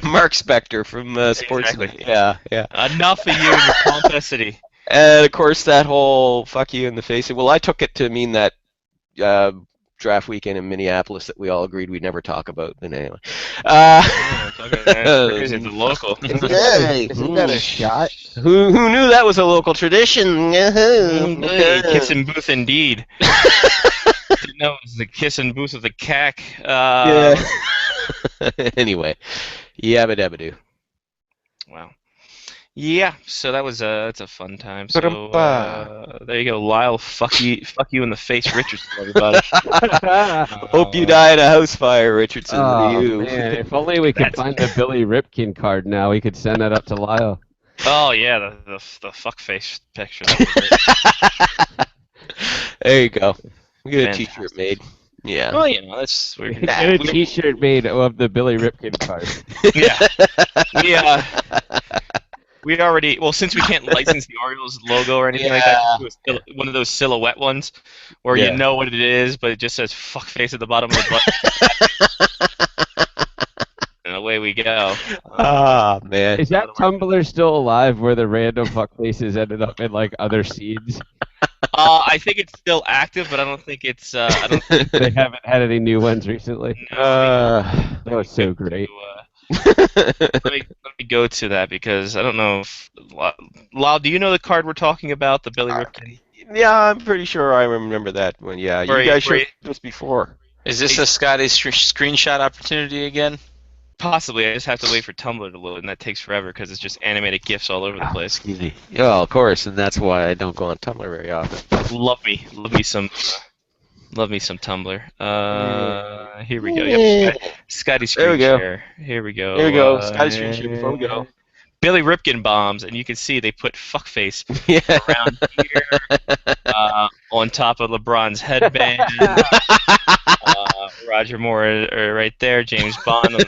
Mark Spector from Sportsman. Exactly. Yeah, yeah. Enough of you and your pomposity. And of course, that whole "fuck you" in the face. Well, I took it to mean that draft weekend in Minneapolis that we all agreed we'd never talk about. But anyway, Crazy, it's a local. Hey, Isn't that a shot? who knew that was a local tradition? Hey, kissing booth indeed. Didn't know it was the kissing booth of the CAC. Yeah. Anyway, yabba dabba doo. Wow. Yeah, so that was it's a fun time. So Ba-dum-ba. there you go, Lyle. Fuck you in the face, Richardson, everybody. Hope you die in a house fire, Richardson. Oh, to you. man, if only we could find the Billy Ripken card now, we could send that up to Lyle. Oh yeah, the fuck face picture. That was There you go. We get a Fantastic. T-shirt made. Yeah. well, you know, that's we're Get a T-shirt made of the Billy Ripken card. yeah. We already since we can't license the Orioles logo or anything like that, it was one of those silhouette ones where Yeah. you know what it is, but it just says "fuck face" at the bottom of the button. And away we go. Ah, man. Is that Tumblr still alive where the random fuck faces ended up in like other scenes? I think it's still active, but I don't think it's. I don't think They haven't had any new ones recently. That was so great. let me go to that because I don't know if Lyle, do you know the card we're talking about, the Billy Ripken? Yeah, I'm pretty sure I remember that one. Yeah, you Where guys he- showed this before. Is this a Scotty screenshot opportunity again? Possibly. I just have to wait for Tumblr to load, and that takes forever because it's just animated GIFs all over the place. Excuse me. Yeah, of course, and that's why I don't go on Tumblr very often. Love me some Tumblr. Here we go. Yep, Scotty There we screen go. share. Here we go. There we go. Scotty screen share before we go. Billy Ripken bombs, and you can see they put fuckface Yeah. around here, on top of LeBron's headband. Roger Moore right there. James Bond,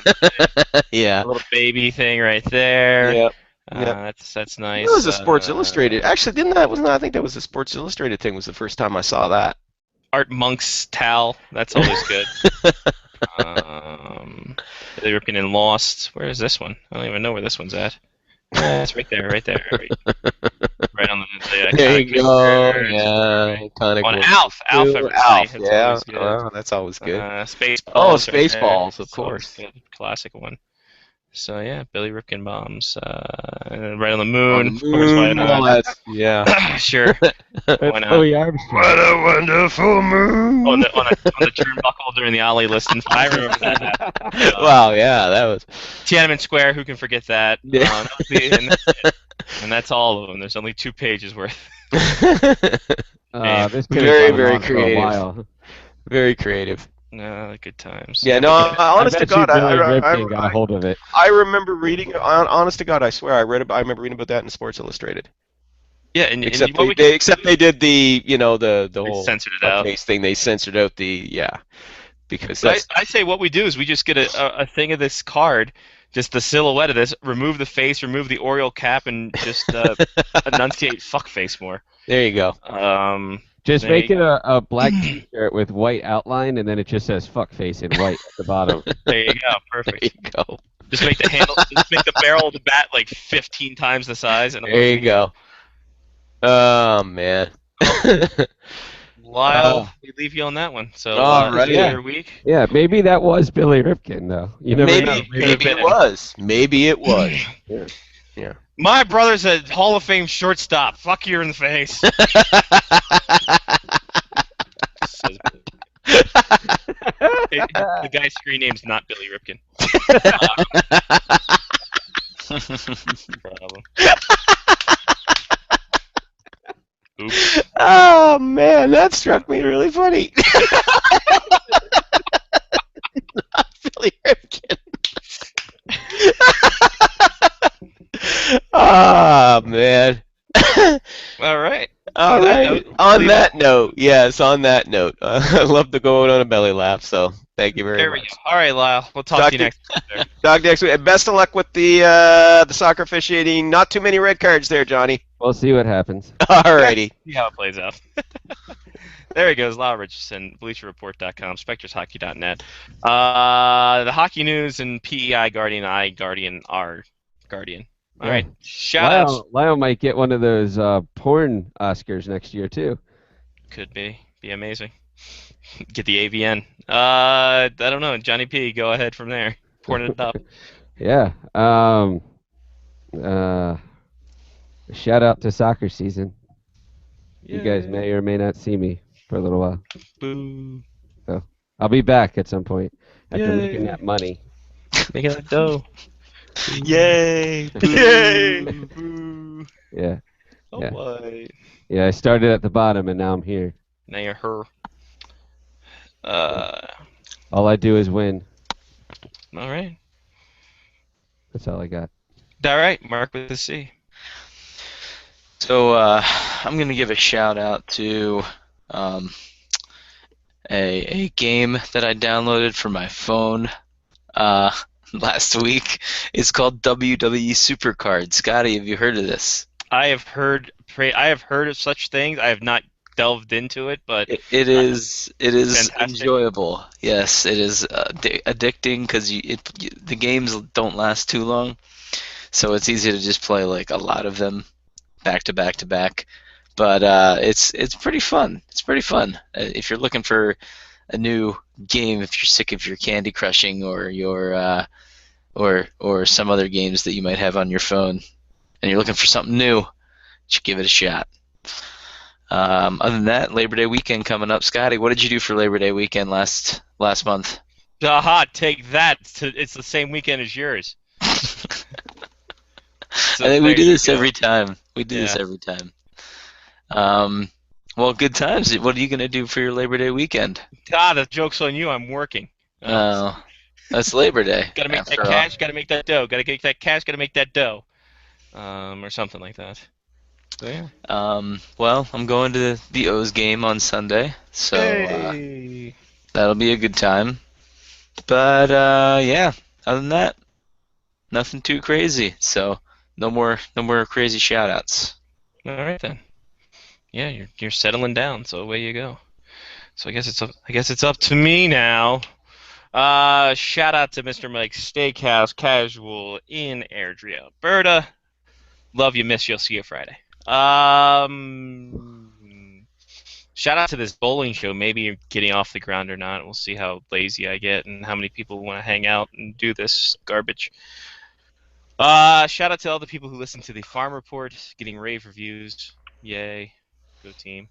Yeah. a little baby thing right there. Yep. That's nice. It was a Sports Illustrated. Actually, I think that was a Sports Illustrated thing. Was the first time I saw that. Art Monk's towel. That's always good. Billy Ripken in Lost. Where is this one? I don't even know where this one's at. It's right there. Right on the There you go. picture. Yeah. Iconic. On one. Alf. Alf, Ooh, everybody. Alf. That's Yeah. always good. Oh, that's always good. Spaceballs. Oh, right there. Spaceballs, of That's always course. good. Classic one. So yeah, Billy Ripken bombs. And right on the moon. Of course, why not? Yeah. Sure. Why not? Louis Armstrong. a wonderful moon. On the turnbuckle during the Ollie listen. I remember that. Wow. Yeah, that was. Tiananmen Square. Who can forget that? Yeah. That was and that's it. And that's all of them. There's only 2 pages worth. This could Very, have gone very on for a creative. while. Very creative. Good times. Yeah, no, honest I to bet you God, Billy Ripken got a hold of it. I remember reading. Honest to God, I swear, I remember reading about that in Sports Illustrated. Yeah, and Except what we they did the the They whole censored it out. case thing. They censored out because But that's I say what we do is we just get a thing of this card, just the silhouette of this, remove the face, remove the Oriole cap, and just enunciate fuckface more. there you go. Just There make you it a black T-shirt with white outline, and then it just says "fuck face" in white at the bottom. There you go, There perfect. you go. Just make the handle, just make the barrel of the bat like 15 times the size, and There you go. Oh man. Lyle, we leave you on that one. So All right. see you every week. Yeah, maybe that was Billy Ripken, though. You never know. Maybe it was. Maybe it was. My brother's a Hall of Fame shortstop. Fuck you in the face. The guy's screen name's not Billy Ripken. Problem. Oops. Oh man, that struck me really funny. Not Billy Ripken. Oh man. On that note, yes, on that note, I love to go out on a belly laugh. So thank you very There much. we go. All right, Lyle. We'll talk to you next week. There. Talk next week. And best of luck with the soccer officiating. Not too many red cards there, Johnny. We'll see what happens. Alrighty. See how it plays out. There he goes, Lyle Richardson, BleacherReport.com, SpectresHockey.net. The hockey news and PEI Guardian, R Guardian. All right, shout out. Lyle might get one of those porn Oscars next year too. Could be amazing. Get the AVN. I don't know, Johnny P. Go ahead from there. Porn it up. Yeah. Shout out to soccer season. You guys may or may not see me for a little while. Boo. So I'll be back at some point after Yay. making that money. Making that dough. Yay! Yay! Boo. Yeah. Oh Yeah. boy. Yeah, I started at the bottom and now I'm here. Now you're her. All I do is win. All right. That's all I got. All right, Mark with the C. So I'm gonna give a shout out to a game that I downloaded for my phone last week. It's called WWE Supercard. Scotty, have you heard of this? I have heard of such things. I have not delved into it, but It is fantastic. enjoyable. Yes, it is addicting because the games don't last too long, so it's easy to just play like a lot of them back to back to back. But it's pretty fun. It's pretty fun if you're looking for a new game. If you're sick of your Candy Crushing or your or some other games that you might have on your phone, and you're looking for something new, you should give it a shot. Other than that, Labor Day weekend coming up. Scotty, what did you do for Labor Day weekend last month? Aha, take that. It's the same weekend as yours. I think we do this every time. We do this Yeah. every time. Well, good times. What are you going to do for your Labor Day weekend? The joke's on you. I'm working. Oh, that's Labor Day. Gotta make that after all. cash, gotta make that dough. Gotta get that cash, gotta make that dough. Or something like that. So, yeah. Well, I'm going to the O's game on Sunday, so that'll be a good time. But yeah, other than that, nothing too crazy. So no more crazy shout-outs. All right then. Yeah, you're settling down, so away you go. So I guess it's up to me now. Shout out to Mr. Mike's Steakhouse Casual in Airdrie, Alberta. Love you, miss you. I'll see you Friday. Shout out to this bowling show. Maybe getting off the ground or not. We'll see how lazy I get and how many people want to hang out and do this garbage. Shout out to all the people who listen to the Farm Report, getting rave reviews. Yay. Go team.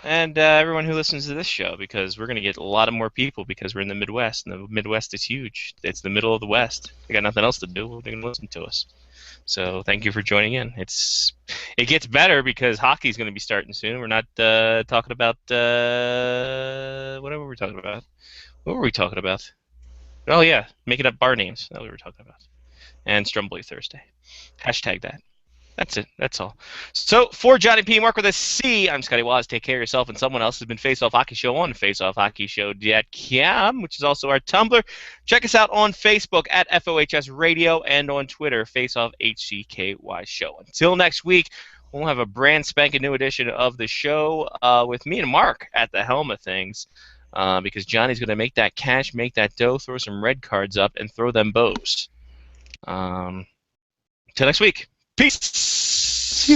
And everyone who listens to this show, because we're going to get a lot of more people because we're in the Midwest, and the Midwest is huge. It's the middle of the West. They got nothing else to do. They're going to listen to us. So thank you for joining in. It gets better because hockey's going to be starting soon. We're not talking about whatever we're talking about. What were we talking about? Oh yeah, making up bar names. That's what we were talking about. And Strumbly Thursday. Hashtag that. That's it. That's all. So, for Johnny P. Mark with a C, I'm Scotty Waz. Take care of yourself and someone else. Has been Face Off Hockey Show on faceoffhockeyshow.com, which is also our Tumblr. Check us out on Facebook at FOHS Radio and on Twitter, FaceOffHCKY Show. Until next week, we'll have a brand spanking new edition of the show with me and Mark at the helm of things because Johnny's going to make that cash, make that dough, throw some red cards up, and throw them bows. Till next week. Peace.